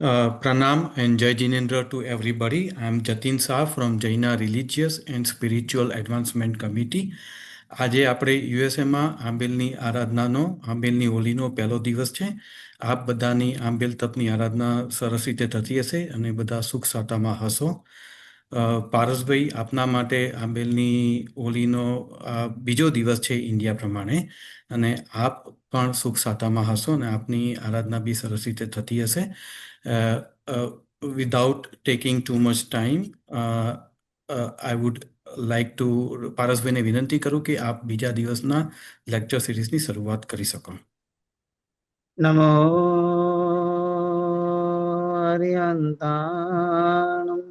Pranam and Jai Jinendra to everybody. I'm Jatin Shah from Jaina Religious and Spiritual Advancement Committee. આજે આપણે યુએસએમાં આંબેલની આરાધનાનો આંબેલની હોલીનો પહેલો દિવસ છે. આપ બધાની આંબેલ તપની આરાધના સરસ રીતે થતી હશે અને બધા સુખ સાતામાં હશો. પારસભાઈ, આપના માટે આંબેલની હોલીનો બીજો દિવસ છે ઇન્ડિયા પ્રમાણે, અને આપ પણ સુખ સાતામાં હશો અને આપની આરાધના બી સરસ રીતે થતી હશે. Without taking too much time, I would like to પારસભાઈને વિનંતી કરું કે આપ બીજા દિવસના લેક્ચર સિરીઝની શરૂઆત કરી શકો. નમો હરિયંતાણમ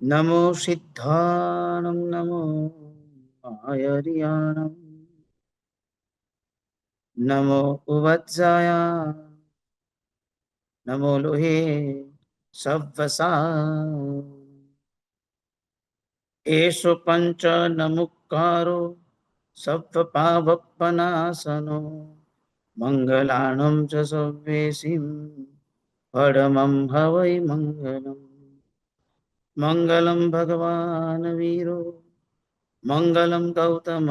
નમો સિદ્ધાણમ નમો હરિયાણમ નમો ઉવત્સાયા નમો લોહે સવ્વસા એષો પંચ નમુક્કારો સવ્વ પાવપનાસનો મંગલાણમ ચ સવ્યેસિમ પડમં હવૈ મંગલમ. મંગલમ ભગવાન વીરો મંગલમ ગૌતમ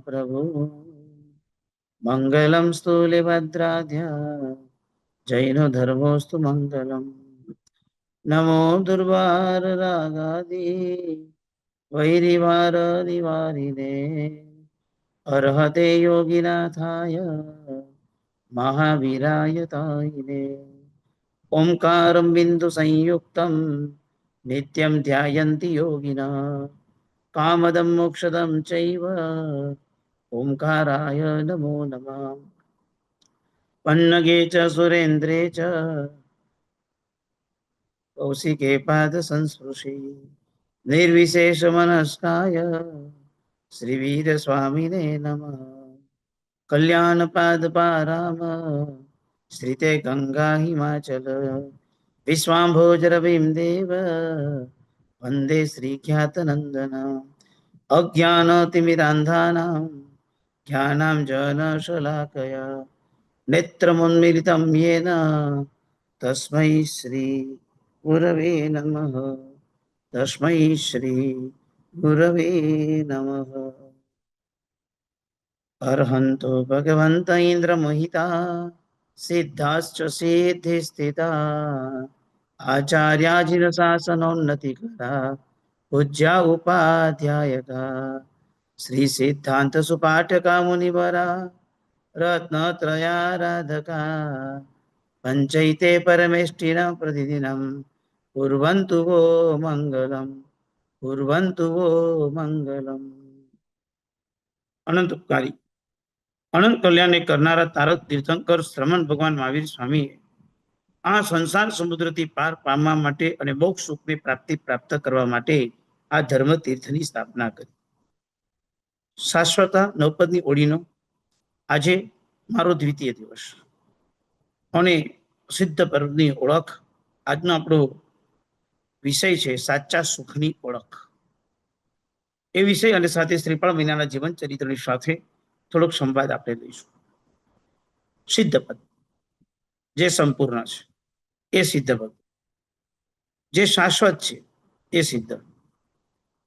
પ્રભુ મંગલમ સ્થૂલિભદ્રાધ્યા જૈનો ધર્મોસ્તુ મંગલમ. નમો દુર્વાર રાગાદી વૈરિવાર નિવારિને અર્હતે યોગિનાથાય મહાવીરાય તાયિને. ઓમકારમ બિંદુ સંયુક્તમ નિત્યમ ધ્યાયન્તિ યોગિના કામદમ મોક્ષદમ ચૈવ ઓમકારાય નમો નમઃ. પન્નગે ચ સુરેન્દ્રે ચ કૌશિકે પાદ સંસ્પૃશી નિર્વિશેષ મનસ્કાય શ્રીવીર સ્વામિને નમઃ. કલ્યાણ પાદ પારામ શ્રીતે ગંગા હિમાચલ વિશ્વાંભોજરવિમ દેવ વંદે શ્રી ખ્યાત નંદન. અજ્ઞાનતિમિરાંધાનાં જ્ઞાનાં જન શલાકયા નેત્રમુન્મિલિतं येन તસ્મૈ શ્રી ગુરવે નમઃ. તસ્મૈ શ્રી ગુરવે નમઃ. અર્હંતો ભગવંત ઇન્દ્ર મોહિતા સિદ્ધાશ્ચ સિદ્ધિ સ્થિતા આચાર્યાજીન શાસનોન્નતિ કરા પૂજ્યા ઉપાધ્યાયકા શ્રી સિદ્ધાંત સુપાઠકા મુનિવરા રત્નત્રયારાધકા પંચૈતે પરમેષ્ટિના પ્રતિદિનમ કુર્વન્તુ વો મંગલમ કુર્વન્તુ વો મંગલમ. અનંત ઉપકારી અનંત કલ્યાણને કરનારા તારક તીર્થંકર શ્રમણ ભગવાન મહાવીર સ્વામી આ સંસાર સમુદ્રથી પાર પામવા માટે અને મોક્ષ સુખની પ્રાપ્તિ પ્રાપ્ત કરવા માટે આ ધર્મ તીર્થની સ્થાપના કરી. શાશ્વતા નવપદની ઓળીનો આજે મારો દ્વિતીય દિવસ અને સિદ્ધ પર્વની ઓળખ. આજનો આપણો વિષય છે સાચા સુખની ઓળખ. એ વિષય અને સાથે શ્રીપાળ મહિનાના જીવન ચરિત્રની સાથે થોડોક સંવાદ આપણે લઈશું. સિદ્ધ પદ જે સંપૂર્ણ છે એ સિદ્ધ પદ, જે શાશ્વત છે એ સિદ્ધ,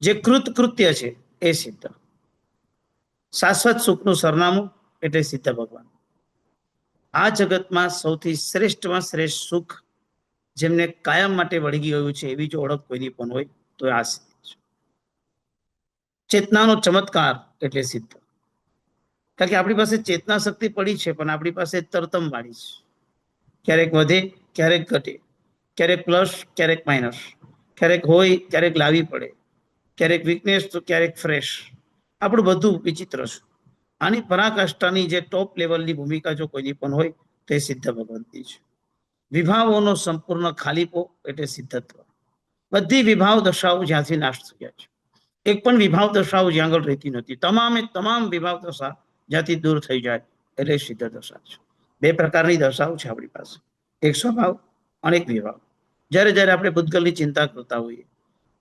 જે કૃત્ય છે એ સિદ્ધ. શાશ્વત સુખનું સરનામું એટલે સિદ્ધ ભગવાન. આ જગતમાં સૌથી શ્રેષ્ઠમાં શ્રેષ્ઠ સુખ જેમને કાયમ માટે વળગી ગયું છે એવી જો ઓળખ કોઈની પણ હોય તો આ સિદ્ધ છે. ચેતનાનો ચમત્કાર એટલે સિદ્ધ. કારણ કે આપણી પાસે ચેતના શક્તિ પડી છે પણ આપણી પાસે તરતમ વાળી છે. ક્યારેક વધે ક્યારેક ઘટે, ક્યારેક પ્લસ ક્યારેક માઇનસ, ક્યારેક હોય ક્યારેક લાવી પડે, ક્યારેક વીકનેસ તો ક્યારેક ફ્રેશ. આપણું બધું વિચિત્ર છે. આની પરાકાષ્ઠાની જે ટોપ લેવલની ભૂમિકા જો કોઈની પણ હોય તે સિદ્ધ ભગવંતી છે. વિભાવોનો સંપૂર્ણ ખાલીપો એટલે સિદ્ધત્વ. બધી વિભાવ દશાઓ જ્યાંથી નાશ થયા છે. એક પણ વિભાવ દશાઓ જ્યાં આગળ રહેતી નથી. તમામે તમામ વિભાવ દશા જ્યાંથી દૂર થઈ જાય એટલે સિદ્ધ દશા છે. બે પ્રકારની દશાઓ છે આપણી પાસે, એક સ્વભાવ અને એક વિભાવ. જ્યારે જ્યારે આપણે પૂતગલની ચિંતા કરતા હોઈએ,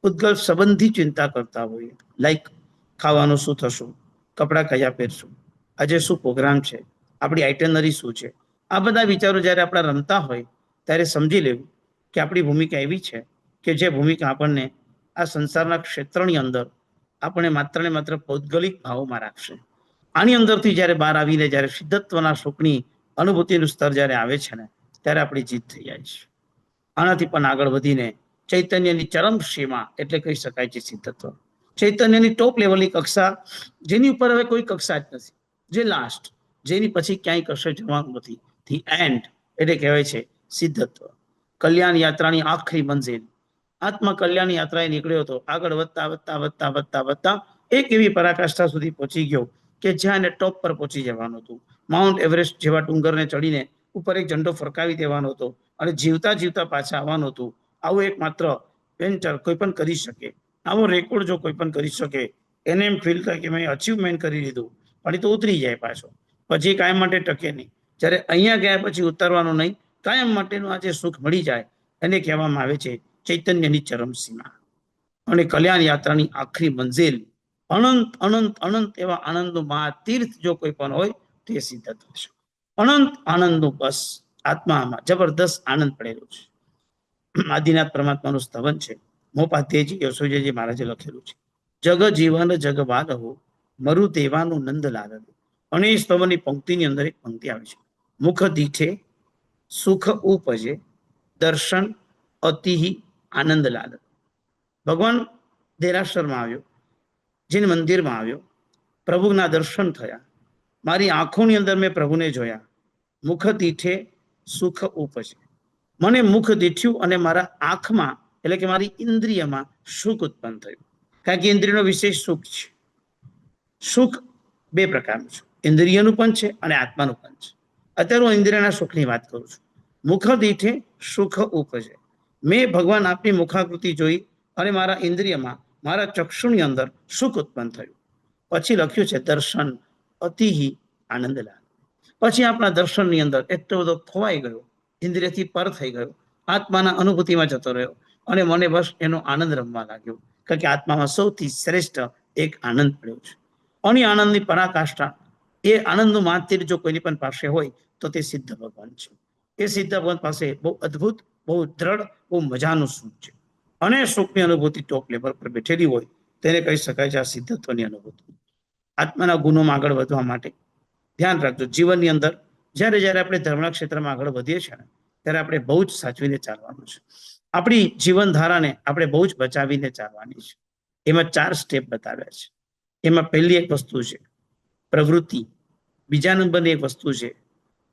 પૂતગલ સંબંધી ચિંતા કરતા હોઈએ, લાઈક ખાવાનું શું થશું, કપડાં કયા પહેરશું, આજે શું પ્રોગ્રામ છે, આપણી આઇટનરી શું છે, આ બધા વિચારો જ્યારે આપણા રમતા હોય ત્યારે સમજી લેવું કે આપણી ભૂમિકા એવી છે કે જે ભૂમિકા આપણને આ સંસારના ક્ષેત્રની અંદર આપણે માત્ર ને માત્ર પૌદ્ગલિક ભાવોમાં રાખશે. આની અંદરથી જ્યારે બહાર આવીને જ્યારે સિદ્ધત્વના સુખની અનુભૂતિનું સ્તર જ્યારે આવે છે ને, ત્યારે આપણી જીત થઈ જાય છે. આનાથી પણ આગળ વધીને ચૈતન્યની ચરમ સીમા એટલે કહી શકાય છે સિદ્ધત્વ. ચૈતન્યની ટોપ લેવલની કક્ષા, જેની ઉપર હવે કોઈ કક્ષા જ નથી, જે લાસ્ટ, જેની પછી ક્યાંય કશે જવાનું નથી, ધી એન્ડ એટલે કહેવાય છે સિદ્ધત્વ. કલ્યાણ યાત્રાની આખરી મંજિલ. આત્મા કલ્યાણ યાત્રાએ નીકળ્યો હતો. આગળ વધતા વધતા વધતા વધતા વધતા એક એવી પરાકાષ્ઠા સુધી પહોંચી ગયો કે જ્યાં એને ટોપ પર પહોંચી જવાનું હતું. માઉન્ટ એવરેસ્ટ જેવા ડુંગરને ચડીને ઉપર એક ઝંડો ફરકાવી દેવાનો હતો અને જીવતા જીવતા પાછા આવવાનું હતું. આવું એક માત્ર વેન્ચર કોઈ પણ કરી શકે, આવો રેકોર્ડ જો કોઈ પણ કરી શકે, એને એમ ફીલ થાય કે મેં અચીવમેન્ટ કરી લીધું, પણ એ તો ઉતરી જાય પાછો, પછી કાયમ માટે ટકે નહીં. જ્યારે અહીંયા ગયા પછી ઉતરવાનું નહીં, કાયમ માટેનું આ જે સુખ મળી જાય એને કહેવામાં આવે છે ચૈતન્યની ચરમસીમા. અને કલ્યાણ યાત્રાની આખરી મંજિલ, અનંત અનંત અનંત એવા આનંદનું મહાતીર્થ જો કોઈ પણ હોય તે સિદ્ધત્વ છે. અનંત આનંદનું બસ આત્મામાં જબરદસ્ત આનંદ પડેલો છે. આદિનાથ પરમાત્માનું સ્તવન છે, મોપાધ્યાયજી યશોજીજી મહારાજે લખેલું છે. જગ જીવન જગ બાલહો મરુ દેવાનું નંદ લાલ. અને એ સ્તવનની પંક્તિની અંદર એક પંક્તિ આવે છે, મુખ દીઠે સુખ ઉપજે દર્શન અતિ આનંદ લાલ. ભગવાન દેરાસરમાં આવ્યો, જેને મંદિરમાં આવ્યો, પ્રભુના દર્શન થયા, મારી આંખોની અંદર મેં પ્રભુને જોયા, મુખ દીઠે સુખ ઉપજે. મને મુખ દીઠ્યું અને મારા આંખમાં એટલે કે મારી ઇન્દ્રિયમાં સુખ ઉત્પન્ન થયું. કારણ કે ઇન્દ્રિયનો વિશેષ સુખ છે. સુખ બે પ્રકારનું છે, ઇન્દ્રિયનું પણ છે અને આત્માનું પણ છે. અત્યારે હું ઇન્દ્રિયના સુખની વાત કરું છું. મુખ દીઠે સુખ ઉપજે. મેં ભગવાન આપની મુખાકૃતિ જોઈ અને મારા ઇન્દ્રિયમાં, મારા ચક્ષુની અંદર સુખ ઉત્પન્ન થયું. પછી લખ્યું છે દર્શન અતિ આનંદલાલ. પછી આપણા દર્શનની અંદર એટલો બધો ખોવાઈ ગયો, ઇન્દ્રિયથી પર થઈ ગયો, આત્માના અનુભૂતિમાં જતો રહ્યો અને મને બસ એનો આનંદ રમવા લાગ્યો. કારણ કે આત્મામાં સૌથી શ્રેષ્ઠ એક આનંદ પડ્યો છે. અને આનંદની પરાકાષ્ઠા, એ આનંદનું માતીર જો કોઈની પણ પાસે હોય તો તે સિદ્ધ ભગવાન છે. એ સિદ્ધ ભગવાન પાસે બહુ અદ્ભુત, બહુ દ્રઢ, બહુ મજાનું સુખ છે. અને સુખની અનુભૂતિ ટોપ લેવલ પર બેઠેલી હોય તેને કહી શકાય છે આ સિદ્ધત્વની અનુભૂતિ. આત્માના ગુણોમાં આગળ વધવા માટે ધ્યાન રાખજો. જીવનની અંદર જ્યારે જ્યારે આપણે ધર્મના ક્ષેત્રમાં આગળ વધીએ છીએ ને, ત્યારે આપણે બહુ જ સાચવીને ચાલવાનું છે. આપણી જીવનધારાને આપણે બહુ જ બચાવીને ચાલવાની છે. એમાં 4 સ્ટેપ બતાવ્યા છે. એમાં પહેલી એક વસ્તુ છે પ્રવૃત્તિ, બીજા નંબરની એક વસ્તુ છે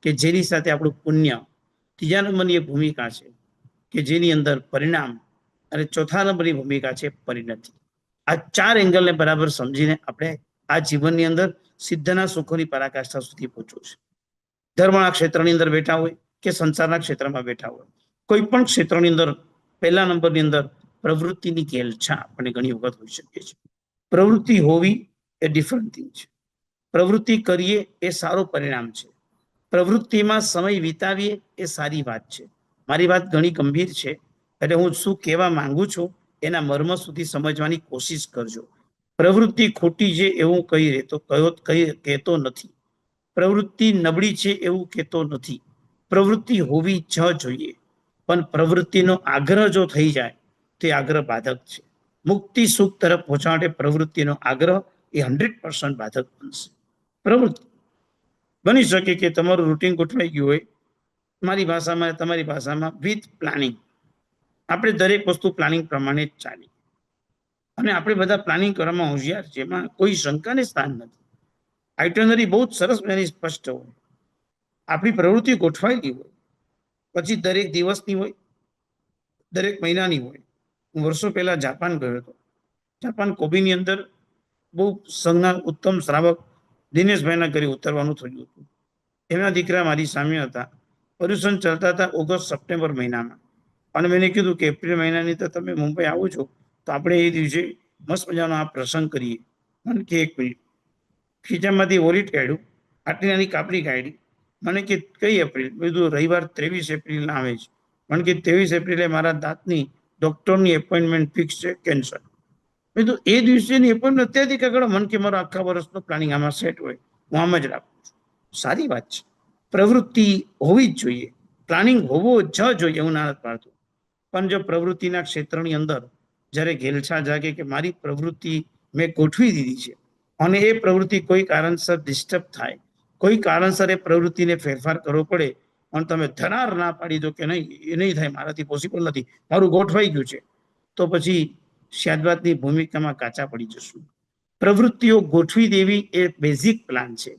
કે જેની સાથે આપણું પુણ્ય, ત્રીજા નંબરની એક ભૂમિકા છે કે જેની અંદર પરિણામ, અને ચોથા નંબરની ભૂમિકા છે પરિણતિ. આ 4 એંગલને બરાબર સમજીને આપણે આ જીવનની અંદર સિદ્ધના સુખોની પરાકાષ્ઠા સુધી પહોંચવું છે. ધર્મના ક્ષેત્રની અંદર બેઠા હોય કે સંસારના ક્ષેત્રમાં બેઠા હોય, કોઈ પણ ક્ષેત્રની અંદર પહેલા નંબરની અંદર પ્રવૃત્તિની ઘેલછા આપણને ઘણી વખત હોઈ શકે છે. પ્રવૃત્તિ હોવી એ ડિફરન્ટ થિંગ છે. પ્રવૃત્તિ કરીએ એ સારું પરિણામ છે. પ્રવૃત્તિમાં સમય વિતાવીએ એ સારી વાત છે. મારી વાત ઘણી ગંભીર છે, એટલે હું શું કહેવા માંગુ છું એના મર્મ સુધી સમજવાની કોશિશ કરજો. પ્રવૃત્તિ ખોટી છે એવું કહેતો નથી. પ્રવૃત્તિ નબળી છે એવું કહેતો નથી. પ્રવૃત્તિ હોવી જ જોઈએ, પણ પ્રવૃત્તિનો આગ્રહ જો થઈ જાય તો એ આગ્રહ બાધક છે. મુક્તિ સુખ તરફ પહોંચવા માટે પ્રવૃત્તિનો આગ્રહ એ 100% બાધક બનશે. પ્રવૃત્તિ બની શકે કે તમારું રૂટીન ગોઠવાઈ ગયું હોય, મારી ભાષામાં, તમારી ભાષામાં, વિથ પ્લાનિંગ. આપણે દરેક વસ્તુ પ્લાનિંગ પ્રમાણે જ ચાલી, અને આપણે બધા પ્લાનિંગ કરવામાં હોશિયાર છે, એમાં કોઈ શંકાને સ્થાન નથી. આઇટનરી બહુ જ સરસ મજાની સ્પષ્ટ હોય, આપણી પ્રવૃત્તિ ગોઠવાયેલી હોય, પછી દરેક દિવસની હોય, દરેક મહિનાની હોય. હું વર્ષો પહેલા જાપાન ગયો હતો. જાપાન કોબીની અંદર બહુ સંઘના ઉત્તમ શ્રાવક દિનેશભાઈના ઘરે ઉતરવાનું થયું હતું. એમના દીકરા મારી સામે હતા. પર્યુષણ ચાલતા હતા ઓગસ્ટ સપ્ટેમ્બર મહિનામાં, અને મેં કીધું કે એપ્રિલ મહિનાની તો તમે મુંબઈ આવો છો તો આપણે એ દિવસે મસ્ત મજાનો આ પ્રસંગ કરીએ. મને કે 1 મિનિટ, ખીચામાંથી વોલેટ કાઢ્યું, આટલી નાની કાપડી કાઢી. મને કે કઈ એપ્રિલ? મેં કીધું રવિવાર 23 એપ્રિલના આવે છે. મને કે 23 એપ્રિલે મારા દાંતની ડૉક્ટરની એપોઇન્ટમેન્ટ ફિક્સ છે, કેન્સર. મેં કીધું એ દિવસેની એપોઇન્ટમેન્ટ અત્યારથી કાગળ? મન કે મારો આખા વર્ષનું પ્લાનિંગ આમાં સેટ હોય, હું આમ જ રાખું છું. સારી વાત છે. પ્રવૃત્તિ હોવી જ જોઈએ, પ્લાનિંગ હોવું જ જોઈએ એવું ના પાડતું, પણ જો પ્રવૃત્તિના ક્ષેત્રની અંદર જ્યારે ઘેલછા જાગે કે મારી પ્રવૃત્તિ મેં ગોઠવી દીધી છે અને એ પ્રવૃત્તિ કોઈ કારણસર ડિસ્ટર્બ થાય, કોઈ કારણસર એ પ્રવૃત્તિને ફેરફાર કરવો પડે અને તમે ધરાર ના પાડી દો કે નહીં એ નહીં થાય, મારાથી પોસિબલ નથી, મારું ગોઠવાઈ ગયું છે, તો પછી શાદવાદની ભૂમિકામાં કાચા પડી જશું. પ્રવૃત્તિઓ ગોઠવી દેવી એ બેઝિક પ્લાન છે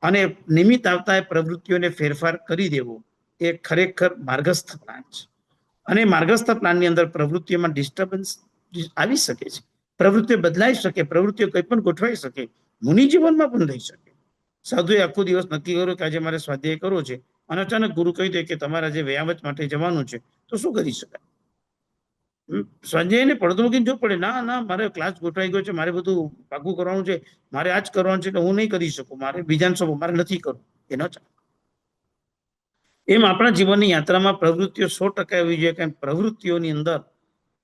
અને નિમિત્ત આવતા પ્રવૃત્તિઓને ફેરફાર કરી દેવો એ ખરેખર માર્ગસ્થ પ્લાન છે. અને માર્ગસ્થ પ્લાનની અંદર પ્રવૃત્તિઓમાં ડિસ્ટર્બન્સ આવી શકે છે, પ્રવૃત્તિઓ બદલાઈ શકે, પ્રવૃત્તિઓ કંઈ પણ ગોઠવાઈ શકે, મુનિ જીવનમાં પણ થઈ શકે. સાધુએ આખો દિવસ નક્કી કર્યો કે આજે મારે સ્વાધ્યાય કરવો છે અને અચાનક ગુરુ કહી દે કે તમારે આજે વ્યાયામ માટે જવાનું છે, તો શું કરી શકાય? સ્વાધ્યાયને પડતો મૂકીને જો પડે, ના ના મારે ક્લાસ ગોઠવાઈ ગયો છે, મારે બધું પાકું કરવાનું છે, મારે આ જ કરવાનું છે, એટલે હું નહીં કરી શકું, મારે બીજાને સોંપો, મારે નથી કરવું, એ ન ચાલે. એમ આપણા જીવનની યાત્રામાં પ્રવૃત્તિઓ 100% એવી જોઈએ કે પ્રવૃત્તિઓની અંદર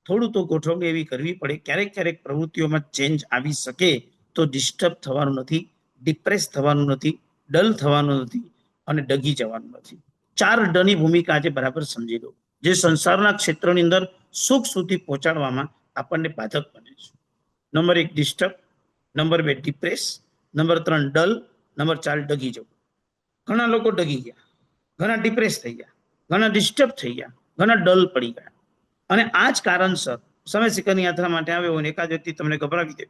થોડું તો ગોઠવણી એવી કરવી પડે. ક્યારેક ક્યારેક પ્રવૃત્તિઓમાં ચેન્જ આવી શકે તો ડિસ્ટર્બ થવાનું નથી, ડિપ્રેસ થવાનું નથી, ડલ થવાનું નથી અને ડગી જવાનું નથી. 4 ડની ભૂમિકા આજે બરાબર સમજી લો, જે સંસારના ક્ષેત્રની અંદર સુખ સુધી પહોંચાડવામાં આપણને બાધક બને છે. Number 1 disturb, number 2 depress, number 3 dull, number 4 ડગી જવું. ઘણા લોકો ડગી ગયા, ઘણા ડિપ્રેસ થઈ ગયા, ઘણા ડિસ્ટર્બ થઈ ગયા, ઘણા ડલ પડી ગયા. અને આ જ કારણસર સમય શિખરની યાત્રા માટે આવ્યો હોય એકાદ વ્યક્તિ તમને ગભરાવી દે,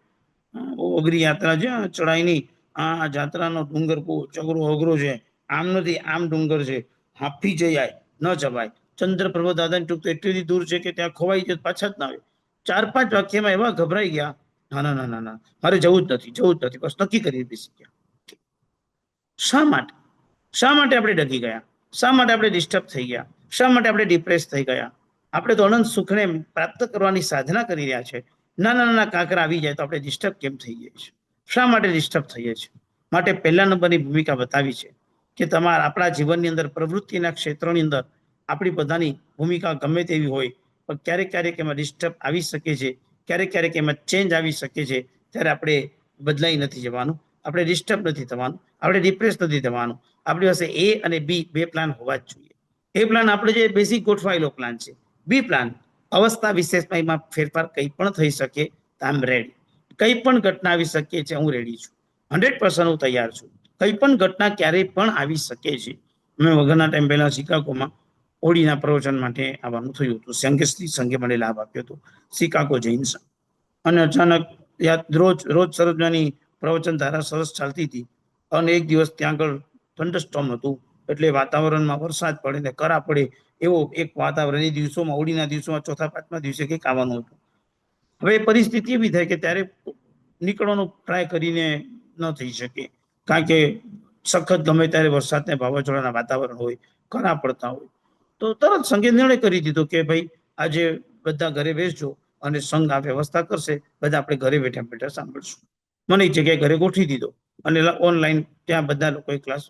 બહુ અઘરી યાત્રા છે, ચડાઈની આ જાત્રાનો ડુંગર બહુ ચગરો અઘરો છે, આમ નથી આમ ડુંગર છે, હાફી જઈ ન જવાય, ચંદ્રપ્રભુ દાદાની ટૂંક તો એટલી દૂર છે કે ત્યાં ખોવાઈ જાય પાછા જ ના આવે. 4-5 વાક્યમાં એવા ગભરાઈ ગયા, ના ના ના ના ના મારે જવું જ નથી, બસ નક્કી કરી બેસી ગયા. શા માટે? શા માટે આપણે ડગી ગયા? શા માટે આપણે ડિસ્ટર્બ થઈ ગયા? શા માટે આપણે ડિપ્રેસ થઈ ગયા? આપણે તો અનંત સુખને પ્રાપ્ત કરવાની સાધના કરી રહ્યા છે, નાના નાના કાંકરા આવી જાય તો આપણે ડિસ્ટર્બ કેમ થઈ જઈએ છીએ? શા માટે ડિસ્ટર્બ થઈએ છીએ? માટે પહેલા નંબરની ભૂમિકા બતાવી છે કે તમારા આપણા જીવનની અંદર પ્રવૃત્તિના ક્ષેત્રની અંદર આપણી બધાની ભૂમિકા ગમે તેવી હોય, પણ ક્યારેક ક્યારેક એમાં ડિસ્ટર્બ આવી શકે છે, ક્યારેક ક્યારેક એમાં ચેન્જ આવી શકે છે. ત્યારે આપણે બદલાઈ નથી જવાનું, આપણે ડિસ્ટર્બ નથી થવાનું, આપણે ડિપ્રેસ નથી થવાનું. આપણી પાસે એ અને બી 2 પ્લાન હોવા જ જોઈએ. એ પ્લાન આપણે જે બેઝિક ગોઠવાયેલો પ્લાન છે. બી પ્લાન અવસ્થા વિશેષમાં એમાં ફેરફાર કંઈ પણ થઈ શકે, આઈ એમ રેડી. કંઈ પણ ઘટના આવી શકે છે, હું રેડી છું, 100% હું તૈયાર છું. કંઈ પણ ઘટના ક્યારેય પણ આવી શકે છે. મેં વગરના ટાઈમ પહેલા શિકાગોમાં હોળીના પ્રવચન માટે આવવાનું થયું હતું. સંઘેશ્રી સંઘે મને લાભ આપ્યો હતો, શિકાગો જૈન સંઘ. અને અચાનક રોજ સરજનાની પ્રવચન ધારા સરસ ચાલતી હતી અને એક દિવસ ત્યાં આગળ થંડરસ્ટોર્મ હતું, એટલે વાતાવરણમાં વરસાદ પડે ને કરા પડે એવો એક વાતાવરણ એ દિવસોમાં, હોળીના દિવસોમાં 4-5મા દિવસે કંઈક આવવાનું હતું. હવે પરિસ્થિતિ એવી થાય કે ત્યારે નીકળવાનો ટ્રાય કરીને ન થઈ શકે, કારણ કે સખત ગમે ત્યારે વરસાદને વાવાઝોડાના વાતાવરણ હોય, કરા પડતા હોય. તો તરત સંઘે નિર્ણય કરી દીધો કે ભાઈ આજે બધા ઘરે બેસજો અને સંઘ આ વ્યવસ્થા કરશે, બધા આપણે ઘરે બેઠા બેઠા સાંભળશું. મને એક જગ્યાએ ઘરે ગોઠવી દીધો અને ઓનલાઈન ત્યાં બધા લોકોએ ક્લાસ.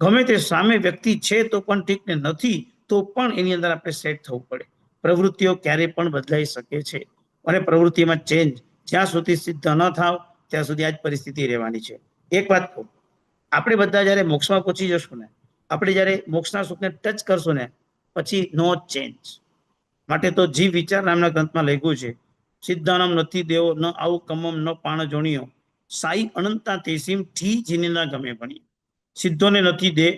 ગમે તે સામે વ્યક્તિ છે તો પણ ઠીક ને નથી તો પણ એની અંદર આપણે સેટ થવું પડે. પ્રવૃત્તિઓ ક્યારેય પણ બદલાઈ શકે છે અને પ્રવૃત્તિમાં ચેન્જ જ્યાં સુધી સિદ્ધ ન થાવ ત્યાં સુધી આ જ પરિસ્થિતિ રહેવાની છે. એક વાત કહું, આપણે બધા જયારે મોક્ષમાં પહોંચી જશું ને, આપણે જયારે મોક્ષના સુખને ટચ કરશું ને, પછી નો ચેન્જ. માટે તો જીવ વિચાર નામના ગ્રંથમાં લખ્યું છે, સિદ્ધાનમ નથી દેવો ન આવું કમમ ન પાણ જોણિયો, સાઈ અનંતા તેસીમ ઠી જીને ના ગમે ભણી. સિદ્ધોને નથી દે,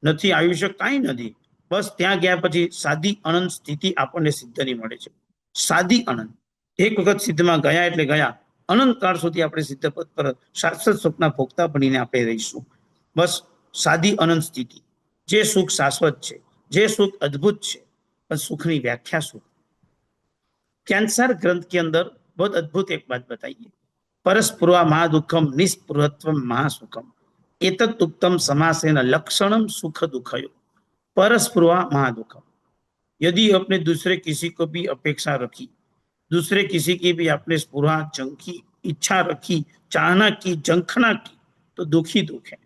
નથી આયુષ્ય, કાંઈ નથી, બસ ત્યાં ગયા પછી સાદી અનંત સ્થિતિ આપણને સિદ્ધની મળે છે. સાદી અનંત, એક વખત સિદ્ધમાં ગયા એટલે ગયા, અનંત કાળ સુધી આપણે સિદ્ધ પદ પર શાશ્વત સુખના ભોગતા બનીને આપણે રહીશું. બસ સાદી અનંત સ્થિતિ, જે સુખ શાશ્વત છે, જે સુખ અદ્ભુત છે, પણ સુખની व्याख्या શું? कैंसर ग्रंथ के अंदर बहुत अद्भुत एक बात बताइए, परस्पुरा महादुखम निस्पृहत्व महासुखम एतत् उक्तम समासेन लक्षणम सुख दुखयो। परस्पुरा महादुखम, यदि आपने दूसरे किसी को भी अपेक्षा रखी, दूसरे किसी की भी आपने स्पुरा जंकी, इच्छा रखी, चाहना की, जंखना की, तो दुखी दुख है।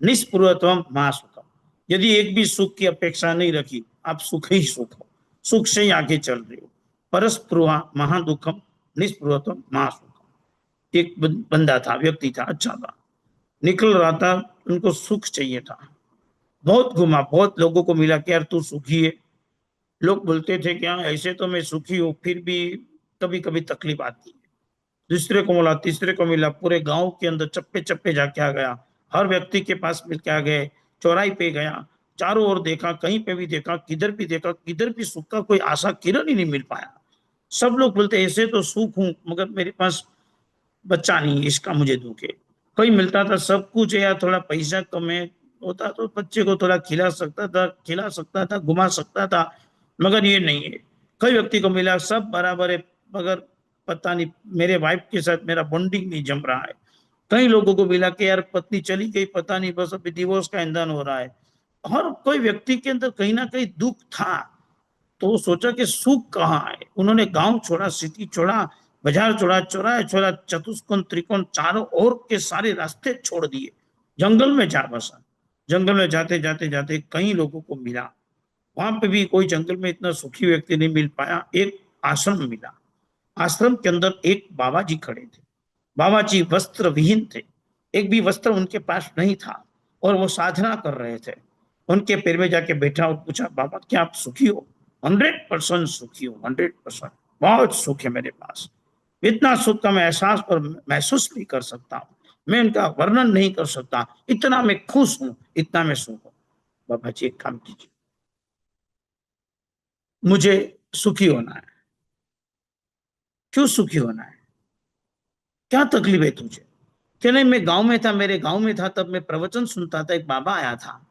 निस्पृहत्व महासुखम, यदि एक भी सुख की अपेक्षा नहीं रखी, आप सुख ही सुख हो, सुख से ही आगे चल रहे हो। परस्पृहा महादुखम निस्पृहत्व महासुखम। एक बंदा था, व्यक्ति था, अच्छा था, निकल रहा था, उनको सुख चाहिए था, बहुत घुमा, बहुत लोगों को मिला कि यार तू सुखी है। लोग बोलते थे कि हाँ ऐसे तो मैं सुखी हूँ, फिर भी कभी कभी तकलीफ आती है। दूसरे को मिला, तीसरे को मिला, पूरे गांव के अंदर चप्पे चप्पे जाके आ गया, हर व्यक्ति के पास मिल के आ गए, चौराहे पे गया, चारों ओर देखा, कहीं पे भी देखा, किधर भी सुख का कोई आशा किरण ही नहीं मिल पाया। सब लोग बोलते ऐसे तो सुख हूं, मगर मेरे पास बच्चा नहीं, इसका मुझे दुख है। कहीं मिलता था सब कुछ है, या थोड़ा पैसा कम है होता तो बच्चे को थोड़ा खिला सकता था, घुमा सकता था, मगर ये नहीं है। कई व्यक्ति को मिला सब बराबर है, मगर पता नहीं मेरे वाइफ के साथ मेरा बॉन्डिंग नहीं जम रहा है। कई लोगों को मिला कि यार पत्नी चली गई, पता नहीं बस अभी डिवोर्स का ईंधन हो रहा है। हर कोई व्यक्ति के अंदर कहीं ना कहीं दुख था। तो वो सोचा कि सुख कहाँ है। उन्होंने गांव छोड़ा, सिटी छोड़ा, बाजार छोड़ा, चौराहे छोड़ा, चतुष्कोण त्रिकोण चारों ओर के सारे रास्ते छोड़ दिए, जंगल में जा बसा। जंगल में जाते जाते जाते कई लोगों को मिला, वहां पे भी कोई जंगल में इतना सुखी व्यक्ति नहीं मिल पाया। एक आश्रम मिला, आश्रम के अंदर एक बाबा जी खड़े थे। बाबा जी वस्त्र विहीन थे, एक भी वस्त्र उनके पास नहीं था, और वो साधना कर रहे थे। उनके पैर में जाके बैठा और पूछा, बाबा क्या आप सुखी हो? 100% सुखी हो, 100%। बहुत सुख है मेरे पास, इतना सुख का मैं एहसास और महसूस नहीं कर सकता हूँ, मैं इनका वर्णन नहीं कर सकता, इतना मैं खुश हूँ, इतना मैं सुख हूँ। बाबा जी एक काम कीजिए, मुझे सुखी होना है। क्यों सुखी होना है? क्या तकलीफ है तुझे? कि नहीं, मैं गांव में था, मेरे गांव में था, तब मैं प्रवचन सुनता था, एक बाबा आया था,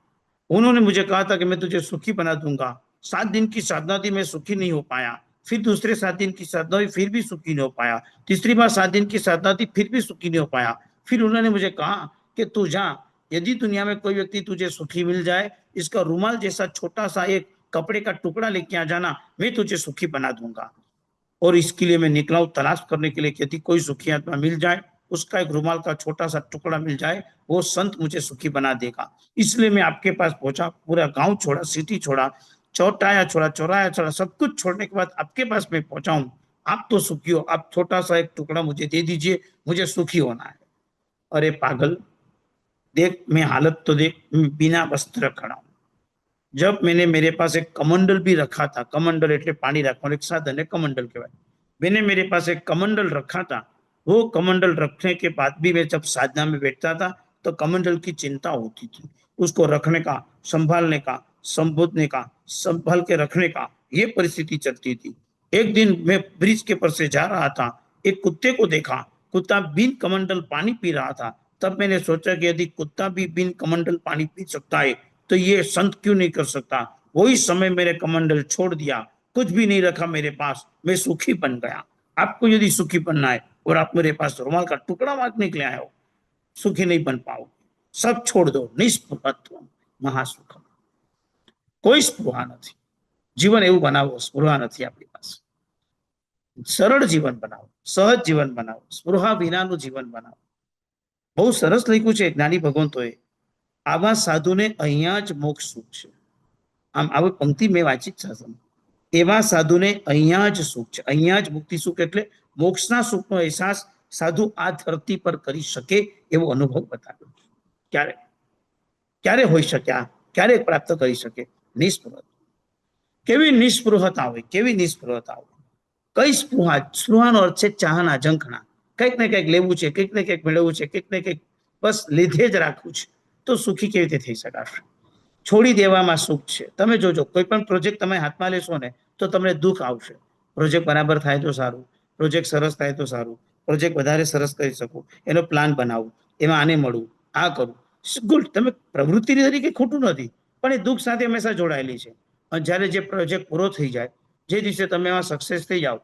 उन्होंने मुझे कहा था कि मैं तुझे सुखी बना दूंगा। 7 दिन की साधना थी, मैं सुखी नहीं हो पाया। फिर दूसरे 7 दिन की साधना हुई, फिर भी सुखी नहीं हो पाया। तीसरी बार 7 दिन की साधना थी, फिर भी सुखी नहीं हो पाया। फिर उन्होंने मुझे कहा कि तू जा, यदि दुनिया में कोई व्यक्ति तुझे सुखी मिल जाए, इसका रुमाल जैसा छोटा सा एक कपड़े का टुकड़ा लेके आ जाना, मैं तुझे सुखी बना दूंगा। और इसके लिए मैं निकला हूं तलाश करने के लिए, यदि कोई सुखी आत्मा मिल जाए, उसका एक रुमाल का छोटा सा टुकड़ा मिल जाए, वो संत मुझे सुखी बना देगा। इसलिए मैं आपके पास पहुंचा, पूरा गांव छोड़ा, सिटी छोड़ा, चौराया छोड़ा, सब कुछ छोड़ने के बाद आपके पास मैं पहुंचा हूं। आप तो सुखी हो, आप छोटा सा एक टुकड़ा मुझे दे दीजिए, मुझे सुखी होना है। अरे पागल, देख मैं हालत तो देख, बिना वस्त्र खड़ा हूं। जब मैंने मेरे पास एक कमंडल भी रखा था, कमंडल એટલે પાણી રાખવાનું એક સાધન कमंडल કહેવાય, मैंने मेरे पास एक कमंडल रखा था। वो कमंडल रखने के बाद भी मैं जब साधना में बैठता था तो कमंडल की चिंता होती थी, उसको रखने का, संभालने का, संबोधने का, संभाल के रखने का, ये परिस्थिति चलती थी। एक दिन मैं ब्रिज के पर से जा रहा था, एक कुत्ते को देखा, कुत्ता बिन कमंडल पानी पी रहा था। तब मैंने सोचा कि यदि कुत्ता भी बिन कमंडल पानी पी सकता है, तो ये संत क्यों नहीं कर सकता। वही समय मेरे कमंडल छोड़ दिया, कुछ भी नहीं रखा मेरे पास, मैं सुखी बन गया। आपको यदि सुखी बनना है और आप मेरे पास रुमाल का टुकड़ा मांगने के लिए आए हो, सुखी नहीं बन पाओ। सब छोड़ दो, निस्पृहत्व महासुखम। કોઈ સ્પૃહા નથી, જીવન એવું બનાવો, સ્પૃહા નથી આપણી પાસે। સરળ જીવન બનાવો, સહજ જીવન બનાવો, સ્પૃહા વિનાનું જીવન બનાવો। બહુ સરસ લખ્યું છે જ્ઞાની ભગવંતોએ, આવા સાધુને અહીંયા જ મોક્ષ સુખ છે। આમ આવી પંક્તિ મેં વાંચી જ છે। એવા સાધુને અહીંયા જ સુખ છે, અહીંયા જ મુક્તિ સુખ એટલે મોક્ષના સુખનો અહેસાસ સાધુ આ ધરતી પર કરી શકે એવો અનુભવ બતાવ્યો। ક્યારે ક્યારે હોઈ શકે આ, ક્યારે પ્રાપ્ત કરી શકે? નિસ્પૃહ। કેવી નિસ્પૃહતા હોય, કેવી નિસ્પૃહતા હોય? કઈ સ્પૃહા? સ્પૃહાનો અર્થ છે ચાહના, ઝંખના, કંઈક ને કંઈક લેવું છે, કંઈક ને કંઈક મેળવવું છે, કંઈક ને કંઈક બસ લીધે જ રાખવું છે। તો સુખી કેવી રીતે થઈ શકાશે? છોડી દેવામાં સુખ છે। તમે જોજો, કોઈ પણ પ્રોજેક્ટ તમે હાથમાં લેશો ને તો તમને દુઃખ આવશે। પ્રોજેક્ટ બરાબર થાય તો સારું, પ્રોજેક્ટ સરસ થાય તો સારું, પ્રોજેક્ટ વધારે સરસ કરી શકું, એનો પ્લાન બનાવું, એમાં આને મળવું, આ કરું, ગુડ, તમે પ્રવૃત્તિ તરીકે ખોટું નથી, પણ એ દુઃખ સાથે હંમેશા જોડાયેલી છે। અને જ્યારે જે પ્રોજેક્ટ પૂરો થઈ જાય, જે દિવસે તમે એમાં સક્સેસ થઈ જાઓ,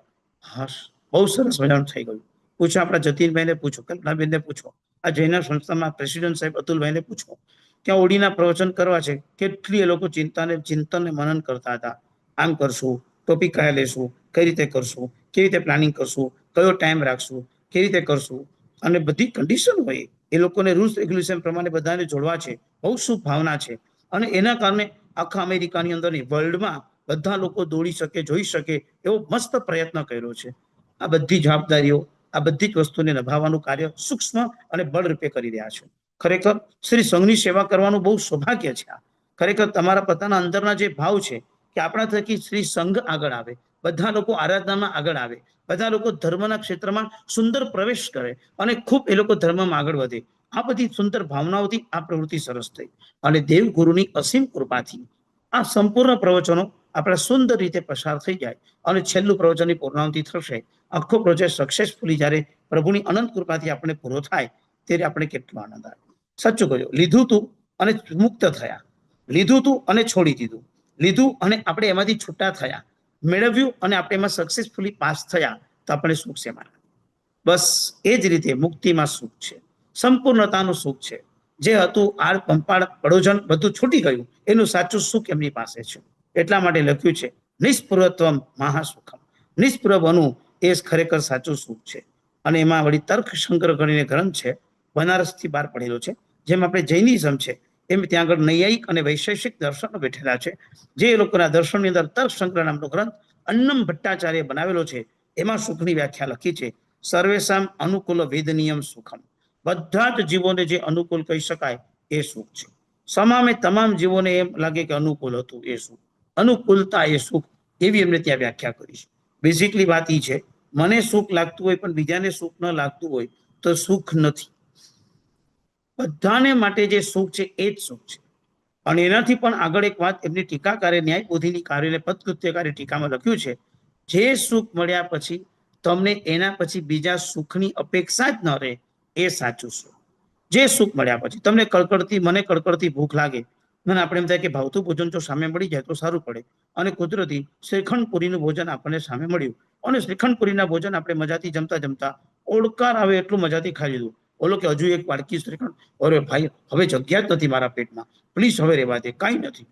હસ, બહુ સરસ મજાનું થઈ ગયું। પૂછો આપણા જતીનભાઈને, પૂછો કલ્પનાબેનને, પૂછો આ જૈન સંસ્થામાં પ્રેસિડેન્ટ સાહેબ અતુલભાઈને પૂછો, ત્યાં ઓડીના પ્રવચન કરવા છે, કેટલી એ લોકો ચિંતન મનન કરતા હતા। આમ કરશું, ટોપિક કયા લેશું, કઈ રીતે કરશું, કેવી રીતે પ્લાનિંગ કરશું, કયો ટાઈમ રાખશું, કેવી રીતે કરશું, અને બધી કન્ડિશન હોય, એ લોકોને રૂલ્સ રેગ્યુલેશન પ્રમાણે બધાને જોડવા છે। બહુ શુભ ભાવના છે, અને એના કારણે આખા અમેરિકાની અંદર વર્લ્ડમાં બધા લોકો દોડી શકે, જોઈ શકે એવો મસ્ત પ્રયત્ન કર્યો છે। આ બધી જવાબદારીઓ, આ બધી જ વસ્તુને નિભાવવાનું કાર્ય સૂક્ષ્મ અને બળ રૂપે કરી રહ્યા છે। ખરેખર શ્રી સંઘની સેવા કરવાનું બહુ સૌભાગ્ય છે। ખરેખર તમારા પોતાના અંદરના જે ભાવ છે કે આપણા થકી શ્રી સંઘ આગળ આવે, બધા લોકો આરાધનામાં આગળ આવે, બધા લોકો ધર્મના ક્ષેત્રમાં સુંદર પ્રવેશ કરે અને ખૂબ એ લોકો ધર્મમાં આગળ વધે. આ બધી સુંદર ભાવનાઓથી આ પ્રવૃત્તિ સરસ થઈ અને દેવગુરુની અસીમ કૃપાથી આ સંપૂર્ણ પ્રવચનો આપણા સુંદર રીતે પસાર થઈ જાય અને છેલ્લું પ્રવચનની પૂર્ણાવતિ થશે. આખો પ્રોજેક્ટ સક્સેસફુલી જ્યારે પ્રભુની અનંત કૃપાથી આપણે પૂરો થાય ત્યારે આપણે કેટલો આનંદ આવે. સાચું કહ્યું, લીધું તું અને મુક્ત થયા, લીધું તું અને છોડી દીધું, લીધું અને આપણે એમાંથી છૂટા થયા, મેળવ્યું અને આપણે એમાં સક્સેસફુલી પાસ થયા, તો આપણે સુખ શેમાં? બસ એ જ રીતે મુક્તિમાં સુખ છે, સંપૂર્ણતાનું સુખ છે. જે હતું આળ પંપાળ પડોજન બધું છૂટી ગયું, એનું સાચું સુખ એમની પાસે છે. એટલા માટે લખ્યું છે નિષ્પૃહત્વમ મહાસુખમ. નિષ્પૃહ બનવું એ ખરેખર સાચું સુખ છે. અને એમાં વળી તર્ક શંકર કરીને ગ્રંથ છે, બનારસથી બહાર પડેલો છે. જેમ આપણે જૈનિઝમ છે એમ ત્યાં આગળ નૈયાયિક અને વૈશેષિક દર્શનો બેઠેલા છે. જે લોકોના દર્શનની અંદર તર્ક શંકર નામનો ગ્રંથ અન્નમ ભટ્ટાચાર્ય બનાવેલો છે, એમાં સુખની વ્યાખ્યા લખી છે. સર્વેશામ અનુકૂલ વેદનીયમ સુખમ. બધા જ જીવોને જે અનુકૂળ કહી શકાય એ સુખ છે. તમામે તમામ જીવોને એમ લાગે કે અનુકૂળ હતું એ સુખ, અનુકૂળતા એ સુખ, એવી એમને ત્યાં વ્યાખ્યા કરી છે. બેઝિકલી વાત એ છે, મને સુખ લાગતું હોય પણ બીજાને સુખ ન લાગતું હોય તો સુખ નથી. બધાને માટે જે સુખ છે એ જ સુખ છે. અને એનાથી પણ આગળ એક વાત એમની ટીકાકારે ન્યાયબોધિની કાર્યને પદકૃત્યકારી ટીકામાં લખ્યું છે, જે સુખ મળ્યા પછી તમને એના પછી બીજા સુખની અપેક્ષા જ ન રહે એ સાચું સુખ. જે સુખ મળ્યા પછી તમને મને કડકડતી ભૂખ લાગે અને આપણે એમ થાય કે ભાવતું ભોજન જો સામે મળી જાય તો સારું પડે, અને કુદરતી શ્રીખંડ પુરીનું ભોજન આપણને સામે મળ્યું અને શ્રીખંડ પુરીના ભોજન આપણે મજાથી જમતા જમતા ઓળકાર આવે એટલું મજાથી ખાઈ લીધું. બોલો કે હજુ એક વાડકી શ્રીખંડ, અરે ભાઈ હવે જગ્યા જ નથી મારા પેટમાં, પ્લીઝ હવે રહેવા દે, કાંઈ નથી.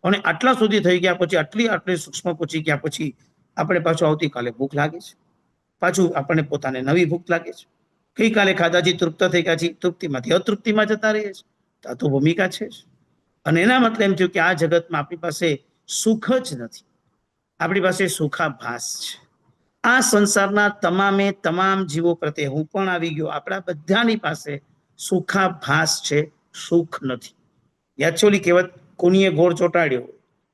અને આટલા સુધી થઈ ગયા પછી આટલી સૂક્ષ્મ પહોંચી ગયા પછી આપણે પાછું આવતીકાલે ભૂખ લાગે છે, પાછું આપણને પોતાને નવી ભૂખ લાગે છે. ગઈકાલે ખાધાથી તૃપ્ત થઈ ગયા છે, તૃપ્તિમાંથી અતૃપ્તિમાં જતા રહીએ છીએ. આ તો ભૂમિકા છે. અને એના મતલબ એમ થયું કે આ જગતમાં આપણી પાસે સુખ જ નથી, આપણી પાસે સુખાભાસ છે. આ સંસારના તમામે તમામ જીવો પ્રત્યે હું પણ આવી ગયો, આપણા બધાની પાસે સુખાભાસ છે, સુખ નથી. યાચોલી કહેવત, કોનીએ ગોળ ચોટાડ્યો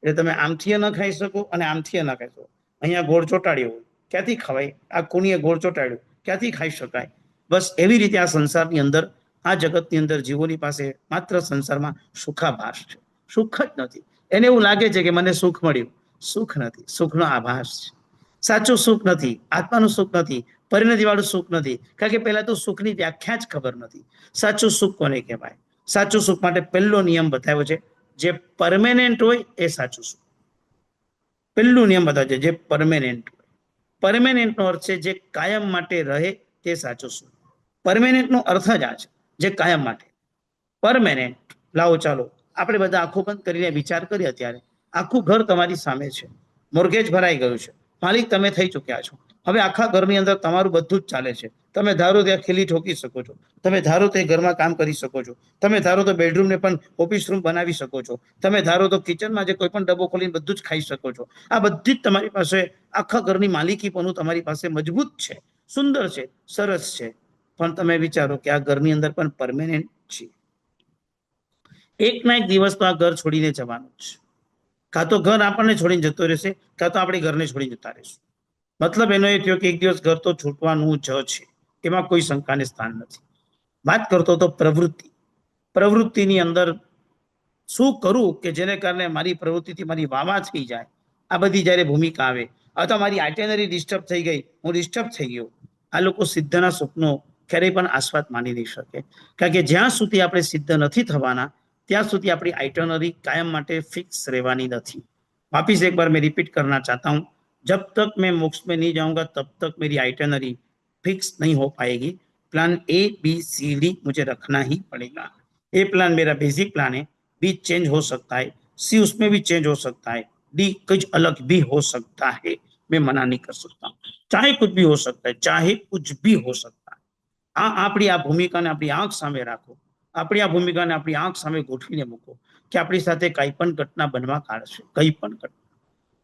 એટલે તમે આમથી ન ખાઈ શકો અને આમથી ન ખાઈ શકો. અહીંયા ગોળ ચોટાડ્યો હોય, ક્યાંથી ખવાય? આ કોનીએ ગોળ ચોટાડ્યો, ક્યાંથી ખાઈ શકાય? બસ એવી રીતે આ સંસારની અંદર, આ જગતની અંદર જીવોની પાસે માત્ર સંસારમાં સુખાભાસ છે, સુખ જ નથી. એને એવું લાગે છે કે મને સુખ મળ્યું, સુખ નથી, સુખનો આભાસ છે. સાચું સુખ નથી, આત્માનું સુખ નથી, પરિણતિવાળું સુખ નથી. કારણ કે પહેલા તો સુખની વ્યાખ્યા જ ખબર નથી. સાચું સુખ કોને કહેવાય? સાચું સુખ માટે પહેલો નિયમ બતાવ્યો છે, જે પરમેનન્ટ હોય એ સાચું સુખ. પહેલું નિયમ બતાવ્યો છે, જે પરમેનન્ટ હોય. પરમેનન્ટનો અર્થ છે જે કાયમ માટે રહે તે સાચું સુખ. પરમેનન્ટનો અર્થ જ આ છે, જે કાયમ માટે. પરમેનન્ટ, લાવો ચાલો આપણે બધા આંખો બંધ કરીને વિચાર કરીએ. અત્યારે આખું ઘર તમારી સામે છે, મોર્ગેજ ભરાઈ ગયું છે, માલિક તમે થઈ ચૂક્યા છો. હવે આખા ઘરની અંદર તમારું બધું જ ચાલે છે. તમે ધારો ત્યાં ખીલી ઠોકી શકો છો, તમે ધારો તો ઘરમાં કામ કરી શકો છો, તમે ધારો તો બેડરૂમને પણ ઓફિસ રૂમ બનાવી શકો છો, તમે ધારો તો કિચનમાં જે કોઈ પણ ડબ્બો ખોલીને બધું જ ખાઈ શકો છો. આ બધી જ તમારી પાસે આખા ઘરની માલિકીપણું તમારી પાસે મજબૂત છે, સુંદર છે, સરસ છે. પણ તમે વિચારો કે આ ઘરની અંદર પણ પરમેનન્ટ છે. એક ના એક દિવસ તો આ ઘર છોડીને જવાનું છે. કાં તો ઘર આપણને છોડીને જતો રહેશે, કાં તો આપણે ઘરને છોડીને જતા રહીશું. મતલબ એનો એ થયો કે એક દિવસ ઘર તો છૂટવાનું જ છે, એમાં કોઈ શંકાને સ્થાન નથી. વાત કરતો તો પ્રવૃત્તિની અંદર શું કરું કે જેને કારણે મારી પ્રવૃત્તિથી મારી વાવા થઈ જાય. આ બધી જ્યારે ભૂમિકા આવે, અથવા મારી આઇટેનરી ડિસ્ટર્બ થઈ ગઈ, હું ડિસ્ટર્બ થઈ ગયો. આ લોકો સિદ્ધના સુખનો ક્યારેય પણ આસ્વાદ માની નહીં શકે. કારણ કે જ્યાં સુધી આપણે સિદ્ધ નથી થવાના ત્યાં સુધી આપણી આइटनरी कायम માટે फिक्स રહેવાની નથી. वापिस एक बार मैं रिपीट करना चाहता हूं, जब तक मैं मोक्ष में नहीं जाऊंगा तब तक मेरी आइटनरी फिक्स नहीं हो पाएगी. Plan A B C D मुझे रखना ही पड़ेगा. ए प्लान मेरा बेसिक प्लान है, बी चेंज हो सकता है, सी उसमें भी चेंज हो सकता है, डी कुछ अलग भी हो सकता है. मैं मना नहीं कर सकता, चाहे कुछ भी हो सकता है, चाहे कुछ भी हो सकता है. આપણી આ ભૂમિકાને આપણી આંખ સામે રાખો, આપણી આ ભૂમિકાને આપણી આંખ સામે ગોઠવીને મૂકો કે આપણી સાથે કઈ પણ ઘટના બનવા કાઢશે, કઈ પણ ઘટના.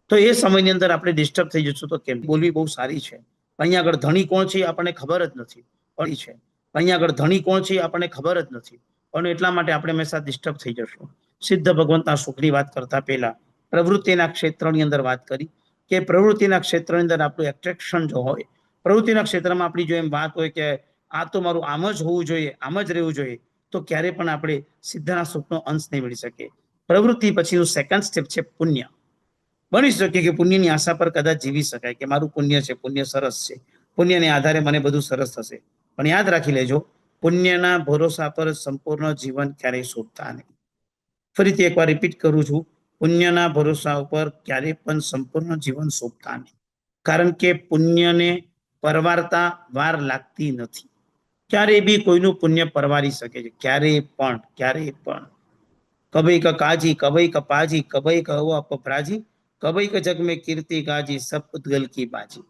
તો એ સમયની અંદર આપણે ડિસ્ટર્બ થઈ જશું તો કેમ? બોલવી બહુ સારી છે, અહીંયા આગળ ધણી કોણ છે આપણને ખબર જ નથી પડી છે. અહીંયા આગળ ધણી કોણ છે આપણને ખબર જ નથી, પણ એટલા માટે આપણે હંમેશા ડિસ્ટર્બ થઈ જશું. સિદ્ધ ભગવંતના સુખની વાત કરતા પહેલા પ્રવૃત્તિના ક્ષેત્રની અંદર વાત કરી કે પ્રવૃત્તિના ક્ષેત્રની અંદર આપણું એટ્રેક્શન જો હોય, પ્રવૃત્તિના ક્ષેત્રમાં આપણી જો એમ વાત હોય કે આ તો મારું આમ જ હોવું જોઈએ, આમ જ રહેવું જોઈએ, તો ક્યારે પણ આપણે સિદ્ધના સુખનો અંશ નહીં મળી શકે. પ્રવૃત્તિ પછીનું સેકન્ડ સ્ટેપ છે પુણ્ય. બની શકે કે પુણ્યની આશા પર કદાચ જીવી શકાય કે મારું પુણ્ય છે, પુણ્ય સરસ છે, પુણ્યને આધારે મને બધું સરસ થશે. પણ યાદ રાખી લેજો, પુણ્યના ભરોસા પર સંપૂર્ણ જીવન ક્યારેય શોધતા નહીં. ફરીથી એકવાર રિપીટ કરું છું, પુણ્યના ભરોસા ઉપર ક્યારેય પણ સંપૂર્ણ જીવન શોધતા નહીં. કારણ કે પુણ્યને પરવારતા વાર લાગતી નથી. ક્યારેય બી કોઈનું પુણ્ય પરવારી શકે છે, ક્યારેય પણ. કભઈ ક કાજી, કભઈ ક પાજી, કભઈ ક હવા પપરાજી, કભઈ ક જગ में कीर्ति गाजी, सब पुद्गल की बाजी.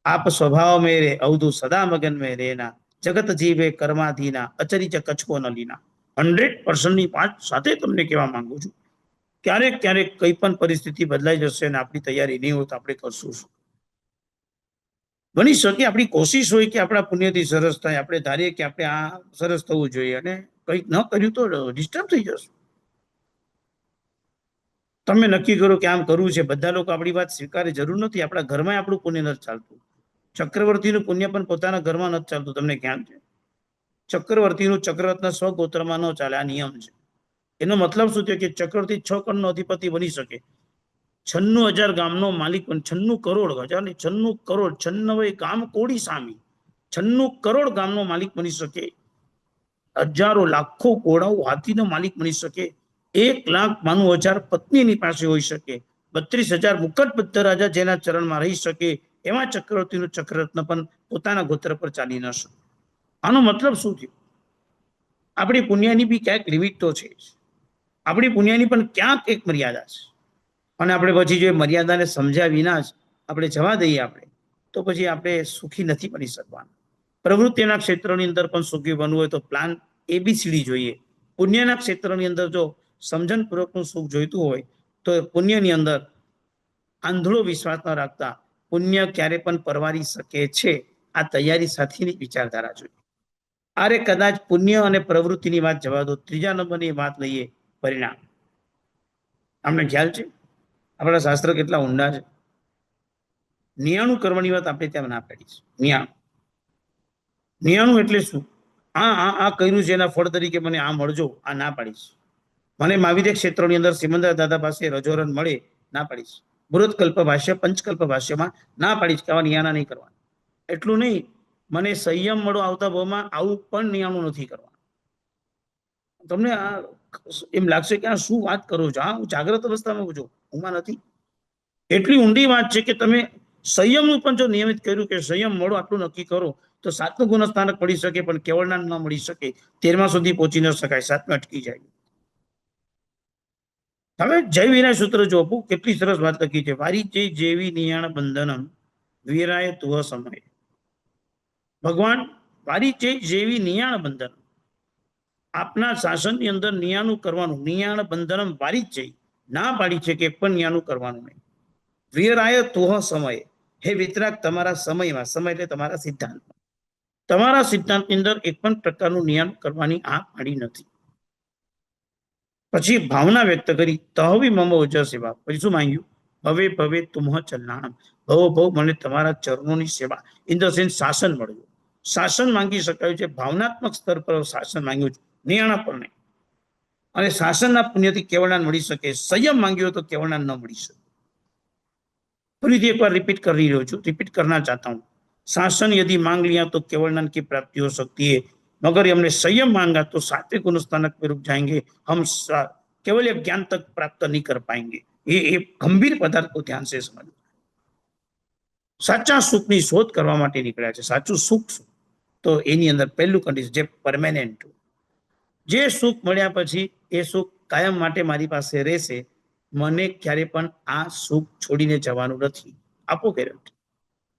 आप स्वभाव मेरे अवधु सदा मगन में रहना, जगत जीवे कर्माधीना, अचरिच कछको न લીના. 100% ની વાત સાથે તમને કહેવા માંગુ છું, ક્યારેક કઈ પણ પરિસ્થિતિ બદલાઈ જશે અને આપણી તૈયારી નહીં હોય તો આપણે કરશું શું? બની શકે આપણી કોશિશ હોય કે આપણા પુણ્યથી સરસ થાય, આપણે ધારીએ કે આપણે આ સરસ થવું જોઈએ અને કંઈક ન કર્યું તો ડિસ્ટર્બ થઈ જશે. તમે નક્કી કરો કે આમ કરવું છે, બધા લોકો આપણી વાત સ્વીકારે, જરૂર નથી. આપણા ઘરમાં આપણું પુણ્ય નથી ચાલતું. ચક્રવર્તીનું પુણ્ય પણ પોતાના ઘરમાં નથી ચાલતું, તમને ખ્યાલ છે? ચક્રવર્તીનું ચક્રરત્ન સ્વગોત્રમાં ન ચાલે, આ નિયમ છે. એનો મતલબ શું થયો કે ચક્રવર્તી 6 કરોડનો અધિપતિ બની શકે, 96,000 ગામનો માલિક, 96 કરોડ, 96 કરોડ, 96 ગામ કોડી સામી, 96 કરોડ ગામનો માલિક બની શકે, હજારો લાખો ઘોડાઓ હાથીનો માલિક બની શકે, 1,92,000 પત્નીની પાસે હોઈ શકે, 32,000 મુકટબદ્ધ રાજા જેના ચરણમાં રહી શકે, એવા ચક્રવર્તીનું ચક્રરત્ન પણ પોતાના ગોત્ર પર ચાલી ન શકે. આનો મતલબ શું થયો? આપણી પુણ્યની બી ક્યાંક લિમિટ તો છે, આપણી પુણ્યની પણ ક્યાંક એક મર્યાદા છે. અને આપણે પછી જો મર્યાદાને સમજ્યા વિના જ આપણે જવા દઈએ તો પછી આપણે સુખી નથી બની શકવાના. પ્રવૃત્તિના ક્ષેત્રની અંદર પણ સુખી બનવું હોય તો પ્લાન ABCD જોઈએ. પુણ્યના ક્ષેત્રની અંદર જો સમજણપૂર્વકનું સુખ જોઈતું હોય તો પુણ્યની અંદર આંધળો વિશ્વાસ ન રાખતા પુણ્ય ક્યારે પણ પરવારી શકે છે, આ તૈયારી સાથેની વિચારધારા જોઈએ. અરે કદાચ પુણ્ય અને પ્રવૃત્તિની વાત જવા દો, ત્રીજા નંબરની વાત લઈએ, પરિણામ. અમને ખ્યાલ છે આપણા શાસ્ત્ર કેટલા ઊંડા છે. 99 કરવાની વાત આપણે ત્યાં ના પાડી છે. 99 એટલે શું? આ કર્યું છે એના ફળ તરીકે મને આ મળજો, આ ના પાડી છે. મને મહાવિદ્ય ક્ષેત્રોની અંદર સિમંદર દાદા પાસે રજોરન મળે, ના પાડી છે. બૃહત્કલ્પ ભાષ્ય, પંચકલ્પ ભાષ્યમાં ના પાડી છે કે આવા નિયાણા નહીં કરવાના. એટલું નહીં, મને સંયમ મળો આવતા ભાવમાં આવું પણ નિયાણું નથી કરવાનું. તમને એમ લાગશે કે આ શું વાત કરો છો? હું જાગ્રત અવસ્થામાં છું, ઊંઘમાં નથી. એટલી ઊંડી વાત છે કે તમે સંયમનું પણ જો નિયમિત કર્યું કે સંયમ મળો આટલું નક્કી કરો તો 7મું ગુણ સ્થાનક મળી શકે પણ કેવળના ન મળી શકે, 13મા સુધી પહોંચી ન શકાય, 7મા અટકી જાય. હવે જય વિનય સૂત્ર જો કેટલી સરસ વાત લખી છે. વારી જય જેવી નિયાણ બંધનમ વીરાય તુહ સમય. ભગવાન વારી જય જેવી નિયાણ બંધન, આપના શાસનની અંદર નિયાણું કરવાનું, નિયાણ બંધનમ વારી જય, ના પાડી છે કે પણ નિયાણું કરવાનું નહીં. વીરાય તુહ સમય, હે વિતરાગ તમારા સમયમાં, સમય એટલે તમારા સિદ્ધાંતમાં, તમારા સિદ્ધાંતની અંદર એક પણ પ્રકારનું નિયાણ કરવાની આ પાડી નથી. પછી ભાવના વ્યક્ત કરી, તહવી મમ ઓજ સેવા. પછી શું માંગ્યું? ભવે ભવે તુમ્હ ચલનાણમ, ભવો ભવ મને તમારા ચરણોની સેવા, ઇન ધ સેન્સ શાસન મળ્યું. શાસન માંગી શકાયું છે, ભાવનાત્મક સ્તર પર શાસન માંગ્યું છે, નિયાણા પર નહીં. અને શાસનના પુણ્યથી કેવળાન મળી શકે, સંયમ માંગ્યો તો કેવળાન ન મળી શકે. ફરીથી एक बार रिपीट कर रही हूँ, रिपीट करना चाहता हूँ. शासन यदि मांग लिया तो केवलनान की प्राप्ति हो सकती है, मगर हमने संयम मांगा तो 7वें गुण स्थानक में रुक जाएंगे, हम केवल ज्ञान तक प्राप्त नहीं कर पाएंगे. ये गंभीर पदार्थ को ध्यान से समझो. સાચા સુખની શોધ કરવા માટે નીકળ્યા છે. સાચું સુખ શું? તો એની અંદર પહેલું કન્ડિશન જે પરમેનન્ટ, જે સુખ મળ્યા પછી એ સુખ કાયમ માટે મારી પાસે રહેશે, મને ક્યારે પણ આ સુખ છોડીને જવાનું નથી. આપો ગેરંટી.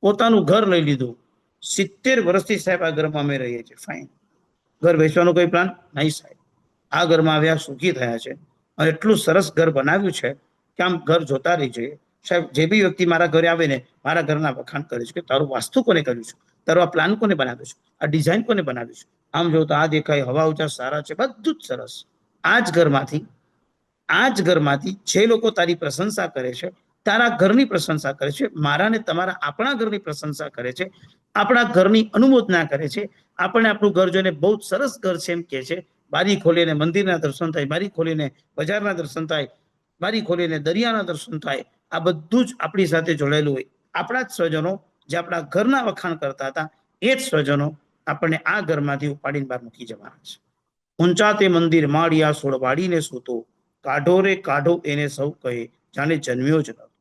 પોતાનું ઘર લઈ લીધું, 70 વર્ષથી સાહેબ આ ઘરમાં અમે રહીએ છીએ, ફાઇન. ઘર વેચવાનો કોઈ પ્લાન નહીં સાહેબ, આ ઘરમાં આવ્યા સુખી થયા છે અને એટલું સરસ ઘર બનાવ્યું છે કે આમ ઘર જોતા રહી જોઈએ. સાહેબ જે બી વ્યક્તિ મારા ઘરે આવે ને મારા ઘરના વખાણ કરે છે કે તારું વાસ્તુ કોને કર્યું છે, તારો આ પ્લાન કોને બનાવ્યો છે, આ ડિઝાઇન કોને બનાવ્યું છે, આમ જો તો આ દેખાય, હવા ઉજાસ સારા છે, બધું જ સરસ. આ જ ઘરમાંથી આ જ ઘરમાંથી જે લોકો તારી પ્રશંસા કરે છે, તારા ઘરની પ્રશંસા કરે છે, મારા ને તમારા આપણા ઘરની પ્રશંસા કરે છે, આપણા ઘરની અનુમોદના કરે છે, આપણને આપણું ઘર જોઈને બહુ સરસ ઘર છે એમ કે છે, બારી ખોલીને મંદિરના દર્શન થાય, બારી ખોલીને બજારના દર્શન થાય, બારી ખોલીને દરિયાના દર્શન થાય, આ બધું જ આપણી સાથે જોડાયેલું હોય. આપણા જ સ્વજનો જે આપણા ઘરના વખાણ કરતા હતા, એ જ સ્વજનો આપણને આ ઘરમાંથી ઉપાડીને બહાર મૂકી જવાના છે. ઊંચા તે મંદિર માળિયા સોળ વાળીને સૂતો, કાઢો રે કાઢો એને સૌ કહે, જાણે જન્મ્યો જ નહોતો.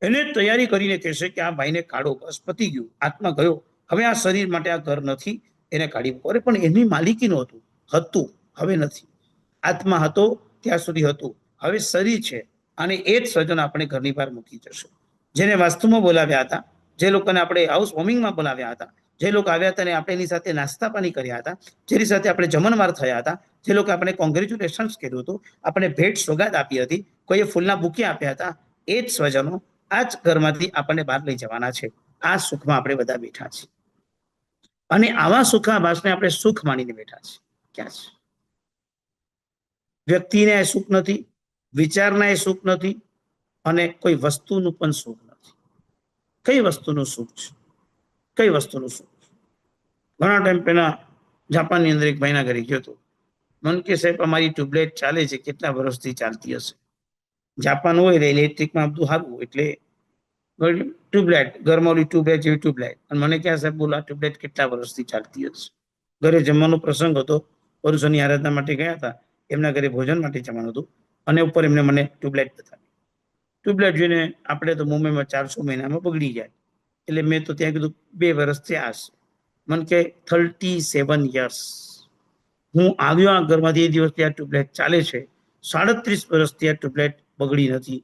એને તૈયારી કરીને કહેશે કે આ ભાઈને કાઢો, બસ પતી ગયું, આત્મા ગયો, હવે આ શરીર માટે આ ઘર નથી, એને કાઢી મૂકો. અરે પણ એની માલિકી નહોતું, હતું, હવે નથી. આત્મા હતો ત્યાં સુધી હતું, હવે શરીર છે, અને એ જ સ્વજન આપણે ઘરની બહાર મૂકી જશે. જેને વાસ્તુમાં બોલાવ્યા હતા, જે લોકોને આપણે હાઉસ વોર્મિંગમાં બોલાવ્યા હતા, જે લોકો આવ્યા હતા અને આપણે એની સાથે નાસ્તા પાણી કર્યા હતા, જેની સાથે આપણે જમણવાર થયા હતા, જે લોકો આપણે કોંગ્રેચ્યુલેશન્સ કર્યું હતું, આપણે ભેટ સોગાદ આપી હતી, કોઈએ ફૂલના બુકે આપ્યા હતા, એ જ સ્વજનો આ જ ઘરમાંથી આપણને બહાર લઈ જવાના છે. આ સુખમાં આપણે બધા બેઠા છીએ, અને આવા સુખાભાસને આપણે સુખ માનીને બેઠા છીએ. ક્યાં છે? વ્યક્તિને એ સુખ નથી, વિચારના એ સુખ નથી, અને કોઈ વસ્તુનું પણ સુખ નથી. કઈ વસ્તુનું સુખ છે? કઈ વસ્તુનું સુખ છે? ઘણા ટાઈમ પહેલા જાપાનની અંદર એક ભાઈના ઘરે ગયો હતો. મન કે સાહેબ અમારી ટ્યુબલાઇટ ચાલે છે, કેટલા વર્ષથી ચાલતી હશે? જાપાન હોય એટલે ઇલેક્ટ્રિકમાં બધું સારું, એટલે ટ્યુબલાઇટ ઘરમાં ઓલી ટ્યુબલાઇટ જેવી ટ્યુબલાઇટ. અને મને ક્યાં સાહેબ બોલા ટ્યુબલાઇટ કેટલા વર્ષથી ચાલતી હશે? ઘરે જમવાનો પ્રસંગ હતો, પુરુષોની આરાધના માટે ગયા હતા, એમના ઘરે ભોજન માટે જવાનું હતું, અને ઉપર એમને મને ટ્યુબલાઇટ બતાવી. ટ્યુબલાઇટ જોઈને આપણે તો મુંબઈમાં 400 મહિનામાં બગડી જાય, એટલે મેં તો ત્યાં કીધું 2 વર્ષ થયા હશે. મને કે 37 યર્સ હું આવ્યો આ ઘરમાંથી, એ દિવસથી આ ટ્યુબલાઇટ ચાલે છે. 37 વર્ષથી આ ટ્યુબલાઇટ બગડી નથી.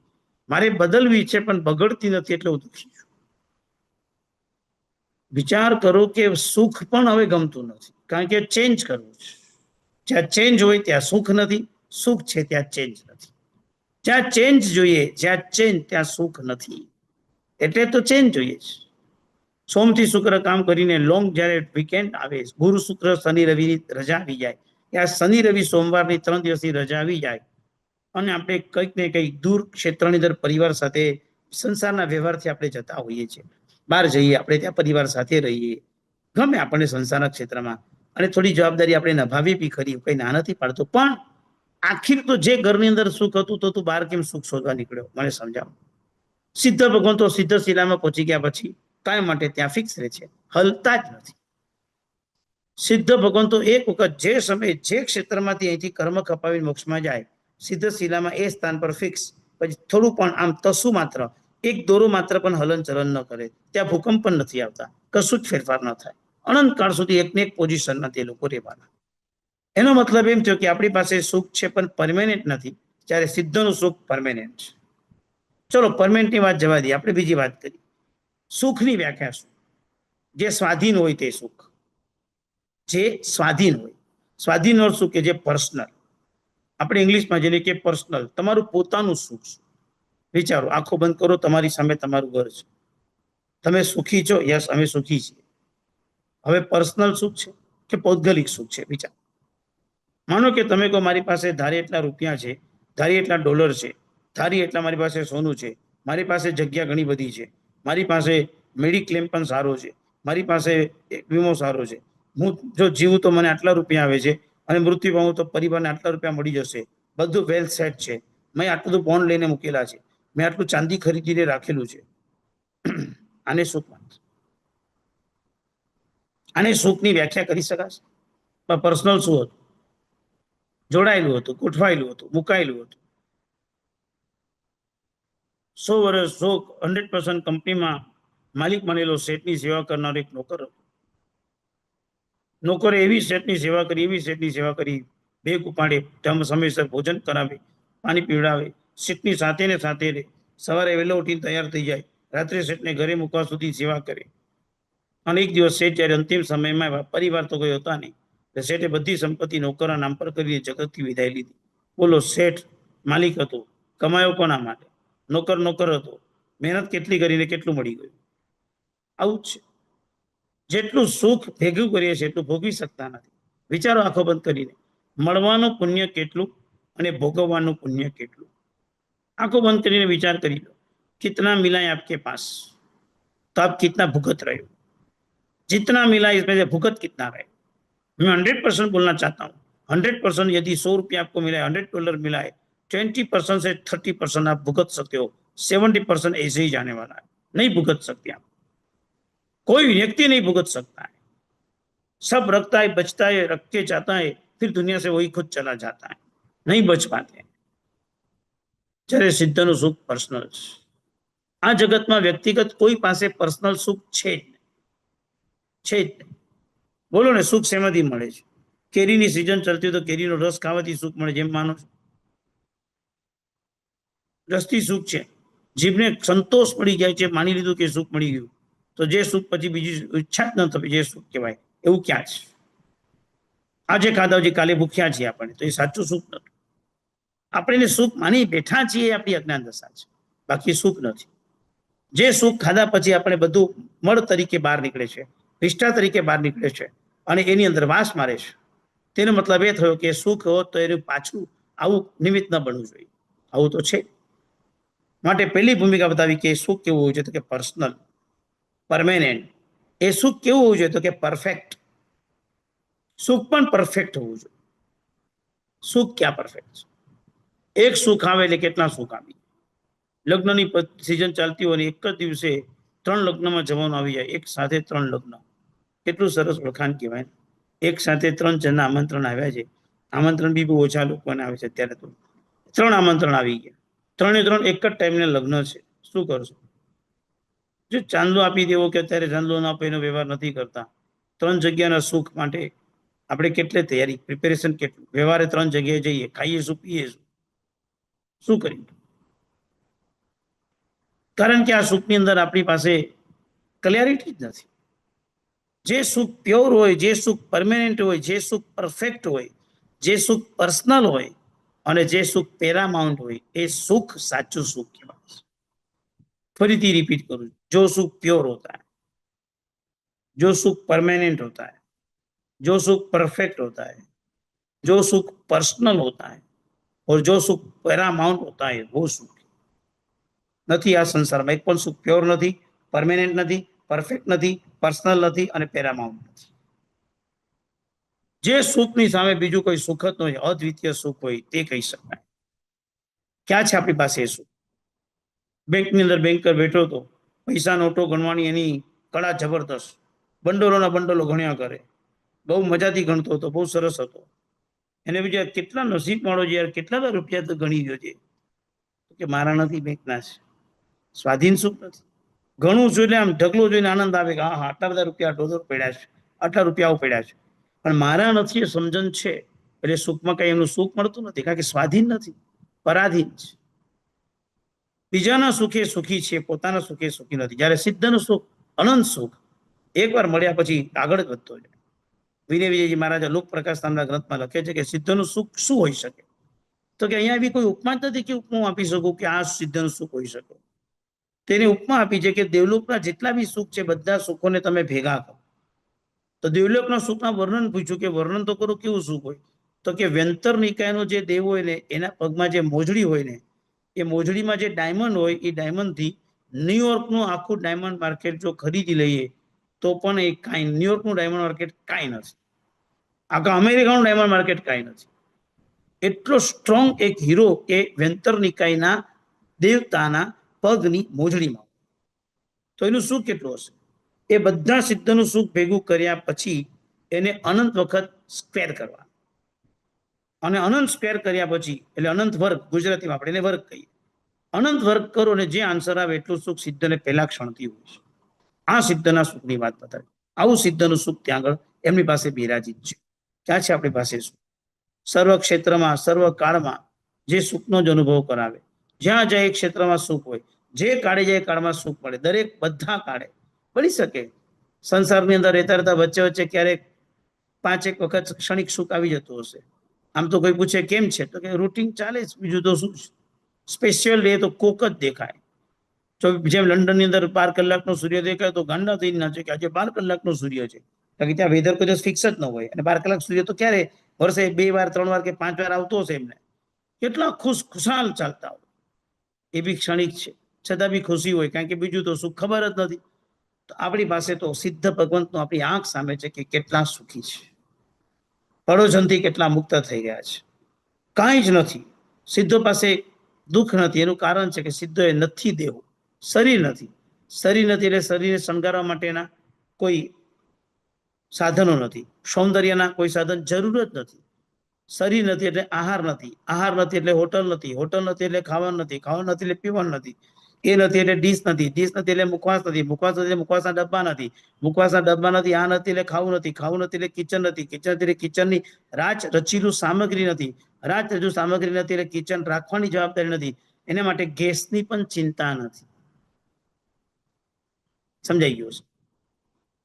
મારે બદલવી છે પણ બગડતી નથી, એટલે હું દુઃખી છું. વિચાર કરો કે સુખ પણ હવે ગમતું નથી, કારણ કે ચેન્જ કરવું છે. જ્યાં ચેન્જ હોય ત્યાં સુખ નથી, સુખ છે ત્યાં ચેન્જ નથી. જ્યાં ચેન્જ જોઈએ, જ્યાં ચેન્જ ત્યાં સુખ નથી, એટલે તો ચેન્જ જોઈએ છે. સોમથી શુક્ર કામ કરીને લોંગ જ્યારે વીકેન્ડ આવે, ગુરુ શુક્ર શનિ રવિની રજા આવી જાય, ત્યાં શનિ રવિ સોમવારની 3 દિવસની રજા આવી જાય, અને આપણે કંઈક ને કંઈક દૂર ક્ષેત્રની અંદર પરિવાર સાથે સંસારના વ્યવહારથી આપણે જતા હોઈએ છીએ. બહાર જઈએ, આપણે ત્યાં પરિવાર સાથે રહીએ, ગમે આપણને સંસારના ક્ષેત્રમાં, અને થોડી જવાબદારી આપણે નિભાવી બી ખરી, કઈ ના નથી પાડતો, પણ આખીર તો જે ઘરની અંદર સુખ હતું તો તું બહાર કેમ સુખ શોધવા નીકળ્યો? મને સમજાવો. સિદ્ધ ભગવાન તો સિદ્ધ શિલામાં પહોંચી ગયા પછી કાંઈ માટે ત્યાં ફિક્સ રહે છે, હલતા જ નથી. સિદ્ધ ભગવાન તો એક વખત જે સમયે જે ક્ષેત્રમાંથી અહીંથી કર્મ કપાવી મોક્ષમાં જાય, સિદ્ધ શિલામાં એ સ્થાન પર ફિક્સ. પછી થોડું પણ આમ તસું માત્ર એક દોરો માત્ર પણ હલન ચલન ન કરે, ત્યાં ભૂકંપ પણ નથી આવતા, કશું જ ફેરફાર ન થાય, અનંત કાળ સુધી એકને એક પોઝિશનમાં તે લોકો રહેવાના. એનો મતલબ એમ થયો કે આપણી પાસે સુખ છે પણ પરમેનન્ટ નથી, જ્યારે સિદ્ધનું સુખ પરમેનન્ટ છે. ચલો પરમેનન્ટની વાત જવા દઈએ, આપણે બીજી વાત કરીએ. સુખની વ્યાખ્યા શું? જે સ્વાધીન હોય તે સુખ, જે સ્વાધીન હોય. સ્વાધીન અર્થ શું? કે જે પર્સનલ, આપણે ઇંગ્લિશમાં જેને કે પર્સનલ, તમારું પોતાનું સુખ છે. વિચારો, આંખો બંધ કરો, તમારી સામે તમારું ઘર છે, તમે સુખી છો? યસ, અમે સુખી છીએ. હવે પર્સનલ સુખ છે કે પૌદ્ગલિક સુખ છે? વિચાર. માનો કે તમે કહો મારી પાસે ધારે એટલા રૂપિયા છે, ધારી એટલા ડોલર છે, ધારી એટલા મારી પાસે સોનું છે, મારી પાસે જગ્યા ઘણી બધી છે, મારી પાસે મેડિક્લેમ પણ સારો છે, મારી પાસે વીમો સારો છે, હું જો જીવું તો મને આટલા રૂપિયા આવે છે, અને મૃત્યુ પામું તો પરિવારને આટલા રૂપિયા મળી જશે, બધું વેલ સેટ છે, મેં આટલું બધું બોન્ડ લઈને મૂકેલા છે, મેં આટલું ચાંદી ખરીદીને રાખેલું છે. આને સુખ માનશે? આને સુખની વ્યાખ્યા કરી શકાશે? પણ પર્સનલ શું હતું? જોડાયેલું હતું, ગોઠવાયેલું હતું, મુકાયેલું હતું. 100 વર્ષ 100% કંપનીમાં માલિક બનેલો શેઠની સેવા કરનાર એક નોકર હતો. નોકરે એવી શેઠની સેવા કરી, એવી શેઠની સેવા કરી, બેગ ઉપાડે, સમયસર ભોજન કરાવે, પાણી પીવડાવે, શેઠની સાથે ને સાથે રહે, સવારે વહેલો ઉઠીને તૈયાર થઈ જાય, રાત્રે શેઠને ઘરે મૂકવા સુધી સેવા કરે. અને એક દિવસ શેઠ જ્યારે અંતિમ સમયમાં, પરિવાર તો કોઈ હતા નહીં, શેઠે બધી સંપત્તિ નોકરના નામ પર કરીને જગતથી વિદાય લીધી. બોલો, શેઠ માલિક હતો, કમાયો કોના માટે? નોકર નોકર હતો, મહેનત કેટલી કરીને કેટલું મળી ગયું? આવું જ છે. જેટલું સુખ ભેગું કરીએ છીએ એટલું ભોગવી શકતા નથી. વિચારો આંખો બંધ કરીને, મળવાનું પુણ્ય કેટલું અને ભોગવવાનું પુણ્ય કેટલું. આંખો બંધ કરીને વિચાર કરી લો, कितना मिला है आपके पास, तो आप कितना भुगत रहे हो. जितना मिला इसमें से भुगत कितना रहे. मैं 100% बोलना चाहता हूँ. 100% यदि 100 रुपया आपको मिला है, $100 मिला है, 20% से 30% आप भुगत सकते हो. 70% ऐसे ही जाने वाला है, नहीं भुगत सकते आप. कोई व्यक्ति नहीं भुगत सकता है. सब रखता है, बचता है, रख के जाता है, फिर दुनिया से वही खुद चला जाता है, नहीं बच पाते. જ્યારે સિદ્ધનું સુખ પર્સનલ છે. આ જગતમાં વ્યક્તિગત કોઈ પાસે પર્સનલ સુખ છે જ નહીં. બોલો ને, સુખ શેમાંથી મળે છે? કેરીની સિઝન ચાલતી હોય તો કેરીનો રસ ખાવાથી સુખ મળે, જેમ માનો છો? રસથી સુખ છે. જીભને સંતોષ મળી જાય છે, માની લીધું કે સુખ મળી ગયું, તો જે સુખ પછી બીજી ઈચ્છા જ ન થવી, જે સુખ કહેવાય એવું ક્યાં છે? આજે ખાધા પછી કાલે ભૂખ્યા છીએ આપણે, તો એ સાચું સુખ નથી. આપણે સુખ માની બેઠા છીએ એ આપણી અજ્ઞાન દશા છે, બાકી સુખ નથી. જે સુખ ખાધા પછી આપણે બધું મળ તરીકે બહાર નીકળે છે, વિષ્ઠા તરીકે બહાર નીકળે છે અને એની અંદર વાસ મારે છે, તેનો મતલબ એ થયો કે સુખ હોત તો એનું પાછું આવું નિમિત્ત ન બનવું જોઈએ. આવું તો છે. માટે પહેલી ભૂમિકા બતાવી કે સુખ કેવું હોવું જોઈએ, તો કે પર્સનલ, પરમેનન્ટ. એ સુખ કેવું હોવું જોઈએ, તો કે પરફેક્ટ. સુખ પણ પરફેક્ટ હોવું જોઈએ. સુખ ક્યાં પરફેક્ટ છે? એક સુખ આવે એટલે કેટલા સુખ આવી. લગ્નની સિઝન ચાલતી હોય, એક જ દિવસે 3 લગ્નમાં જવાનું આવી જાય, એક સાથે 3 લગ્ન. કેટલું સરસ વખાણ કહેવાય. એક સાથે 3 જણના આમંત્રણ આવ્યા છે. આમંત્રણ બી બહુ ઓછા લોકોને આવે છે અત્યારે તો. 3 આમંત્રણ આવી ગયા, 3 એક જ ટાઈમને લગ્ન છે. શું કરશો? જો ચાંદલો આપી દેવો કે અત્યારે ચાંદલો ના આપે એનો વ્યવહાર નથી કરતા. 3 જગ્યાના સુખ માટે આપણે કેટલી તૈયારી, પ્રિપેરેશન કેટલું. વ્યવહારે 3 જગ્યાએ જઈએ, ખાઈએ શું, પીએ શું કરીએ? કારણ કે આ સુખની અંદર આપણી પાસે ક્લેરિટી જ નથી. જે સુખ પ્યોર હોય, જે સુખ પરમેનન્ટ હોય, જે સુખ પરફેક્ટ હોય, જે સુખ પર્સનલ હોય અને જે સુખ પેરામાઉન્ટ હોય, એ સુખ સાચું સુખ કહેવાય છે. ફરીથી રિપીટ કરું, જો સુખ प्योर होता है, जो सुख परमानेंट होता है, जो सुख परफेक्ट होता है, जो सुख पर्सनल होता है और जो सुख पैरामाउंट होता है, वो सुख નથી. આ સંસારમાં એક પણ સુખ પ્યોર નથી, પરમેનન્ટ નથી, પરફેક્ટ નથી, પર્સનલ નથી અને પેરામાઉન્ટ નથી. જે સુખની સામે બીજું કોઈ સુખ જ ન હોય, અદ્વિતીય સુખ હોય, તે કહી શકાય. ક્યાં છે આપણી પાસે એ સુખ? બેંકની અંદર બેંકર બેઠો હતો, પૈસા નોટો ગણવાની એની કળા જબરદસ્ત, બંડલોના બંડલો ગણ્યા કરે, બહુ મજાથી ગણતો હતો, બહુ સરસ હતો. એને બીજા કેટલા નસીબ વાળો છે યાર, કેટલા રૂપિયા તો ગણી ગયો છે. કે મારા નથી, બેંકના છે. સ્વાધીન સુખ નથી. ઘણું છું એટલે આમ ઢગલો જોઈને આનંદ આવે કે હા, આટલા બધા રૂપિયા ડોલર પડ્યા છે, આટલા રૂપિયાઓ પડ્યા છે, પણ મારા નથી એ સમજણ છે એટલે સુખમાં કઈ એમનું સુખ મળતું નથી, કારણ કે સ્વાધીન નથી, પરાધીન છે. બીજાના સુખે સુખી છે, પોતાના સુખે સુખી નથી. જ્યારે સિદ્ધનું સુખ, અનંત સુખ, એકવાર મળ્યા પછી આગળ જ વધતો જાય. વિનય વિજયજી મહારાજ લોક પ્રકાશ નામના ગ્રંથમાં લખે છે કે સિદ્ધનું સુખ શું હોઈ શકે? તો કે અહીંયા બી કોઈ ઉપમા જ નથી કે ઉપમા આપી શકું કે આ સિદ્ધનું સુખ હોઈ શકે. તેને ઉપમા આપી છે કે દેવલોકના જેટલા બી સુખ છે, બધા સુખોને તમે ભેગા કરો. તો દેવલોકના સુખના વર્ણન પૂછ્યું કે વર્ણન તો કરો, કેવું સુખ હોય? તો કે વ્યંતર નિકાયનો જે દેવ હોય ને, એના પગમાં જે મોજડી હોય ને, એ મોજડીમાં જે ડાયમંડ હોય, એ ડાયમંડથી ન્યુયોર્કનું આખું ડાયમંડ માર્કેટ જો ખરીદી લઈએ તો પણ એ કાંઈ, ન્યુયોર્કનું ડાયમંડ માર્કેટ કાંઈ નથી, આખા અમેરિકાનું ડાયમંડ માર્કેટ કાંઈ નથી. એટલો સ્ટ્રોંગ એક હીરો કે વ્યંતર નિકાયના દેવતાના પગની મોજડીમાં, તો એનું સુખ કેટલું હશે? એ બધા સિદ્ધનું સુખ ભેગું કર્યા પછી એને અનંત વખત સ્ક્વેર કરવા, અને અનંત સ્ક્વેર કર્યા પછી એટલે અનંત વર્ગ, ગુજરાતીમાં આપણે એને વર્ગ કહીએ. અનંત વર્ગ કરો અને જે આન્સર આવે એટલું સુખ સિદ્ધને પહેલા ક્ષણથી હોય છે. આ સિદ્ધના સુખની વાત બતાવી. આવું સિદ્ધનું સુખ ત્યાં આગળ એમની પાસે બિરાજિત છે. ક્યાં છે આપણી પાસે સુખ? સર્વ ક્ષેત્રમાં, સર્વ કાળમાં જે સુખનો જ અનુભવ કરાવે. જ્યાં જાય એ ક્ષેત્રમાં સુખ હોય, જે કાળે જાય કાળમાં સુખ મળે. દરેક બધા કાળે મળી શકે. સંસારની અંદર રહેતા રહેતા વચ્ચે વચ્ચે ક્યારેક 5 વખત ક્ષણિક સુખ આવી જતું હશે. આમ તો કોઈ પૂછે કેમ છે, તો કે રૂટીન ચાલે છે, બીજું તો શું. સ્પેશિયલ ડે તો કોક જ દેખાય. જો જેમ લંડનની અંદર 12 કલાકનો સૂર્ય દેખાય તો ગાંડા થઈ નાચે કે આજે 12 કલાકનો સૂર્ય છે, કારણ કે ત્યાં વેધર કોઈ ફિક્સ જ ન હોય. અને 12 કલાક સૂર્ય તો ક્યારે વર્ષે 2 વાર, 3 વાર કે 5 વાર આવતો હશે એમને. કેટલા ખુશાલ ચાલતા હોય, એ બી ક્ષણિક છે, છતાં બી ખુશી હોય, કારણ કે બીજું તો સુખ ખબર જ નથી. તો આપણી પાસે તો સિદ્ધ ભગવંતનો આપણી આંખ સામે છે કે કેટલા સુખી છે, પડોશનથી કેટલા મુક્ત થઈ ગયા છે, કાંઈ જ નથી. સિદ્ધો પાસે દુઃખ નથી. એનું કારણ છે કે સિદ્ધો એ નથી દેવો, શરીર નથી. શરીર નથી એટલે શરીરને શણગારવા માટેના કોઈ સાધનો નથી, સૌંદર્યના કોઈ સાધન જરૂર જ નથી. શરીર નથી એટલે આહાર નથી, આહાર નથી એટલે હોટલ નથી, હોટલ નથી એટલે ખાવાનું નથી, ખાવાનું નથી એટલે પીવાનું નથી, એ નથી એટલે ડીશ નથી, ડીશ નથી એટલે મુખવાસ નથી, મુખવાસ નથી એટલે મુખવાસના ડબ્બા નથી, મુખવાસના ડબ્બા નથી, આ નથી એટલે ખાવું નથી, ખાવું નથી એટલે કિચન નથી, કિચન નથી એટલે કિચનની રાચ રચીલું સામગ્રી નથી, રાચ રચીલું સામગ્રી નથી એટલે કિચન રાખવાની જવાબદારી નથી, એના માટે ગેસની પણ ચિંતા નથી. સમજાઈ ગયું છે?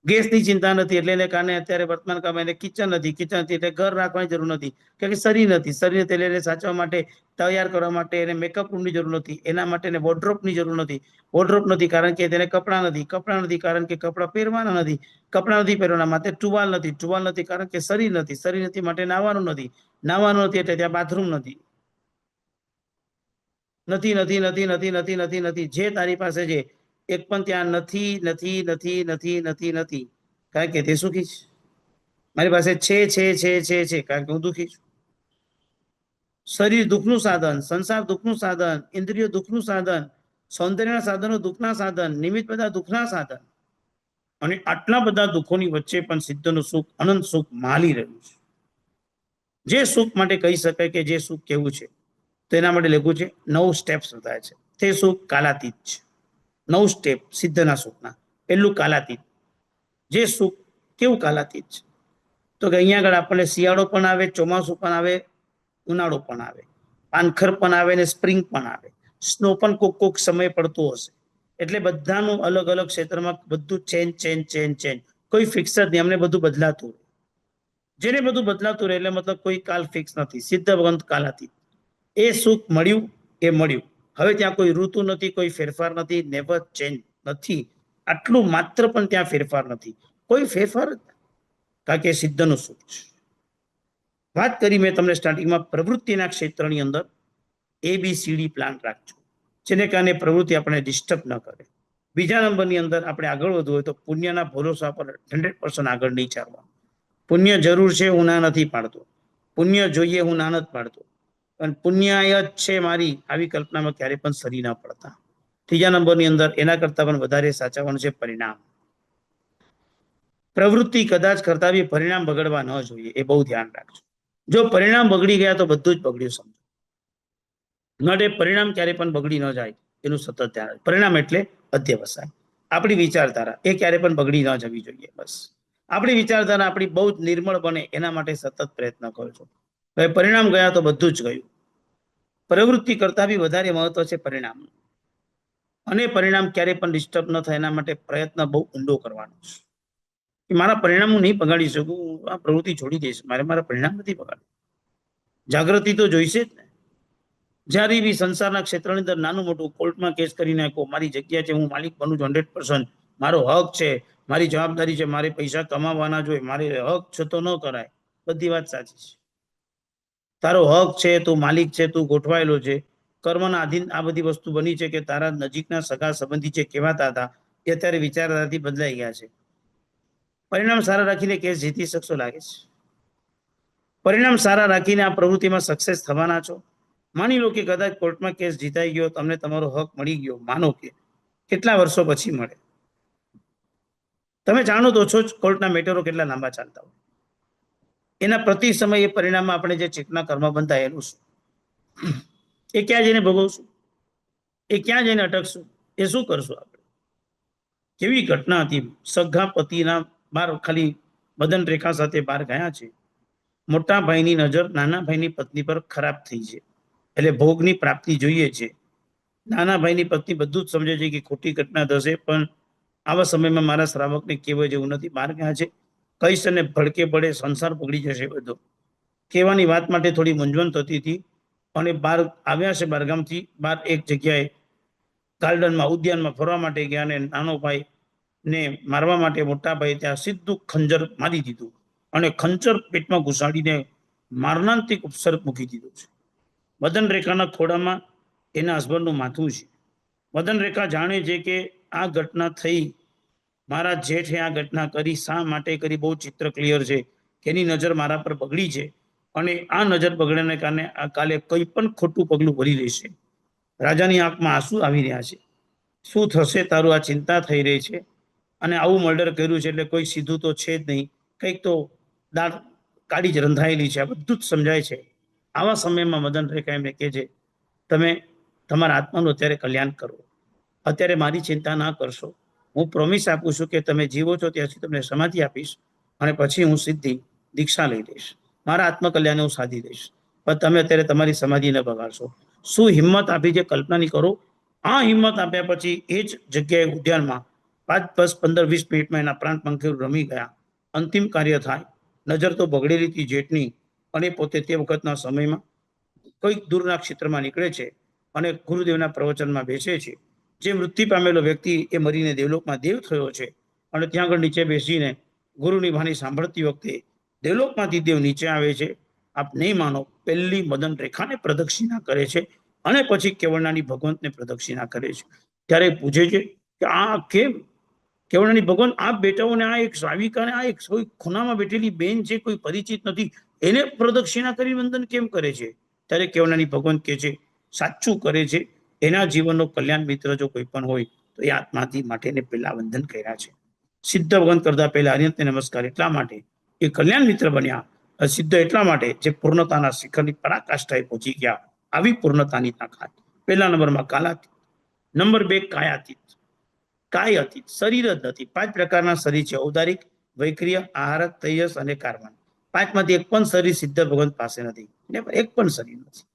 ગેસની ચિંતા નથી એટલે એને કારણે અત્યારે વર્તમાન કાળમાં એને કિચન નથી, કિચન નથી એટલે ઘર રાખવાની જરૂર નથી, કારણ કે શરીર નથી, શરીર નથી એટલે એને સાચવા માટે, તૈયાર કરવા માટે એને મેકઅપ રૂમની જરૂર નથી, એના માટે એને વોર્ડરોબની જરૂર નથી, વોર્ડરોબ નથી કારણ કે તેને કપડાં નથી, કપડાં નથી કારણ કે કપડાં પહેરવાના નથી, કપડાં નથી પહેરવાના માટે ટુવાલ નથી, ટુવાલ નથી કારણ કે શરીર નથી, શરીર નથી માટે નાવાનું નથી, નાવાનું નથી એટલે ત્યાં બાથરૂમ નથી. નથી નથી નથી નથી નથી નથી નથી જે તારી પાસે છે એક પણ ત્યાં નથી નથી નથી નથી નથી નથી, કારણ કે તે સુખી છે. મારી પાસે છે કારણ કે હું દુઃખી છું. શરીર દુઃખનું સાધન, સંસાર દુઃખનું સાધન, ઇન્દ્રિયો દુઃખનું સાધન, સૌંદર્યના સાધનો દુઃખના સાધન, નિમિત્ત બધા દુઃખના સાધન, અને આટલા બધા દુઃખોની વચ્ચે પણ સિદ્ધનું સુખ, અનંત સુખ માલી રહ્યું છે. જે સુખ માટે કહી શકાય કે જે સુખ કેવું છે, તો એના માટે લખ્યું છે 9 સ્ટેપ્સ બતાવે છે. તે સુખ કાલાતીત છે. 9 સ્ટેપ સિદ્ધના સુખના. પહેલું કાલાતીત. જે સુખ કેવું કાલાતીત છે, તો કે અહીંયા આગળ આપણને શિયાળો પણ આવે, ચોમાસું પણ આવે, ઉનાળો પણ આવે, પાનખર પણ આવે ને સ્પ્રિંગ પણ આવે, સ્નો પણ કોક સમય પડતો હશે. એટલે બધાનું અલગ અલગ ક્ષેત્રમાં બધું ચેન્જ, કોઈ ફિક્સ જ નહીં. અમને બધું બદલાતું રહે. જેને બધું બદલાતું રહે એટલે મતલબ કોઈ કાલ ફિક્સ નથી. સિદ્ધ ભગવંત કાલાતીત. એ સુખ મળ્યું એ મળ્યું. હવે ત્યાં કોઈ ઋતુ નથી, કોઈ ફેરફાર નથી, નેવર ચેન્જ નથી. આટલું માત્ર પણ ત્યાં ફેરફાર નથી, કોઈ ફેરફાર જ, કારણ કે સિદ્ધનું સુખ છે. વાત કરી મેં તમને સ્ટાર્ટિંગમાં પ્રવૃત્તિના ક્ષેત્રની અંદર ABCD પ્લાન રાખજો, જેને કારણે પ્રવૃત્તિ આપણે ડિસ્ટર્બ ન કરે. બીજા નંબરની અંદર આપણે આગળ વધવું હોય તો પુણ્યના ભરોસા પર 100% આગળ નહીં ચાલવાનું. પુણ્ય જરૂર છે, હું ના નથી પાડતો, પુણ્ય જોઈએ, હું ના નથી પાડતો, પણ પુણ્ય જ છે મારી આવી કલ્પનામાં ક્યારે પણ સરી ના પડતા. ત્રીજા નંબરની અંદર એના કરતા પણ વધારે સાચવવાનું છે પરિણામ. પ્રવૃત્તિ કદાચ કરતા બી પરિણામ બગડવા ન જોઈએ, એ બહુ ધ્યાન રાખજો. જો પરિણામ બગડી ગયા તો બધું જ બગડ્યું સમજો. માટે પરિણામ ક્યારે પણ બગડી ન જાય એનું સતત ધ્યાન રાખજો. પરિણામ એટલે અધ્યવસાય, આપણી વિચારધારા એ ક્યારે પણ બગડી ન જવી જોઈએ. બસ આપણી વિચારધારા આપણી બહુ જ નિર્મળ બને એના માટે સતત પ્રયત્ન કરજો. હવે પરિણામ ગયા તો બધું જ ગયું. પ્રવૃત્તિ કરતા બી વધારે મહત્વ છે પરિણામ, અને પરિણામ ક્યારે પણ ડિસ્ટર્બ ન થાય એના માટે પ્રયત્ન બહુ ઊંડો કરવાનો છે. કે મારા પરિણામ હું નહીં બગાડી શકું, આ પ્રવૃત્તિ છોડી દઈશ, મારા પરિણામ નથી બગાડવું. જાગૃતિ તો જોઈશે જ ને. જ્યારે બી સંસારના ક્ષેત્રની અંદર નાનું મોટું કોર્ટમાં કેસ કરી નાખો, મારી જગ્યા છે, હું માલિક બનું છું 100%, મારો હક છે, મારી જવાબદારી છે, મારે પૈસા કમાવાના જોઈએ, મારે હક છે તો ન કરાય. બધી વાત સાચી છે. તારો હક છે, તું માલિક છે, તું ગોઠવાયેલો છે, કર્મના આધીન આ બધી વસ્તુ બની છે કે તારા નજીકના સગા સંબંધી છે કહેવાતા હતા એ અત્યારે વિચારધારાથી બદલાઈ ગયા છે. પરિણામ સારા રાખીને કેસ જીતી શકશો લાગે છે? પરિણામ સારા રાખીને આ પ્રવૃત્તિમાં સક્સેસ થવાના છો? માની લો કે કદાચ કોર્ટમાં કેસ જીતાઈ ગયો, તમને તમારો હક મળી ગયો, માનો કે કેટલા વર્ષો પછી મળે. તમે જાણો તો છો જ કોર્ટના મેટરો કેટલા લાંબા ચાલતા હોય. એના પ્રતિ સમય એ પરિણામમાં આપણે જે ચેતના કર્મ બંધાય એનું શું? એ ક્યાં જઈને ભોગવશું? એ ક્યાં જઈને અટકશું? એ શું કરશું આપણે? કેવી ઘટના હતી, સગા પતિના બાર ખાલી મદન રેખા સાથે બહાર ગયા છે. મોટા ભાઈની નજર નાના ભાઈની પત્ની પર ખરાબ થઈ છે, એટલે ભોગની પ્રાપ્તિ જોઈએ છે. નાના ભાઈની પત્ની બધું જ સમજે છે કે ખોટી ઘટના થશે, પણ આવા સમયમાં મારા શ્રાવકને કહેવાય જેવું નથી, બહાર ગયા છે, કહીશ અને ભડકે પડે, સંસાર બગડી જશે બધો. કહેવાની વાત માટે થોડી મૂંઝવણ થતી હતી, અને બહાર આવ્યા છે, બહારગામથી બહાર એક જગ્યાએ ગાર્ડનમાં, ઉદ્યાનમાં ફરવા માટે ગયા, અને નાનો ભાઈ ને મારવા માટે મોટા ભાઈ ત્યાં સીધું ખંજર મારી દીધું, અને ખંજર પેટમાં ઘુસાડીને મારણાંતિક ઉપસર્ગ મૂકી દીધો છે. મદન રેખાના ખોળામાં એના હસબન્ડનું માથું છે. મદન રેખા જાણે છે કે આ ઘટના થઈ, મારા જેઠે આ ઘટના કરી, શા માટે કરી, બહુ ચિત્ર ક્લિયર છે કે એની નજર મારા પર બગડી છે અને આ નજર બગડ્યાને કારણે આ કાલે કંઈ પણ ખોટું પગલું ભરી લેશે. રાજાની આંખમાં આંસુ આવી રહ્યા છે. શું થશે તારું, આ ચિંતા થઈ રહી છે અને આવું મર્ડર કર્યું છે એટલે કોઈ સીધું તો છે જ નહીં, કંઈક તો દાળ કાળી જ રંધાયેલી છે. આ બધું જ સમજાય છે. આવા સમયમાં મદન રેખા એમને કહે છે, તમે તમારા આત્માનું અત્યારે કલ્યાણ કરો, અત્યારે મારી ચિંતા ના કરશો. હું પ્રોમિસ આપું છું કે તમે જીવો છો ત્યાં સુધી તમને સમાધિ આપીશ અને પછી હું સીધી દીક્ષા લઈ લઈશ, મારા આત્મકલ્યાણ હું સાધી દઈશ, પણ તમે અત્યારે તમારી સમાધિ ન બગાડશો. શું હિંમત આપી છે, કલ્પના નહીં કરો. આ હિંમત આપ્યા પછી એ જ જગ્યાએ ઉદ્યાનમાં 5, 10, 15, 20 મિનિટમાં એના પ્રાણ પંખીઓ રમી ગયા. અંતિમ કાર્ય થાય. નજર તો બગડેલી હતી જેઠની, અને પોતે તે વખતના સમયમાં કોઈક દૂરના ક્ષેત્રમાં નીકળે છે અને ગુરુદેવના પ્રવચનમાં બેસે છે. જે મૃત્યુ પામેલો વ્યક્તિ એ મરીને દેવલોકમાં દેવ થયો છે અને ત્યાં આગળ નીચે બેસીને ગુરુની વાણી સાંભળતી વખતે દેવલોકમાંથી દેવ નીચે આવે છે. આપ નહીં માનો, પહેલી મદન રેખાને પ્રદક્ષિણા કરે છે અને પછી કેવળનાની ભગવંતને પ્રદક્ષિણા કરે છે. ત્યારે પૂછે છે કે આ કેમ? કેવળનાની ભગવાન, આ બેટાઓને, આ એક શ્રાવિકાને, આ એક કોઈ ખૂણામાં બેઠેલી બેન છે, કોઈ પરિચિત નથી, એને પ્રદક્ષિણા કરી વંદન કેમ કરે છે? ત્યારે કેવળનાની ભગવાન કહે છે, સાચું કરે છે. એના જીવનનો કલ્યાણ મિત્ર જો કોઈ પણ હોય તો એ આત્માથી માટે પહેલા વંદન કર્યા છે. સિદ્ધ ભગવાન કરતા પહેલા અર્યંતને નમસ્કાર એટલા માટે એ કલ્યાણ મિત્ર બન્યા. સિદ્ધ એટલા માટે જે પૂર્ણતાના શિખરની પરાકાષ્ઠાએ પહોંચી ગયા. આવી પૂર્ણતાની તાકાત. પહેલા નંબરમાં કાલાતીત, નંબર 2 કાયાતીત. કાય અતીત, શરીર જ નથી. 5 પ્રકારના શરીર છે: ઔદારિક, વૈક્રિય, આહારક, તૈયસ અને કાર્બન. 5માંથી એક પણ શરીર સિદ્ધ ભગવાન પાસે નથી. એક પણ શરીર નથી.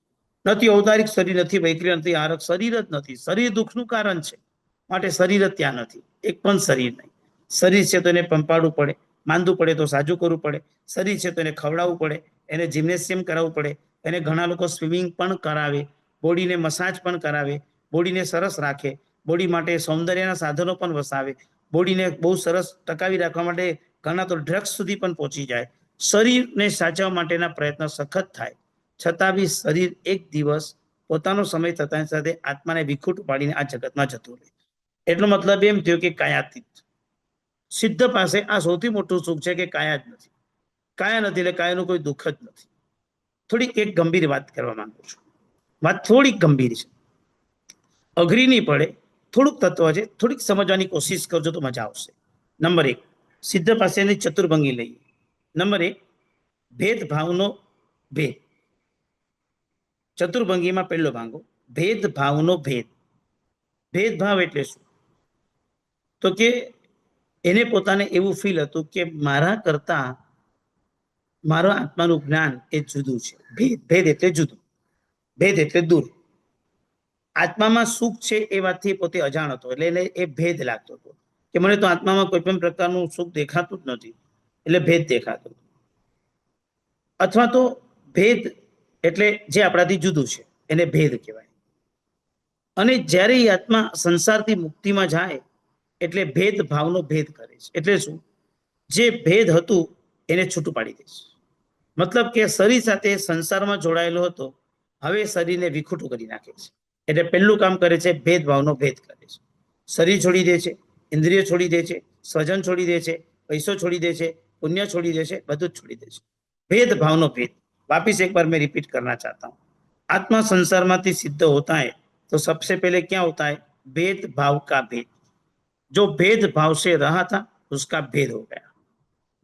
નથી ઔદારિક શરીર, નથી વૈક્રિય, નથી આહારક, શરીર જ નથી. શરીર દુઃખનું કારણ છે, માટે શરીર જ ત્યાં નથી. એક પણ શરીર નહીં. શરીર છે તો એને પંપાડવું પડે, માંદવું પડે તો સાજું કરવું પડે. શરીર છે તો એને ખવડાવવું પડે, એને જિમ્નેશિયમ કરાવવું પડે, એને ઘણા લોકો સ્વિમિંગ પણ કરાવે, બોડીને મસાજ પણ કરાવે, બોડીને સરસ રાખે, બોડી માટે સૌંદર્યના સાધનો પણ વસાવે, બોડીને બહુ સરસ ટકાવી રાખવા માટે ઘણા તો ડ્રગ્સ સુધી પણ પહોંચી જાય. શરીરને સાચવવા માટેના પ્રયત્ન સખત થાય, છતાં બી શરીર એક દિવસ પોતાનો સમય થતાની સાથે આત્માને વિખૂટ પાડીને આ જગતમાં જતું રહે. એટલો મતલબ એમ થયો કે કાયાતીત. સિદ્ધ પાસે આ સૌથી મોટું સુખ છે કે કાયા જ નથી. કાયા નથી એટલે કાયાનું કોઈ દુઃખ જ નથી. થોડીક એક ગંભીર વાત કરવા માંગુ છું. વાત થોડીક ગંભીર છે, અઘરી નહીં પડે, થોડુંક તત્વ છે, થોડીક સમજવાની કોશિશ કરજો તો મજા આવશે. નંબર 1, સિદ્ધ પાસેની ચતુર્ભંગી લઈએ. નંબર 1, ભેદભાવનો ભેદ. ચતુર્ભંગીમાં પહેલો ભાંગો, ભેદભાવનો ભેદ. ભેદભાવ એટલે શું? તો કે એને પોતાને એવું ફીલ હતું કે મારા કરતા મારા આત્માનું જ્ઞાન એ જુદું છે. ભેદ એટલે જુદું, ભેદ એટલે દૂર. આત્મામાં સુખ છે એ વાતથી પોતે અજાણ હતો, એટલે એને એ ભેદ લાગતો હતો કે મને તો આત્મામાં કોઈ પણ પ્રકારનું સુખ દેખાતું જ નથી, એટલે ભેદ દેખાતો. અથવા તો ભેદ એટલે જે આપણાથી જુદું છે એને ભેદ કહેવાય. અને જ્યારે એ આત્મા સંસારથી મુક્તિમાં જાય એટલે ભેદભાવનો ભેદ કરે છે. એટલે શું? જે ભેદ હતું એને છૂટું પાડી દે છે. મતલબ કે શરીર સાથે સંસારમાં જોડાયેલો હતો, હવે શરીરને વિખૂટું કરી નાખે છે. એટલે પહેલું કામ કરે છે, ભેદભાવનો ભેદ કરે છે. શરીર છોડી દે છે, ઇન્દ્રિય છોડી દે છે, સ્વજન છોડી દે છે, પૈસો છોડી દે છે, पुण्य छोड़ी दे, બધું જ છોડી દે છે. भेदभाव भेद वापिस एक बार मैं रिपीट करना चाहता हूं. आत्मा संसार में सिद्ध होता है तो सबसे पहले क्या होता है? भेदभाव का भेद. जो भेदभाव से रहा था उसका भेद हो गया.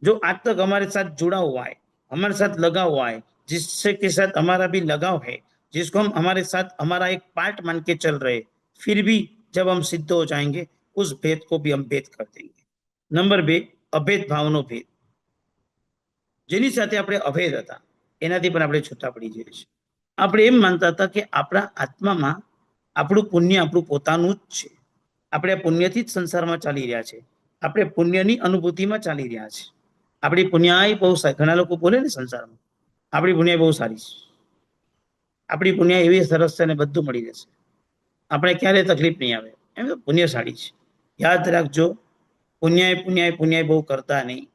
जो आज तक हमारे साथ जुड़ा हुआ है, हमारे साथ लगा हुआ है, जिससे के साथ हमारा भी लगाव है, जिसको हम हमारे साथ हमारा एक पार्ट मान के चल रहे, फिर भी जब हम सिद्ध हो जाएंगे उस भेद को भी हम भेद कर देंगे. नंबर 2, अभेद भावनो भेद. જેની સાથે આપણે અભેદ હતા એનાથી પણ આપણે છૂટા પડી જઈએ છીએ. આપણે એમ માનતા હતા કે આપણા આત્મામાં આપણું પુણ્ય આપણું પોતાનું જ છે, આપણે પુણ્યથી જ સંસારમાં ચાલી રહ્યા છે, આપણે પુણ્યની અનુભૂતિમાં ચાલી રહ્યા છે. આપણી પુણ્યાય બહુ સારી, ઘણા લોકો બોલે ને સંસારમાં આપણી પુણ્યાય બહુ સારી છે, આપણી પુણ્ય એવી સરસ છે ને બધું મળી રહેશે, આપણે ક્યારે તકલીફ નહીં આવે, એમ તો પુણ્યશાળી છે. યાદ રાખજો, પુણ્યાય બહુ કરતા નહીં,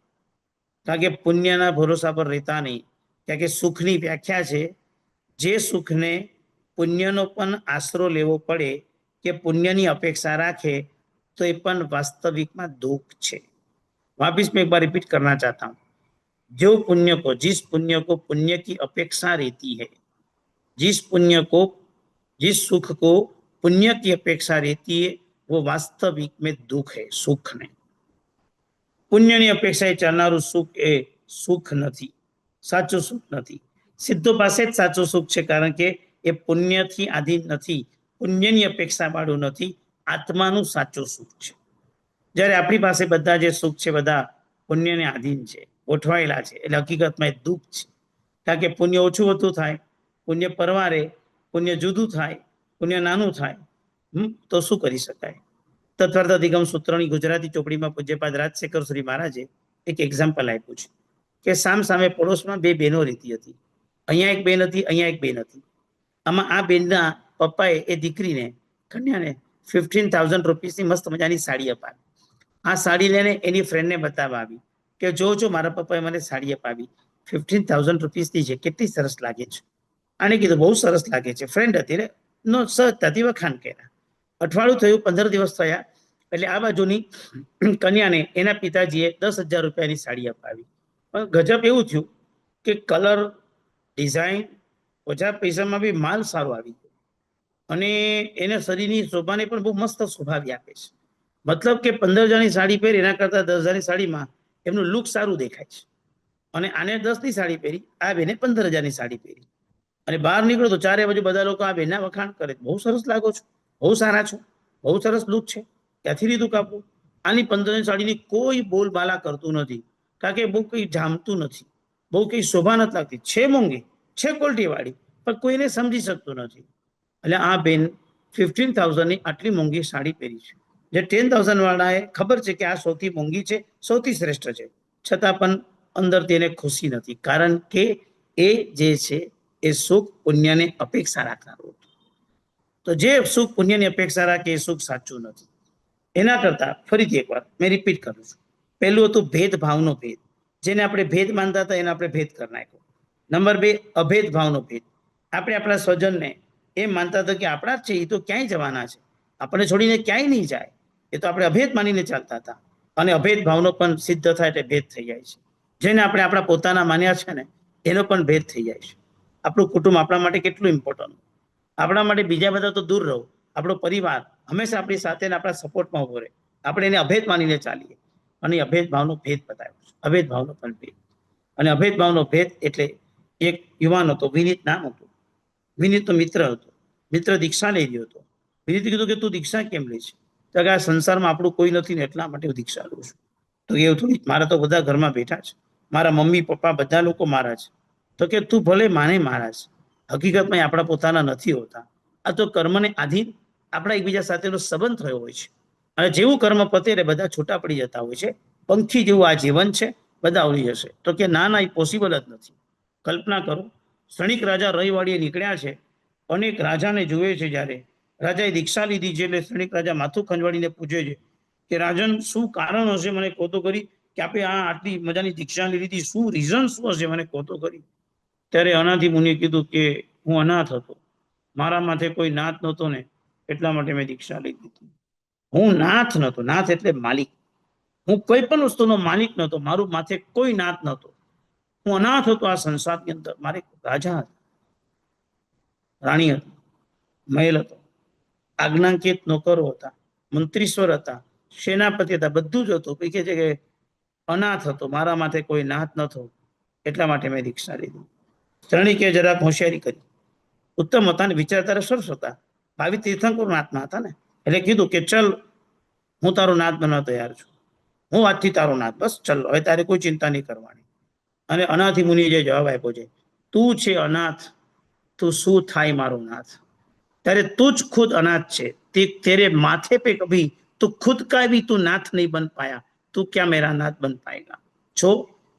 કારણ કે પુણ્યના ભરોસા પર રહેતા નહીં. કારણ કે સુખની વ્યાખ્યા છે, જે સુખને પુણ્યનો પણ આશરો લેવો પડે કે પુણ્યની અપેક્ષા રાખે તો એ પણ वास्तविक में दुख છે। वापिस मैं एक बार रिपीट करना चाहता हूँ, जो पुण्य को जिस पुण्य को पुण्य की अपेक्षा रहती है, जिस पुण्य को जिस सुख को पुण्य की अपेक्षा रहती है वो वास्तविक में दुख है, सुख नहीं। पुण्यની અપેક્ષાએ ચાલનારું સુખ એ સુખ નથી, સાચું સુખ નથી। સિદ્ધો પાસે જ સાચું સુખ છે, કારણ કે એ પુણ્યથી આધીન નથી, પુણ્યની અપેક્ષા વાળું નથી, આત્માનું સાચું સુખ છે। જ્યારે આપણી પાસે બધા જે સુખ છે બધા પુણ્યને આધીન છે, ગોઠવાયેલા છે, એટલે હકીકતમાં એ દુઃખ છે। કારણ કે પુણ્ય ઓછું વધતું થાય, પુણ્ય પરવારે, પુણ્ય જુદું થાય, પુણ્ય નાનું થાય, તો શું કરી શકાય? તત્વાર્થ અધિગમ સૂત્રની ગુજરાતી ચોપડીમાં પૂજ્યપાદ રાજશેખર શ્રી મહારાજે એક એક્ઝામ્પલ આપ્યું છે કે સામ સામે પડોશમાં બે બહેનો રહેતી હતી। અહીંયા એક બેન હતી, અહીંયા એક બેન હતી। આમાં આ બેનના પપ્પાએ એ દીકરીને, કન્યાને 15,000 રૂપિયાની મસ્ત મજાની સાડી અપાવી। આ સાડી લઈને એની ફ્રેન્ડને બતાવવા આવી કે જો મારા પપ્પાએ મને સાડી અપાવી, 15,000 રૂપિયાની છે, કેટલી સરસ લાગે છે। આને કીધું બહુ સરસ લાગે છે। ફ્રેન્ડ હતી ને, નો સહજતાથી વખાણ કર્યા। અઠવાડિયું થયું, 15 દિવસ થયા, એટલે આ બાજુની કન્યાને એના પિતાજીએ 10,000 રૂપિયાની સાડી અપાવી। પણ ગજબ એવું થયું કે કલર, ડિઝાઇન, ઓછા પૈસામાં બી માલ સારો આવી ગયો અને એને શરીરની શોભાને પણ બહુ મસ્ત શોભાવી આપે છે। મતલબ કે 15,000ની સાડી પહેરી એના કરતા 10,000ની સાડીમાં એમનું લુક સારું દેખાય છે। અને આને 10ની સાડી પહેરી, આ બેને 15,000ની સાડી પહેરી અને બહાર નીકળો તો ચારે બાજુ બધા લોકો આ બેનના વખાણ કરે, બહુ સરસ લાગો છો, બહુ સારા છો, બહુ સરસ લુક છે, ક્યાંથી લીધું કાપવું? આની 15,000ની સાડીની કોઈ બોલબાલા કરતું નથી, કારણ કે બહુ કંઈ જામતું નથી, બહુ કંઈ શોભા નથી લાગતી, છે મોંઘી, છે ક્વોલિટી વાળી, પણ કોઈને સમજી શકતું નથી। એટલે આ બેન 15,000ની આટલી મોંઘી સાડી પહેરી છે, જે 10,000 વાળાએ ખબર છે કે આ સૌથી મોંઘી છે, સૌથી શ્રેષ્ઠ છે, છતાં પણ અંદર તેને ખુશી નથી, કારણ કે એ જે છે એ સુખ પુણ્યને અપેક્ષા રાખનારું હતું। તો જે સુખ પુણ્યની અપેક્ષા રાખે એ સુખ સાચું નથી। એના કરતા ફરીથી એકવાર મેં રિપીટ કરું છું, પહેલું હતું ભેદભાવનો ભેદ, જેને આપણે ભેદ માનતા હતા એને આપણે ભેદ કરી નાખ્યો। નંબર 2, અભેદ ભાવનો ભેદ, આપણે આપણા સ્વજનને એમ માનતા હતા કે આપણા જ છે, એ તો ક્યાંય જવાના છે, આપણે છોડીને ક્યાંય નહીં જાય, એ તો આપણે અભેદ માનીને ચાલતા હતા। અને અભેદ ભાવનો પણ સિદ્ધ થાય એટલે ભેદ થઈ જાય છે। જેને આપણે આપણા પોતાના માન્યા છે ને એનો પણ ભેદ થઈ જાય છે। આપણું કુટુંબ આપણા માટે કેટલું ઇમ્પોર્ટન્ટ, આપણા માટે બીજા બધા તો દૂર રહો, આપણો પરિવાર હંમેશા આપણી સાથે આપણા સપોર્ટમાં ઉભો રહે, આપણે એને અભેદ માનીને ચાલીએ, અને અભેદ ભાવનો ભેદ બતાવ્યો છે, અભેદ ભાવનો પણ ભેદ। અને અભેદ ભાવનો ભેદ એટલે એક યુવાન હતો, વિનીત નામ હતું, વિનીતનો મિત્ર હતો, મિત્ર દીક્ષા લઈ રહ્યો હતો। વિનીતે કીધું કે તું દીક્ષા કેમ લે છે? તો કે આ સંસારમાં આપણું કોઈ નથી ને એટલા માટે હું દીક્ષા લઉં છું। તો એવું થોડી, મારા તો બધા ઘરમાં બેઠા છે, મારા મમ્મી પપ્પા બધા લોકો મારા છે। તો કે તું ભલે માને મારા છે, હકીકતમાં આપણા પોતાના નથી હોતા, આ તો કર્મને આધીન આપણા એકબીજા સાથેનો સંબંધ થયો હોય છે, અને જેવું કર્મ પતે એટલે બધા છૂટા પડી જતા હોય છે। પંખી જેવું આ જીવન છે, બધા ઉડી જશે। તો કે ના, એ પોસિબલ જ નથી। કલ્પના કરો, ક્ષણિક રાજા રવિવાડીએ નીકળ્યા છે, અનેક રાજાને જુએ છે। જ્યારે રાજાએ દીક્ષા લીધી છે એટલે ક્ષણિક રાજા માથું ખંજવાળીને પૂછે છે કે રાજન, શું કારણ હશે, મને કહો તો કરી, કે આપણે આ આટલી મજાની દીક્ષા લીધી, શું રીઝન શું હશે, મને કહો તો કરી। ત્યારે અનાથી મુનિએ કીધું કે હું અનાથ હતો, મારા માથે કોઈ નાથ નહોતો ને એટલા માટે મેં દીક્ષા લીધી હતી। હું નાથ નહોતો, નાથ એટલે માલિક, હું કોઈ પણ વસ્તુનો માલિક નહોતો, મારું માથે કોઈ નાથ નહોતો, હું અનાથ હતો આ સંસારની અંદર। મારે રાજા હતા, રાણી હતી, મહેલ હતો, આજ્ઞાંકિત નોકરો હતા, મંત્રીશ્વર હતા, સેનાપતિ હતા, બધું જ હતું, કે છે કે અનાથ હતો, મારા માથે કોઈ નાથ નહોતો એટલા માટે મેં દીક્ષા લીધી। ક્ષણિકે જરાક હોશિયારી કરી, ઉત્તમ હતા ને વિચારતા સરસ હતા, ભાવિ તીર્થંકર નાથના હતા ને, એટલે કીધું કે ચલ, હું તારો નાથ બનવા તૈયાર છું, હું આજથી તારો નાથ, બસ ચલ, હવે તારે કોઈ ચિંતા નહીં કરવાની। અને અનાથી મુનિએ જે જવાબ આપ્યો છે, તું છે અનાથ, તું શું થાય મારો નાથ? ત્યારે તું જ ખુદ અનાથ છે, તેરે માથે पे कभी તું ખુદ का भी તું નાથ નહીં બન પાયા, તું ક્યાં મેરા નાથ બન પાએગા। છો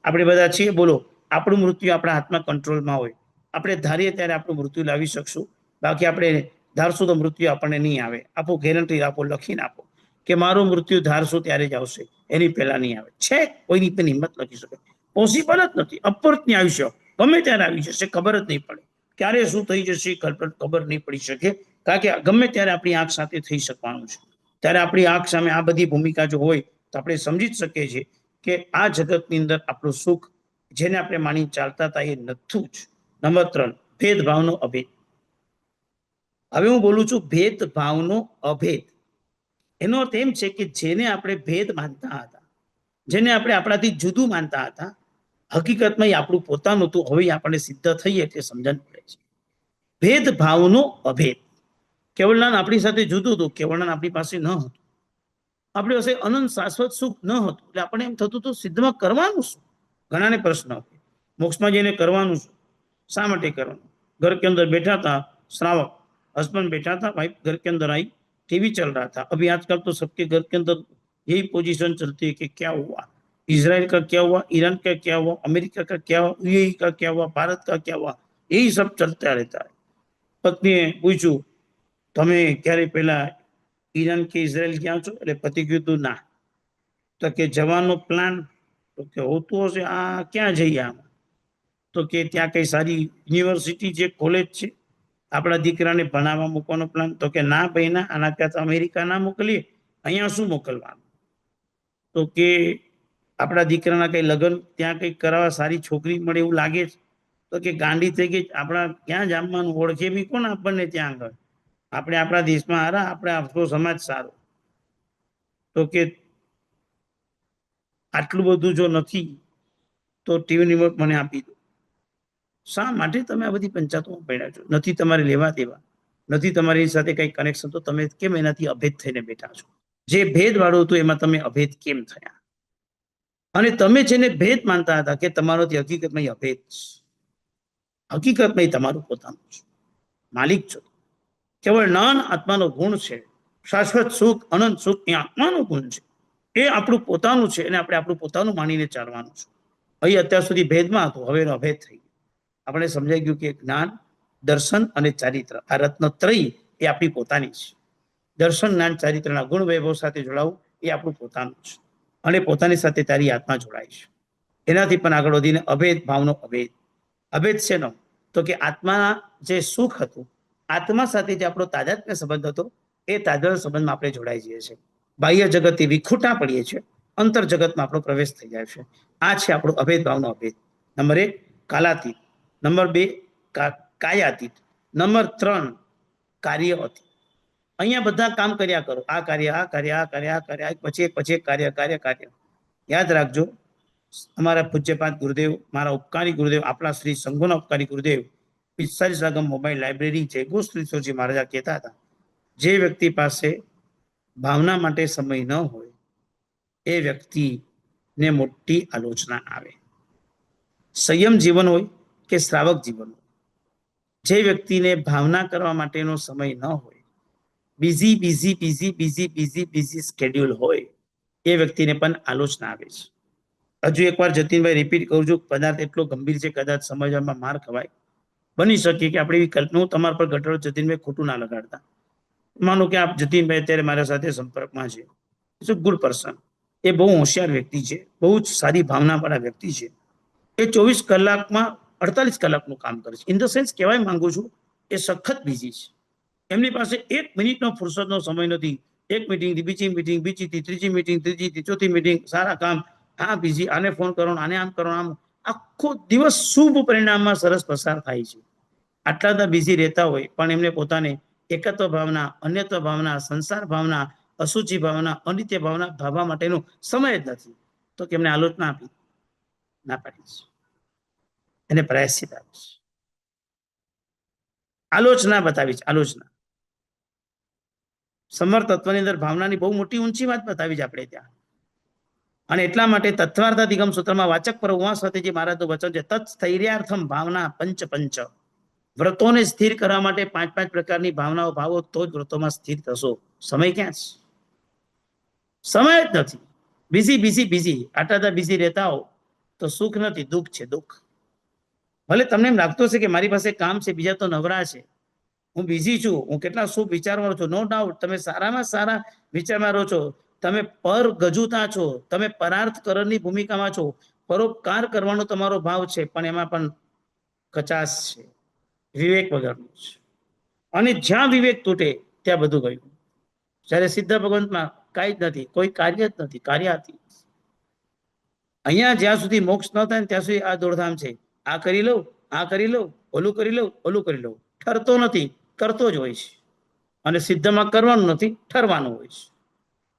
આપણે બધા છીએ, બોલો, આપણું મૃત્યુ આપણા હાથમાં કંટ્રોલમાં હોય, આપણે ધારીએ ત્યારે આપણું મૃત્યુ લાવી શકશું, બાકી આપણે ધારશું તો મૃત્યુ આપણને નહીં આવે। આપો, ગેરંટી આપો, લખીને આપો કે મારું મૃત્યુ ધારશું ત્યારે જ આવશે, એની પહેલા નહીં આવે। છે કોઈની પણ હિંમત લખી શકે, પોસિબલ જ નથી, અપૂર્ણનીય આયુષ્ય ગમે ત્યારે આવી જશે, ખબર જ નહીં પડે। ક્યારે શું થઈ જશે ખબર નહીં પડી શકે, કારણ કે ગમે ત્યારે આપણી આંખ સાથે થઈ શકવાનું છે. ત્યારે આપણી આંખ સામે આ બધી ભૂમિકા જો હોય તો આપણે સમજી જ શકીએ છીએ કે આ જગતની અંદર આપણું સુખ જેને આપણે માની ચાલતા હતા એ નથું જ. નંબર 3, ભેદભાવનો અભેદ. હવે હું બોલું છું ભેદભાવનો અભેદ. એનો અર્થ એમ છે કે જેને આપણે ભેદ માનતા હતા, જેને આપણે આપણાથી જુદું માનતા હતા, હકીકતમાં એ આપણું પોતાનું હતું. હવે આપણને સિદ્ધ થઈ એટલે સમજણ પડે છે. ભેદભાવનો અભેદ. કેવળનાન આપણી સાથે જુદું હતું, કેવળનાન આપણી પાસે ન હતું. આપણી પાસે અનંત શાશ્વત સુખ ન હતું, એટલે આપણે એમ થતું હતું સિદ્ધમાં કરવાનું શું. ઘણાને પ્રશ્ન હોય મોક્ષમાં જઈને કરવાનું શું, શા માટે કરવાનું. घर के अंदर बैठा था श्रावक, हस्बैंड बैठा था, वाइफ घर के अंदर आई, टीवी चल रहा था. अभी आजकल तो सबके घर के अंदर यही पोजीशन चलती है कि क्या हुआ, इजराइल का क्या हुआ, ईरान का क्या हुआ, अमेरिका का क्या हुआ, यूएई का क्या हुआ, भारत का क्या हुआ, यही सब चलता रहता है. पत्नीએ પૂછ્યું તમે ક્યારે પહેલા ઈરાન કે ઇઝરાયલ ગયા છો, એટલે પતિ કીધું ના. તો કે જવાનો પ્લાન, તો કે હોતું હશે, આ ક્યાં જઈએ આમાં. તો કે ત્યાં કઈ સારી યુનિવર્સિટી છે, કોલેજ છે, આપણા દીકરાને ભણાવવા મૂકવાનો પ્લાન. તો કે ના ભાઈ ના, આના કરતા અમેરિકા ના મોકલીએ, અહીંયા શું મોકલવાનું. તો કે આપણા દીકરાના કઈ લગ્ન ત્યાં કઈ કરાવવા સારી છોકરી મળે એવું લાગે છે. તો કે ગાંડી થઈ ગઈ, આપણા ક્યાં જમવાનું, ઓળખે બી કોણ આપણને ત્યાં આગળ. આપણે આપણા દેશમાં હારા, આપણે આપણો સમાજ સારો. તો કે આટલું બધું જો નથી તો ટીવી રિમોટ મને આપી દો. શા માટે તમે આ બધી પંચાયતોમાં પડ્યા છો, નથી તમારે લેવા દેવા, નથી તમારી સાથે કઈ કનેક્શન, તો તમે કેમ એનાથી અભેદ થઈને બેઠા છો. જે ભેદ વાળું હતું એમાં તમે અભેદ કેમ થયા. અને તમે જેને ભેદ માનતા હતા કે તમારો હકીકતમાં અભેદ છે, હકીકતમાં તમારું પોતાનું છે, માલિક છો. કેવળ જ્ઞાન આત્માનો ગુણ છે, શાશ્વત સુખ અનંત સુખ એ આત્માનો ગુણ છે, એ આપણું પોતાનું છે, અને આપણે આપણું પોતાનું માનીને ચાલવાનું છે. અહીં અત્યાર સુધી ભેદમાં હતું, હવે અભેદ થઈ ગયું. આપણે સમજાઈ ગયું કે જ્ઞાન, દર્શન અને ચારિત્ર, આ રત્નત્રયી એ આપણી પોતાની છે. દર્શન, જ્ઞાન, ચારિત્રના ગુણ વૈભવ સાથે જોડાવું એ આપણું પોતાનું છે, અને પોતાની સાથે તારી આત્મા જોડાય છે. એનાથી પણ આગળ વધીને અભેદ ભાવનો અભેદ. અભેદ શેનો, તો કે આત્મા જે સુખ હતું, આત્મા સાથે જે આપણો તાદાત્મ્ય સંબંધ હતો, એ તાદાત્મ્ય સંબંધમાં આપણે જોડાઈ જઈએ છીએ. બાહ્ય જગતથી વિખૂટા પડીએ છીએ, અંતર જગતમાં આપણો પ્રવેશ થઈ જાય છે. આ છે આપણો અભેદ ભાવનો અભેદ. નંબર 1 કાલાતીત, નંબર 2 કાયાતીત, નંબર 3 કાર્ય અતીત. અહીંયા બધા કામ કર્યા કરો, આ કાર્ય, આ કાર્ય, આ કાર્ય, આ કાર્ય, પછી એક કાર્ય, કાર્ય, કાર્ય. યાદ રાખજો, અમારા પૂજ્યપાદ ગુરુદેવ, મારા ઉપકારી ગુરુદેવ, આપણા શ્રી સંઘોના ઉપકારી ગુરુદેવ 45 આગમ મોબાઈલ લાઇબ્રેરી જય ગોશ્રીજી મહારાજા કહેતા હતા, જે વ્યક્તિ પાસે ભાવના માટે સમય ન હોય એ વ્યક્તિને મોટી આલોચના આવે. સંયમ જીવન હોય કે શ્રાવક જીવન હોય, જે વ્યક્તિને ભાવના કરવા માટેનો સમય ન હોય, બીઝી સ્કેડ્યુલ હોય, એ વ્યક્તિને પણ આલોચના આવે છે. હજુ એકવાર જતીનભાઈ રિપીટ કરું છું, પદાર્થ એટલો ગંભીર છે, કદાચ સમજવામાં માર ખવાય. બની શકે કે આપણે એવી કલ્પના, હું તમારા પર ઘટાડો જતીનભાઈ ખોટું ના લગાડતા. માનો કે આપ જતીનભાઈ અત્યારે મારા સાથે સંપર્કમાં છે, ઇટ્સ અ ગુડ પર્સન, એ બહુ હોશિયાર વ્યક્તિ છે, બહુ જ સારી ભાવનાવાળા વ્યક્તિ છે. એ 24 કલાકમાં 48 કલાકનું કામ કરે છે. ઇન ધ સેન્સ કહેવાય માંગુ છું, એ સખત બિઝી છે. એમની પાસે 1 મિનિટનો ફુરસદનો સમય નથી. એક મીટિંગથી બીજી મીટિંગ, બીજીથી ત્રીજી મીટિંગ, ત્રીજીથી ચોથી મીટિંગ, સારા કામ, આ બિઝી, આને ફોન કરો, આને આમ કરો, આમ. આખો દિવસ શુભ પરિણામમાં સરસ પસાર થાય છે. આટલા બધા બિઝી રહેતા હોય પણ એમને પોતાને એકત્વ ભાવના, અન્યત્વ ભાવના, સંસાર ભાવના, અશુચિ ભાવના, અનિત્ય ભાવના ભાવવા માટેનો સમય જ નથી. તો કે એમને આલોચના આપી, ના પાડી છે, એને પ્રાયશ્ચિત આપી છે, આલોચના બતાવી છે, આલોચના. સમર્થ તત્વની અંદર ભાવનાની બહુ મોટી ઊંચી વાત બતાવી છે આપણે ત્યાં. અને એટલા માટે તત્વાર્થાધિગમ સૂત્રમાં વાચક પર ઉમા સાથે જે મહારાજનું વચન છે, તત્સ્થૈર્યાર્થમ ભાવના પંચ પંચ. વ્રતોને સ્થિર કરવા માટે 5 પ્રકારની ભાવનાઓ ભાવો તો જ વ્રતોમાં સ્થિર થશો. સમય ક્યાં છે? સમય જ નથી. બીઝી. આટલા બધા બીઝી રહેતા હો તો સુખ નથી, દુઃખ છે, દુઃખ. ભલે તમને એમ લાગતું હશે કે મારી પાસે કામ છે, બીજા તો નવરા છે, હું બિઝી છું, હું કેટલા શુભ વિચારમાં છું. નો ડાઉટ તમે સારામાં સારા વિચારમાં રહો છો, તમે પર ગજુતા છો, તમે પરાર્થ કરણની ભૂમિકામાં છો, પરોપકાર કરવાનો તમારો ભાવ છે, પણ એમાં પણ કચાશ છે. વિવેક વગરનું છે. અને જ્યાં વિવેક તૂટે ત્યાં બધું ગયું. જ્યારે સિદ્ધ ભગવંતમાં કાંઈ જ નથી, કોઈ કાર્ય જ નથી, કાર્યાતીત. અહીંયા જ્યાં સુધી મોક્ષ ન થાય ત્યાં સુધી આ દોડધામ છે. આ કરી લઉં, આ કરી લઉં, ઓલું કરી લઉં, ઓલું કરી લઉં. ઠરતો નથી, કરતો જ હોય છે. અને સિદ્ધમાં કરવાનું નથી, ઠરવાનું હોય છે.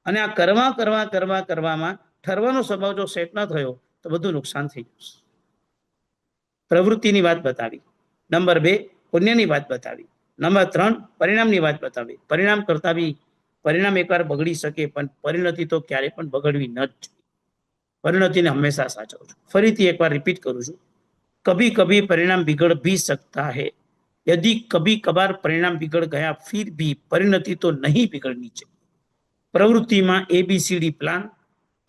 અને આ કરવામાં ઠરવાનો સ્વભાવ જો સેટ ન થયો તો બધું નુકસાન થઈ જશે. પ્રવૃત્તિની વાત બતાવી. નંબર 2 પુણ્યની વાત બતાવી. નંબર 3 પરિણામની વાત બતાવી. પરિણામ કરતા બી પરિણામ એકવાર બગડી શકે, પણ પરિણતિ તો ક્યારે પણ બગડવી ન જ જોઈએ. પરિણતિને હંમેશા સાચવજો. ફરીથી એકવાર રિપીટ કરું છું, કભી કભી પરિણામ बिगड़ भी सकता है. यदि कभी कभार परिणाम बिगड़ गया फिर भी परिणति तो नहीं बिगड़नी चाहिए. પ્રવૃત્તિમાં ABCD પ્લાન.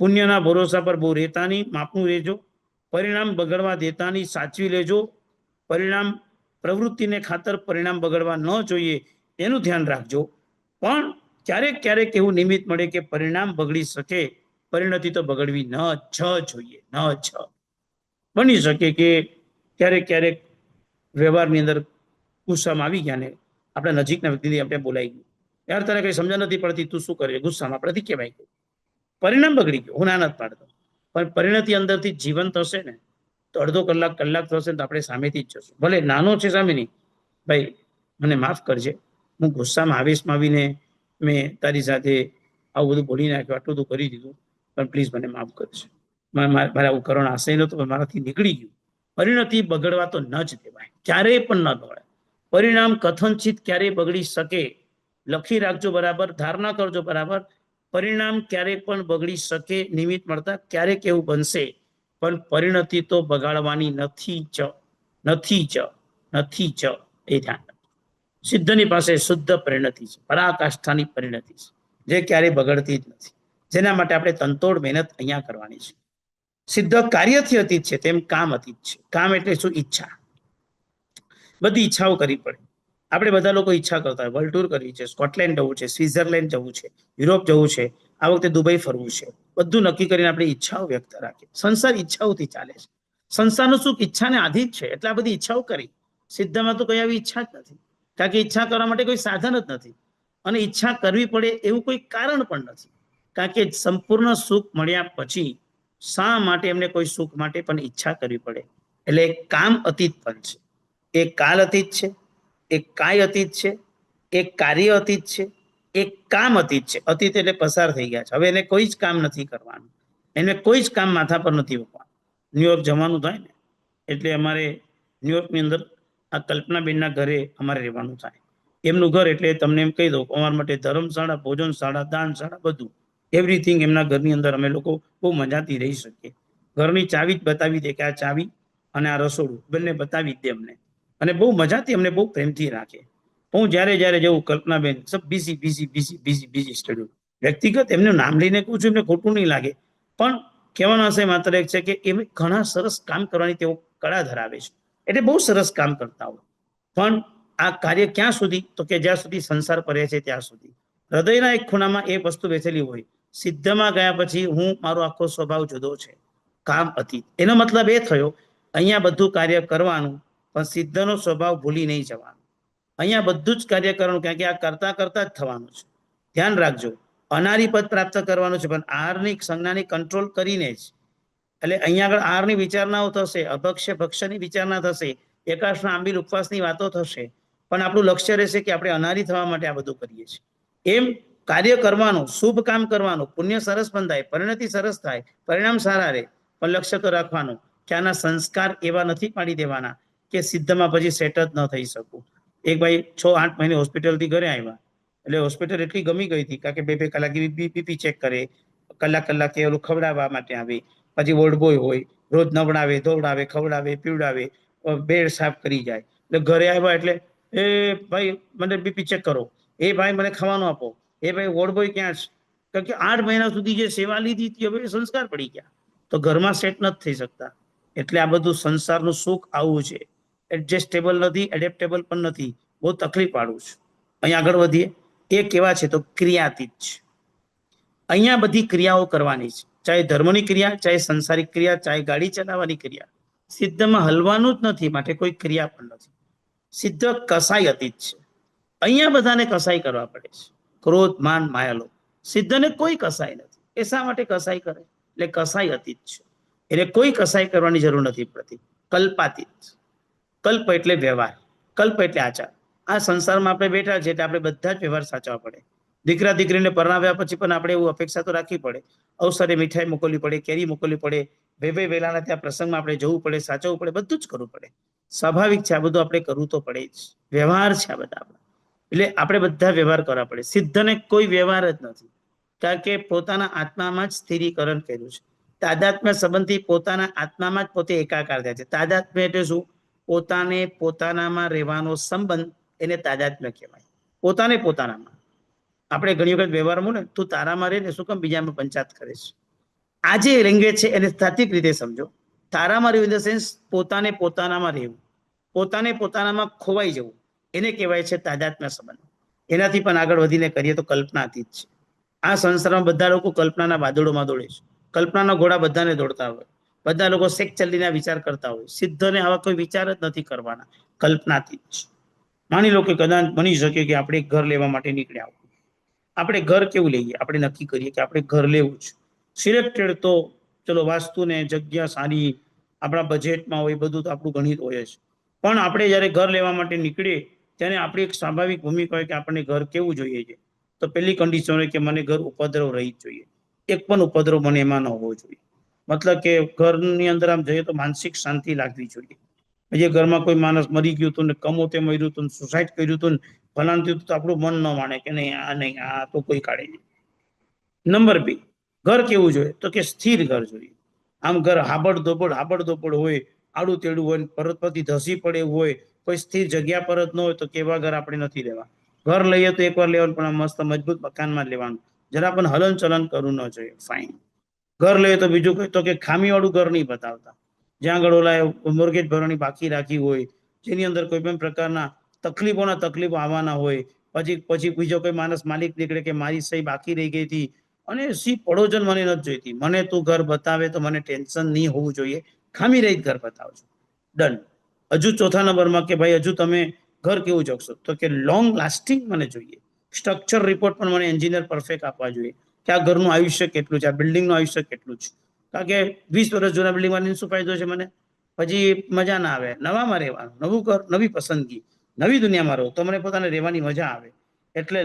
પુણ્યના ભરોસા પર બહુ રહેતા નહીં, માપનું રહેજો. પરિણામ બગડવા દેતા નહીં, સાચવી લેજો. પરિણામ પ્રવૃત્તિને ખાતર પરિણામ બગડવા ન જોઈએ એનું ધ્યાન રાખજો. પણ ક્યારેક ક્યારેક એવું નિમિત્ત મળે કે પરિણામ બગડી શકે, પરિણતિ તો બગડવી ન જ જોઈએ, ન જ. બની શકે કે ક્યારેક ક્યારેક વ્યવહારની અંદર ગુસ્સામાં આવી ગયા ને આપણા નજીકના વ્યક્તિથી આપણે બોલાઈ ગયું, યાર તને કઈ સમજ નથી પડતી, તું શું કરે, ગુસ્સામાં આપણેથી કહેવાય ગયું, પરિણામ બગડી ગયું. હું ના નથી પાડતો, પણ પરિણતિ અંદરથી જીવંત હશે ને તો અડધો કલાક થશે ને તો આપણે સામેથી જ જશું. ભલે નાનો છે સામે નહીં, ભાઈ મને માફ કરજે, હું ગુસ્સામાં આવેશમાં આવીને મેં તારી સાથે આવું બધું બોલી નાખ્યું, આટલું બધું કરી દીધું, પણ પ્લીઝ મને માફ કરજે, મારે આવું કરવાનો આશય નહોતો, પણ મારાથી નીકળી ગયું. પરિણતિ બગડવા તો ન જ દેવાય, ક્યારેય પણ ન દોડાય. પરિણામ કથનચિત ક્યારેય બગડી શકે, લખી રાખજો બરાબર, ધારણા કરજો બરાબર. પરિણામ ક્યારેય પણ બગડી શકે, નિમિત્ત મળતા ક્યારેક એવું બનશે, પણ પરિણતિ તો બગાડવાની નથી જ, નથી જ, નથી જ. એ ધ્યાન રાખજો. સિદ્ધની પાસે શુદ્ધ પરિણતિ છે, પરાકાષ્ઠાની પરિણતિ છે, જે ક્યારેય બગડતી જ નથી. જેના માટે આપણે તનતોડ મહેનત અહીંયા કરવાની છે. સિદ્ધ કાર્યથી અતીત છે, તેમ કામ અતીત છે. કામ એટલે શું? ઈચ્છા. બધી ઈચ્છાઓ કરવી પડે. આપણે બધા લોકો ઈચ્છા કરતા હોય, વર્લ્ડ ટૂર કરવી છે, સ્કોટલેન્ડ જવું છે, સ્વિટ્ઝરલેન્ડ જવું છે, યુરોપ જવું છે, આ વખતે દુબઈ ફરવું છે, બધું નક્કી કરીને આપણે ઈચ્છાઓ વ્યક્ત રાખીએ. સંસાર ઈચ્છાઓથી ચાલે છે. સંસારનું સુખ ઈચ્છાને આધીન છે, એટલે આ બધી ઈચ્છાઓ કરી. સિદ્ધમાં તો કઈ આવી ઈચ્છા જ નથી, કારણ કે ઈચ્છા કરવા માટે કોઈ સાધન જ નથી, અને ઈચ્છા કરવી પડે એવું કોઈ કારણ પણ નથી. કારણ કે સંપૂર્ણ સુખ મળ્યા પછી શા માટે એમને કોઈ સુખ માટે પણ ઈચ્છા કરવી પડે? એટલે કામ અતીત પણ છે, એક કાલ અતીત છે, એક કાય અતીત છે, એક કાર્ય અતીત છે, એક કામ અતીત છે. અતીત એટલે પસાર થઈ ગયા છે, હવે એને કોઈ જ કામ નથી કરવાનું, એને કોઈ જ કામ માથા પર નથી મૂકવાનું. ન્યુયોર્ક જવાનું થાય ને એટલે અમારે ન્યુયોર્કની અંદર આ કલ્પનાબેનના ઘરે અમારે રહેવાનું થાય. એમનું ઘર એટલે તમને એમ કહી દઉં, અમારા માટે ધર્મશાળા, ભોજનશાળા, દાનશાળા, બધું એવરીથિંગ એમના ઘરની અંદર અમે લોકો બહુ મજાથી રહી શકીએ. ઘરની ચાવી જ બતાવી દે કે આ ચાવી અને આ રસોડું બંને બતાવી જ દે અમને, અને બહુ મજાથી અમને બહુ પ્રેમથી રાખે. હું જ્યારે જવું, કલ્પનાબેન સબ બીઝી સ્ટડી. વ્યક્તિગત એમનું નામ લઈને કહું છું, એમને ખોટું નહીં લાગે, પણ કહેવાનો આશય માત્ર એક છે કે એ ઘણા સરસ કામ કરવાની તેઓ કળા ધરાવે છે, એટલે બહુ સરસ કામ કરતા હોય. પણ આ કાર્ય ક્યાં સુધી? તો કે જ્યાં સુધી સંસાર પડે છે ત્યાં સુધી. હૃદયના એક ખૂણામાં એ વસ્તુ બેસેલી હોય. સિદ્ધમાં ગયા પછી હું, મારો આખો સ્વભાવ જુદો છે, કામ અતીત. એનો મતલબ એ થયો અહીંયા બધું કાર્ય કરવાનું, પણ સિદ્ધનો સ્વભાવ ભૂલી નહીં જવાનું. અહીંયા બધું જ કાર્ય કરવાનું, કારણ કે આ કરતા કરતા જ થવાનું છે. ધ્યાન રાખજો, અનારી પદ પ્રાપ્ત કરવાનું છે, પણ આરની સંજ્ઞાની કંટ્રોલ કરીને જ. એટલે અહીંયા આગળ આરની વિચારણાઓ થશે, અભક્ષ્ય ભક્ષ્યની વિચારણા થશે, એકાશના આંબીલ ઉપવાસની વાતો થશે, પણ આપણું લક્ષ્ય રહેશે કે આપણે અનારી થવા માટે આ બધું કરીએ છીએ. એમ કાર્ય કરવાનું, શુભ કામ કરવાનું, પુણ્ય સરસ બંધાય, પરિણતિ સરસ થાય, પરિણામ સારા રહે, પણ લક્ષ્ય તો રાખવાનું કે આના સંસ્કાર એવા નથી પાડી દેવાના કે સિદ્ધમાં પછી સેટ જ ન થઈ શકું. એક ભાઈ 6-8 મહિને હોસ્પિટલથી ઘરે આવ્યા, એટલે હોસ્પિટલ એટલી ગમી ગઈ હતી, કારણ કે 2-2 કલાક બીપી ચેક કરે, કલાકે ઓલું ખવડાવવા માટે આવે, પછી વોર્ડ બોય હોય, રોજ નવડાવે, ધોવડાવે, ખવડાવે, પીવડાવે, બેડ સાફ કરી જાય. એટલે ઘરે આવ્યા એટલે એ ભાઈ મને બીપી ચેક કરો, એ ભાઈ મને ખાવાનું આપો, એ ભાઈ વોર્ડ બોય ક્યાં છે? કારણ કે 8 મહિના સુધી જે સેવા લીધી હતી હવે સંસ્કાર પડી ગયા, તો ઘરમાં સેટ નથી થઈ શકતા. એટલે આ બધું સંસારનું સુખ આવું છે, એડજસ્ટેબલ નથી, એડેપ્ટેબલ પણ નથી, બહુ તકલીફ વાળું છે. અહીંયા આગળ વધીએ. એ કેવા છે? તો ક્રિયાતીત છે. અહીંયા બધી ક્રિયાઓ કરવાની છે, ચાહે ધર્મની ક્રિયા, ચાહે સંસારિક ક્રિયા, ચાહે ગાડી ચલાવવાની ક્રિયા. સિદ્ધમાં હલવાનું જ નથી, માટે કોઈ ક્રિયા પણ નથી. સિદ્ધ કસાઈ અતીત છે. અહીંયા બધાને કસાઈ કરવા પડે છે. ક્રોધ, માન, માયા, લોભ. સિદ્ધને કોઈ કસાઈ નથી. એ શા માટે કસાઈ કરે? એટલે કસાઈ અતીત છે. એટલે કોઈ કસાઈ કરવાની જરૂર નથી પડતી. કલ્પાતીત. કલ્પ એટલે વ્યવહાર, કલ્પ એટલે આચાર. આ સંસારમાં આપણે બેઠા છે એટલે આપણે બધા જ વ્યવહાર સાચવા પડે. દીકરા દીકરીને પરણાવ્યા પછી પણ આપણે એવું અપેક્ષા તો રાખવી પડે. અવસરે મીઠાઈ મોકલવી પડે, કેરી મોકલવી પડે, બે વેલાના ત્યાં પ્રસંગમાં આપણે જવું પડે, સાચવવું પડે, બધું જ કરવું પડે. સ્વાભાવિક છે, આ બધું આપણે કરવું તો પડે જ. વ્યવહાર છે આ બધા આપણા. એટલે આપણે બધા વ્યવહાર કરવા પડે. સિદ્ધને કોઈ વ્યવહાર જ નથી, કારણ કે પોતાના આત્મામાં જ સ્થિરીકરણ કર્યું છે. તાદાત્મ્ય સંબંધથી પોતાના આત્મામાં જ પોતે એકાકાર થાય છે. તાદાત્મ્ય એટલે શું? પોતાને પોતાનામાં રહેવાનો સંબંધ, એને તાદાત્મ્ય કહેવાય. પોતાને પોતાનામાં. આપણે ઘણી વખત વ્યવહારમાં ને તું તારામાં રહે ને શું કામ બીજામાં પંચાયત કરે છે? આ જે લેંગ્વેજ છે એને તાત્વિક રીતે સમજો. તારામાં રહેવું ઇન ધ સેન્સ પોતાને પોતાનામાં રહેવું, પોતાને પોતાનામાં ખોવાઈ જવું, એને કહેવાય છે તાદાત્મ્ય સંબંધ. એનાથી પણ આગળ વધીને કરીએ તો કલ્પનાતીત છે. આ સંસારમાં બધા લોકો કલ્પનાના વાદળોમાં દોડે છે. કલ્પનાના ઘોડા બધાને દોડતા હોય. બધા લોકો શેક ચલ્લીના વિચાર કરતા હોય. સિદ્ધને આવા કોઈ વિચાર જ નથી કરવાના. કલ્પનાતીત છે. માની લો કે કદાચ બની શકે કે આપણે એક ઘર લેવા માટે નીકળ્યા હોય. આપણે ઘર કેવું લઈએ? આપણે નક્કી કરીએ કે આપણે ઘર લેવું છે. સિલેક્ટેડ તો ચલો વાસ્તુ ને જગ્યા સારી આપણા બજેટમાં હોય, બધું તો આપણું ગણિત હોય જ. પણ આપણે જ્યારે ઘર લેવા માટે નીકળીએ ત્યારે આપણી એક સ્વાભાવિક ભૂમિકા હોય કે આપણને ઘર કેવું જોઈએ છે. તો પહેલી કન્ડિશન હોય કે મને ઘર ઉપદ્રવ રહી જ જોઈએ. એક પણ ઉપદ્રવ મને એમાં ન હોવો જોઈએ. મતલબ કે ઘરની અંદર આમ જઈએ તો માનસિક શાંતિ લાગવી જોઈએ. જે ઘરમાં કોઈ માણસ મરી ગયું હતું ને કમોતે મર્યું હતું, સુસાઇડ કર્યું હતું, ફલાણું થયું તો આપણું મન ન માને કે નહીં આ તો કોઈ કાઢે નહીં. નંબર 2, ઘર કેવું જોઈએ? તો કે સ્થિર ઘર જોઈએ. આમ ઘર હાબડ દોબડ હોય, આડું તેડું હોય, પરત પરથી ધસી પડે એવું હોય, કોઈ સ્થિર જગ્યા પર જ ન હોય તો કેવા ઘર આપણે નથી લેવા. ઘર લઈએ તો એકવાર લેવાનું, પણ મસ્ત મજબૂત મકાનમાં લેવાનું. જરા પણ હલન ચલન કરવું ન જોઈએ. ફાઇન. ઘર લઈએ તો બીજું કઈ તો કે ખામીવાળું ઘર નહીં બતાવતા. જ્યાં આગળ ઓલા મોર્ગેજ ભરવાની બાકી રાખી હોય, જેની અંદર કોઈ પણ પ્રકારના તકલીફો આવવાના હોય, પછી બીજો કોઈ માણસ માલિક નીકળે કે મારી સહી બાકી રહી ગઈ હતી અને સી પડોજન મને નથી જોઈતી, મને તું ઘર બતાવે તો મને ટેન્શન નહીં હોવું જોઈએ, ખામી રહિત ઘર બતાવજો. ડન. હજુ ચોથા નંબરમાં કે ભાઈ હજુ તમે ઘર કેવું જોશો? તો કે લોંગ લાસ્ટિંગ મને જોઈએ. સ્ટ્રક્ચર રિપોર્ટ પણ મને એન્જિનિયર પરફેક્ટ આપવા જોઈએ કે આ ઘરનું આયુષ્ય કેટલું છે, આ બિલ્ડિંગનું આયુષ્ય કેટલું છે. કારણ કે 20 વર્ષ જૂના બિલ્ડિંગમાં શું ફાયદો છે? મને પછી મજા ના આવે. નવામાં રહેવાનું, નવું ઘર, નવી પસંદગી, નવી દુનિયામાં રહો તો મને પોતાને રહેવાની મજા આવે. એટલે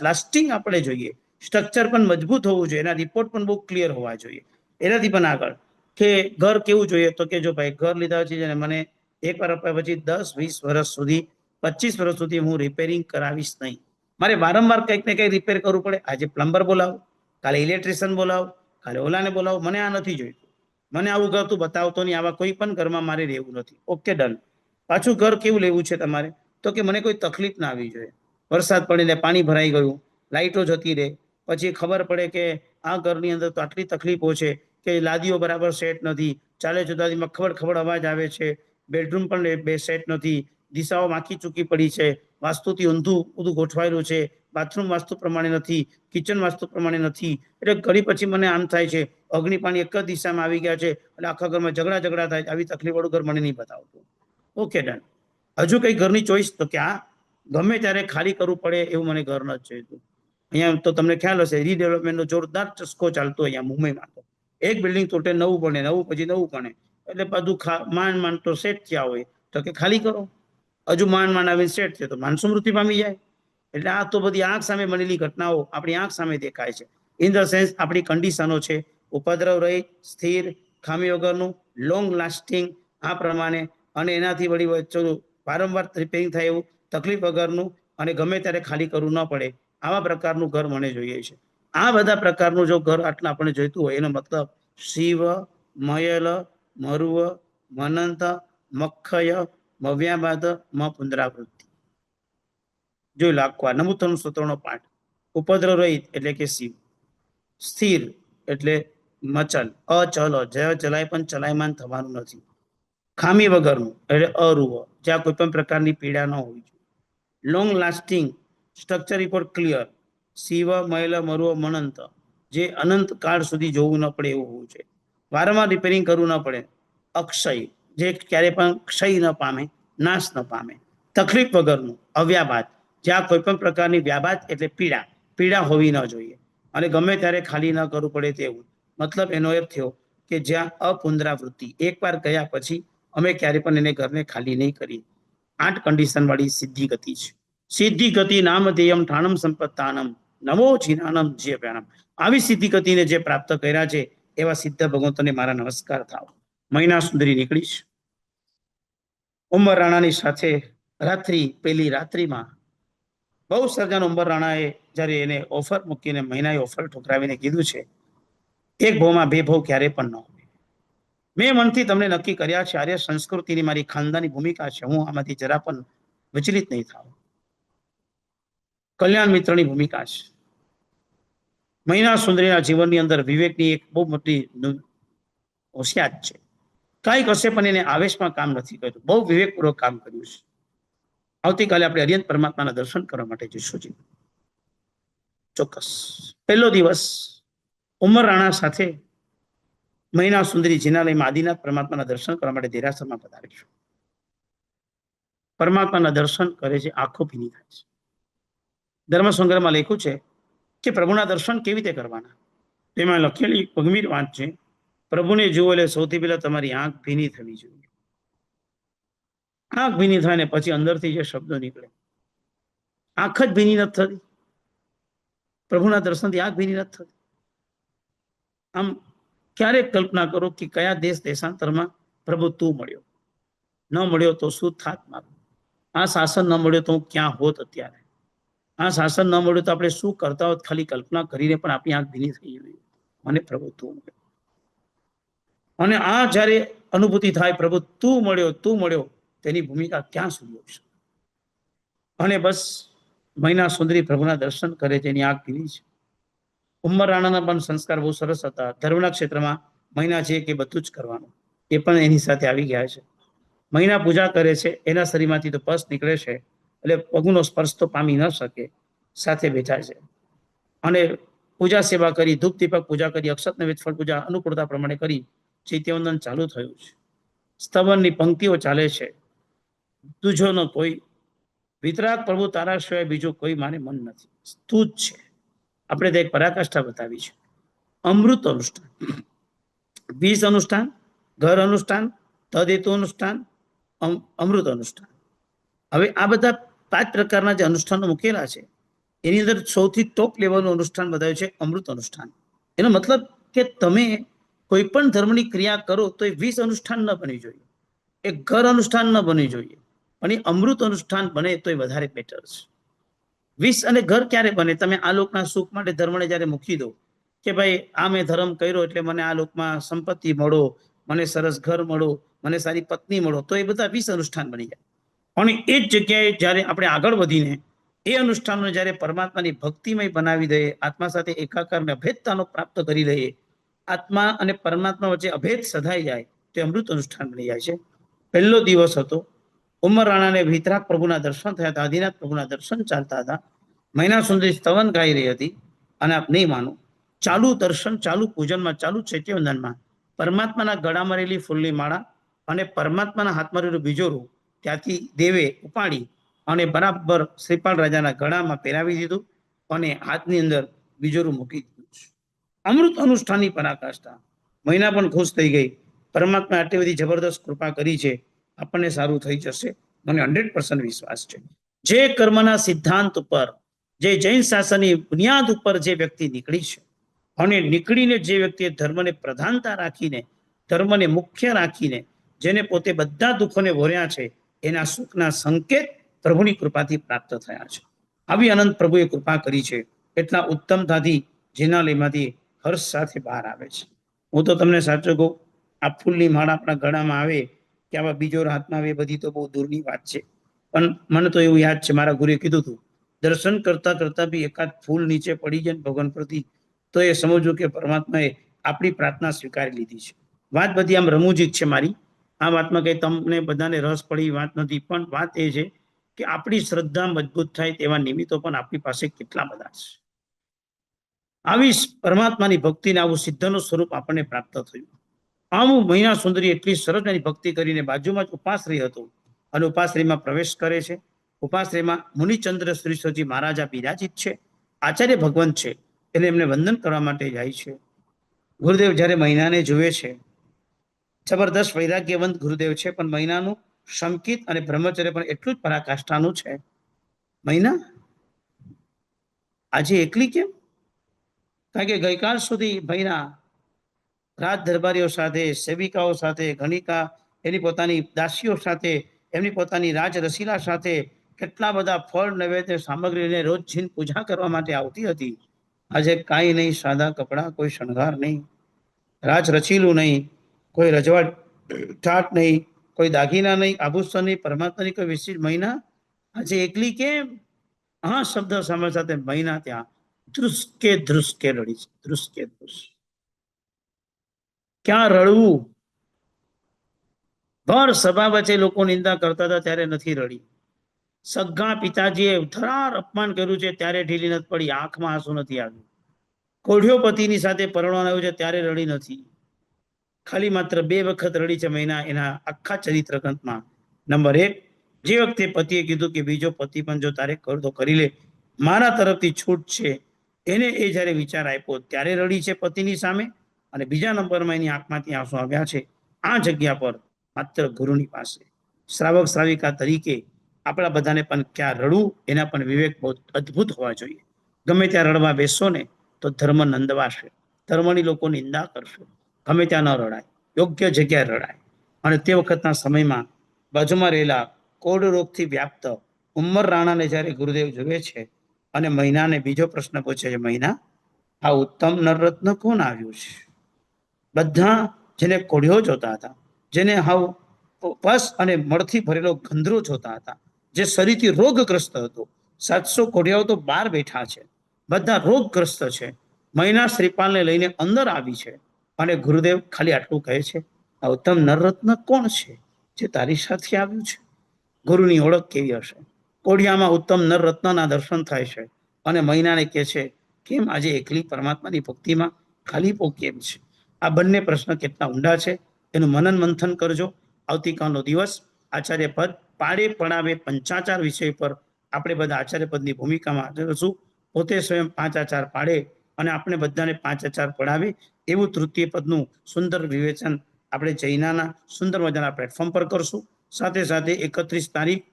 લાસ્ટિંગ આપણે જોઈએ. સ્ટ્રક્ચર પણ મજબૂત હોવું જોઈએ, એના રિપોર્ટ પણ બહુ ક્લિયર હોવા જોઈએ. એનાથી પણ આગળ કે ઘર કેવું જોઈએ? તો કે જો ભાઈ ઘર લીધા છે મને એકવાર અપાય પછી 10, 20 વર્ષ સુધી, 25 વર્ષ સુધી હું રિપેરિંગ કરાવીશ નહીં. મારે વારંવાર કંઈક ને કંઈક રિપેર કરવું પડે. આજે પ્લમ્બર બોલાવો, કાલે ઇલેક્ટ્રિશિયન બોલાવો, કાલે ઓલાને બોલાવો. મને આ નથી જોઈતું. મને આવું ઘર તું બતાવતો નહીં. આવા કોઈ પણ ઘરમાં મારે રહેવું નથી. Okay, done. પાછું ઘર કેવું લેવું છે તમારે? તો કે મને કોઈ તકલીફ ના આવી જોઈએ. વરસાદ પડીને પાણી ભરાઈ ગયું, લાઇટો જતી રહે, પછી ખબર પડે કે આ ઘરની અંદર તો આટલી તકલીફો છે કે લાદીઓ બરાબર સેટ નથી, ચાલે જુદાદીમાં ખબર અવાજ આવે છે, બેડરૂમ પણ બે સેટ નથી, દિશાઓ માખી ચૂકી પડી છે, વાસ્તુથી ઊંધું ગોઠવાયેલું છે, બાથરૂમ વાસ્તુ પ્રમાણે નથી, કિચન વાસ્તુ પ્રમાણે નથી. એટલે ઘડી પછી મને આમ થાય છે અગ્નિ પાણી એક જ દિશામાં આવી ગયા છે એટલે આખા ઘરમાં ઝઘડા થાય. આવી તકલીફ વાળું ઘર મને નહીં બતાવતું. Okay, done. હજુ કઈ ઘરની ચોઈસ? તો કે આ ગમે ત્યારે ખાલી કરવું પડે એવું મને ઘર ન જોઈતું. અહીંયા તો તમને ખ્યાલ હશે રીડેવલપમેન્ટનો જોરદાર ચસ્કો ચાલતો અહીંયા મુંબઈમાં. તો એક બિલ્ડિંગ તૂટે નવું બને, નવું પછી નવું બને, એટલે બધું માંડ તો સેટ થયા હોય તો કે ખાલી કરો. હજુ માંડ આવીને સેટ થયો તો માણસો મૃત્યુ પામી જાય. એટલે આ તો બધી આંખ સામે બનેલી ઘટનાઓ આપણી આંખ સામે દેખાય છે. ઇન ધ સેન્સ આપણી કન્ડિશનો છે ઉપદ્રવ રહિત, સ્થિર, ખામી વગરનું, લોંગ લાસ્ટિંગ, આ પ્રમાણે, અને એનાથી વળી વારંવાર રિપેરિંગ થાય એવું, તકલીફ વગરનું, અને ગમે ત્યારે ખાલી કરવું ન પડે. આવા પ્રકારનું ઘર મને જોઈએ છે. આ બધા પ્રકારનું જો ઘર આટલા આપણને જોઈતું હોય એનો મતલબ શિવ મયલ મરુવ મનંત મક્ષય મવ્યાબાદ પુનરાવૃત્તિ. જોઈ લો આખું નમૂતનું સૂત્રનો પાઠ. ઉપદ્રવ રહિત એટલે કે શિવ, સ્થિર એટલે મચલ, અચલ ચલાય પણ ચલાયમાન થવાનું નથી, ખામી વગરનું એટલે અરુવ, જ્યાં કોઈ પણ પ્રકારની પીડા ન હોવી જોઈએ, long lasting, structure report clear, શિવ મૈલ મરુવ મનંત, જે અનંત કાળ સુધી જોવું ન પડે એવું હોવું જોઈએ, વારંવાર રિપેરિંગ કરવું ન પડે, અક્ષય, જે ક્યારે પણ ક્ષય ન પામે, નાશ ન પામે. તકલીફ વગરનું, અવ્યાબાદ, જ્યાં કોઈ પણ પ્રકારની વ્યાબાદ એટલે પીડા હોવી ન જોઈએ, અને ગમે ત્યારે ખાલી ન કરવું પડે તેવું. મતલબ એનો એ થયો કે જ્યાં અપુનરાવૃત્તિ, એકવાર ગયા પછી અમે ક્યારે પણ એને ઘરને ખાલી નહીં કરી. 8 કન્ડિશન વાળી સિદ્ધિ ગતિ છે. સિદ્ધિ ગતિ નામધેયમ ઠાણમ સંપત્તાનમ નમો જીનાનમ જીવ્યાનમ. આવી સિદ્ધિ ગતિને જે પ્રાપ્ત કર્યા છે એવા સિદ્ધ ભગવંતોને મારા નમસ્કાર થાવ. મહિના સુંદરી નીકળીશ. ઉંબર રાણાની સાથે પહેલી રાત્રિમાં બહુ સર્જાનો ઉંબર રાણાએ જ્યારે એને ઓફર મૂકીને મહિનાએ ઓફર ઠુકરાવીને કીધું છે, એક ભાવમાં બે ભાવ ક્યારે પણ ન હોય. મેં મનથી તમને નક્કી કર્યા છે, આર્ય સંસ્કૃતિની મારી ખાનદાની ભૂમિકા છે, હું આમાંથી જરા પણ વિચલિત નહીં થાવ. કલ્યાણ મિત્રની ભૂમિકા છે. મહિના સુંદરીના જીવનની અંદર વિવેકની એક બહુ મોટી હોશિયાર છે. કાંઈક હશે પણ એને આવેશમાં કામ નથી કર્યું, બહુ વિવેકપૂર્વક કામ કર્યું છે. આવતીકાલે આપણે અરિયંત પરમાત્માના દર્શન કરવા માટે જઈશું. ચોક્કસ. પહેલો દિવસ ઉમર રાણા સાથે મહિના સુંદરી જીનાલયમાં આદિનાથ પરમાત્માના દર્શન કરવા માટે દેરાસરમાં પધારીશું. પરમાત્માના દર્શન કરે છે, આંખો ભીની થાય છે. ધર્મ સંગ્રહમાં લખ્યું છે કે પ્રભુના દર્શન કેવી રીતે કરવાના. તેમાં લખેલી પગમીર વાત છે, પ્રભુને જુઓ એટલે સૌથી પહેલા તમારી આંખ ભીની થવી જોઈએ. આંખ ભીની થાય ને પછી અંદરથી જે શબ્દો નીકળે, આંખ જ ભીની નથી થતી. પ્રભુના દર્શનથી આંખ ભીની નથી થતી. આમ ક્યારેક કલ્પના કરો કે કયા દેશાંતરમાં પ્રભુ તું મળ્યો, ન મળ્યો તો શું થાત મારું. આ શાસન ન મળ્યો તો હું ક્યાં હોત અત્યારે. આ શાસન ન મળ્યું તો આપણે શું કરતા હોત. ખાલી કલ્પના કરીને પણ આપણી આંખ ભીની થઈ ગઈ. મને પ્રભુ તું મળ્યો. અને આ જયારે અનુભૂતિ થાય, પ્રભુ તું મળ્યો, તેની ભૂમિકા ક્યાં સુધી હોય છે. અને બસ મહિના સુંદરી પ્રભુના દર્શન કરે છે, એની આંખ ભીની છે. ઉમર રાણાના પણ સંસ્કાર બહુ સરસ હતા. ધર્મના ક્ષેત્રમાં મહિના છે કે બધું જ કરવાનું, એ પણ એની સાથે આવી ગયા છે. મહિના પૂજા કરે છે, એના શરીરમાંથી તો પસ નીકળે છે, એટલે પગનો સ્પર્શ તો પામી ન શકે, સાથે બેઠા છે. અને પૂજા સેવા કરી, ધૂપ દીપક પૂજા કરી, અક્ષત નૈવેદ્ય ફળ પૂજા અનુકૂળતા પ્રમાણે કરી ચૈત્યવંદન ચાલુ થયું છે. સ્તવનની પંક્તિઓ ચાલે છે. તુજો ન કોઈ વિતરાગ પ્રભુ તારા સિવાય બીજું કોઈ મારે મન નથી. તું જ છે. આપણે તો એક પરાકાષ્ઠા બતાવી છે. અમૃત અનુષ્ઠાન, બીજ અનુષ્ઠાન, ઘર અનુષ્ઠાન, તદહેતુ અનુષ્ઠાન, અમૃત અનુષ્ઠાન. હવે આ બધા 5 પ્રકારના જે અનુષ્ઠાનો મૂકેલા છે, એની અંદર સૌથી ટોપ લેવલનું અનુષ્ઠાન બતાવ્યું છે અમૃત અનુષ્ઠાન. એનો મતલબ કે તમે કોઈ પણ ધર્મની ક્રિયા કરો તો એ 20 અનુષ્ઠાન ન બની જોઈએ, એ ઘર અનુષ્ઠાન ન બની જોઈએ, પણ એ અમૃત અનુષ્ઠાન બને તો એ વધારે બેટર છે. 20 અને ઘર ક્યારે બને? તમે આ લોકના સુખ માટે ધર્મને જયારે મૂકી દો કે ભાઈ આ મેં ધર્મ કર્યો એટલે મને આ લોકમાં સંપત્તિ મળો, મને સરસ ઘર મળો, મને સારી પત્ની મળો, તો એ બધા 20 અનુષ્ઠાન બની જાય. અને એ જ જગ્યાએ જયારે આપણે આગળ વધીને એ અનુષ્ઠાનને જયારે પરમાત્માની ભક્તિમય બનાવી દઈએ, આત્મા સાથે એકાકાર અભેદતાનો પ્રાપ્ત કરી લઈએ, આત્મા અને પરમાત્મા વચ્ચે અભેદ સધાઈ જાય, તો અમૃત અનુષ્ઠાન બની જાય છે. પહેલો દિવસ હતો. ઉમર રાણાને વિતરાગ પ્રભુના દર્શન થયા હતા, આદિનાથ પ્રભુના દર્શન ચાલતા હતા. મહિના સુંદરી સ્તવન ગાઈ રહી હતી. અને આપ નહીં માનો, ચાલુ દર્શન, ચાલુ પૂજનમાં, ચાલુ ચૈત્યવંદનમાં પરમાત્માના ગળામાં રહેલી ફૂલની માળા અને પરમાત્માના હાથમાં રહેલું બીજોરું ત્યાંથી દેવે ઉપાડી અને બરાબર શ્રીપાલ રાજાના ગળામાં પહેરાવી દીધું અને હાથની અંદર બીજોરું મૂકી દીધું. અમૃત અનુષ્ઠાનની પરાકાષ્ઠા. મહિના પણ ખુશ થઈ ગઈ. પરમાત્મા આટલી બધી જબરદસ્ત કૃપા કરી છે, આપણને સારું થઈ જશે, મને 100% વિશ્વાસ છે. જે કર્મના સિદ્ધાંત ઉપર, જે જૈન શાસનની બુનિયાદ ઉપર જે વ્યક્તિ નીકળી છે, અને નીકળીને જે વ્યક્તિએ ધર્મને પ્રધાનતા રાખીને, ધર્મને મુખ્ય રાખીને, જેને પોતે બધા દુઃખોને ભોર્યા છે, એના સુખના સંકેત પ્રભુની કૃપાથી પ્રાપ્ત થયા છે. આવી અનંત પ્રભુએ કૃપા કરી છે. એટલા ઉત્તમતાથી જીનાલયમાંથી હર્ષ સાથે બહાર આવે છે. હું તો તમને સાચું કહું, આ ફૂલની માળા આપણા ગળામાં આવે કે આવા બીજો હાથમાં આવે, બધી તો બહુ દૂરની વાત છે. પણ મને તો એવું યાદ છે, મારા ગુરુએ કીધું હતું, દર્શન કરતા કરતા બી એકાદ ફૂલ નીચે પડી જાય ભગવાન પ્રતિ, તો એ સમજવું કે પરમાત્માએ આપણી પ્રાર્થના સ્વીકારી લીધી છે. વાત બધી આમ રમૂજી જ છે મારી. આ વાતમાં કઈ તમને બધાને રસ પડી વાત નથી, પણ વાત એ છે કે આપણી શ્રદ્ધા મજબૂત થાય તેવા નિમિત્તો પણ આપણી પાસે કેટલા બધા છે. આવી પરમાત્માની ભક્તિને આવું સિદ્ધનું સ્વરૂપ આપણને પ્રાપ્ત થયું. આવું મહિના સુંદરી એટલી સરસ એની ભક્તિ કરીને બાજુમાં જ ઉપાસ રહી હતું. અને ઉપાશ્રયમાં પ્રવેશ કરે છે. ઉપાશ્રયમાં મુનિચંદ્ર શ્રીજી મહારાજા બિરાજિત છે, આચાર્ય ભગવંત છે, એટલે એમને વંદન કરવા માટે જાય છે. ગુરુદેવ જ્યારે મહિનાને જુએ છે, જબરદસ્ત વૈરાગ્યવંત ગુરુદેવ છે, પણ મહિનાનું શંકિત અને બ્રહ્મચર્ય પણ એટલું જ પરાકાષ્ઠાનું છે. મહિના આજે એકલી કેમ? કારણ કે ગઈકાલ સુધી મહિના રાજ દરબારીઓ સાથે, સેવિકાઓ સાથે, ગણિકા એની પોતાની દાસીઓ સાથે, એમની પોતાની રાજ રસીલા સાથે કેટલા બધા ફળ નૈવેદ્ય સામગ્રીને રોજ જીન પૂજા કરવા માટે આવતી હતી. આજે કાંઈ નહીં, સાદા કપડાં, કોઈ શણગાર નહીં, રાજ રચીલું નહીં, કોઈ રજવાટ ઠાટ નહીં, કોઈ દાગીના નહીં, આભૂષણ નહીં, પરમાત્માની કોઈ વિશિષ્ટ મહિના આજે એકલી કેમ? આ શબ્દ સામે સાથે મહિના ત્યાં ધ્રુસકે રડી છે. ધ્રુસકે ધ્રુસ. ક્યાં રડવું? ભર સભા વચ્ચે લોકો નિંદા કરતા હતા ત્યારે નથી રડી. સગા પિતાજીએ ધરાર અપમાન કર્યું છે ત્યારે ઢીલી નથી પડી, આંખમાં આંસુ નથી આવ્યું. કોઢિયો પતિની સાથે પરણવાનું આવ્યું છે ત્યારે રડી નથી. ખાલી માત્ર 2 વખત રડી છે મહિના એના આખા ચરિત્ર ગ્રંથમાં. નંબર 1, જે વખતે પતિએ કીધું કે બીજો પતિ પણ જો તારે કર તો કરી લે, મારા તરફથી છૂટ છે, એને એ જ્યારે વિચાર આપ્યો ત્યારે રડી છે પતિની સામે. અને બીજા નંબરમાં એની આંખમાંથી આંસુ આવ્યા છે આ જગ્યા પર માત્ર ગુરુની પાસે. શ્રાવક શ્રાવિકા તરીકે આપણા બધાને પણ ક્યાં રડવું એના પણ વિવેક બહુ અદ્ભુત હોવા જોઈએ. ગમે ત્યાં રડવા બેસો ને તો ધર્મ નંદવાશે, ધર્મની લોકો નિંદા કરશે. ગમે ત્યાં ન રડાય, યોગ્ય જગ્યાએ રડાય. અને તે વખતના સમયમાં બાજુમાં રહેલા કોડ રોગથી વ્યાપ્ત ઉમર રાણાને જ્યારે ગુરુદેવ જોવે છે અને મહિનાને બીજો પ્રશ્ન પૂછે છે, મહિના આ ઉત્તમ નરરત્ન કોણ આવ્યું છે? બધા જેને કોઢિયો જોતા હતા, જેને હાવ પસ અને મળથી ભરેલો ગંધરો જોતા હતા, જે શરીરથી રોગગ્રસ્ત હતો, 700 કોઢિયાઓ તો બહાર બેઠા છે, બધા રોગગ્રસ્ત છે. મહિના શ્રીપાલને લઈને અંદર આવી છે અને ગુરુદેવ ખાલી આટલું કહે છે, આ ઉત્તમ નરરત્ન કોણ છે જે તારી સાથે આવ્યું છે? ગુરુની ઓળખ કેવી હશે? કોઢિયામાં ઉત્તમ નરરત્નના દર્શન થાય છે અને મહિનાને કહે છે, કેમ આજે એકલી પરમાત્માની ભક્તિમાં ખાલીપો કેમ છે? આ બંને પ્રશ્ન કેટલા ઊંડા છે એનું મનન મંથન કરજો. આવતીકાલનો દિવસ આચાર્ય પદ પાડે પડાવે પંચાચાર વિષય પર આપણે બધા આચાર્ય પદની ભૂમિકામાં હાજર હશું. પોતે સ્વયં 5 આચાર પાડે અને આપણે બધાને 5 આચાર પડાવે એવું તૃતીય પદનું સુંદર વિવેચન આપણે જૈનાના સુંદર મજાના પ્લેટફોર્મ પર કરશું. સાથે સાથે 31 તારીખ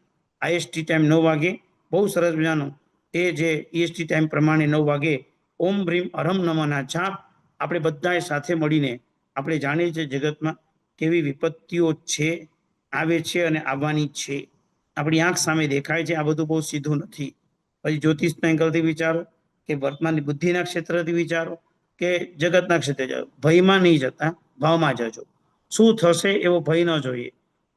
આઈએસટી ટાઈમ 9 વાગે બહુ સરસ મજાનો એ જે ઈએસટી ટાઈમ પ્રમાણે 9 વાગે ઓમ ભ્રીમ અરમ નમઃના જાપ આપણે બધાએ સાથે મળીને આપણે જાણીએ છીએ જગતમાં કેવી વિપત્તિઓ છે, આવે છે અને આવવાની છે. આપણી આંખ સામે દેખાય છે. આ બધું બહુ સીધું નથી. પછી જ્યોતિષના એંગલથી વિચારો કે વર્તમાનની બુદ્ધિના ક્ષેત્રથી વિચારો કે જગતના ક્ષેત્રે જાઓ. ભયમાં નહીં જતા, ભાવમાં જજો. શું થશે એવો ભય ન જોઈએ.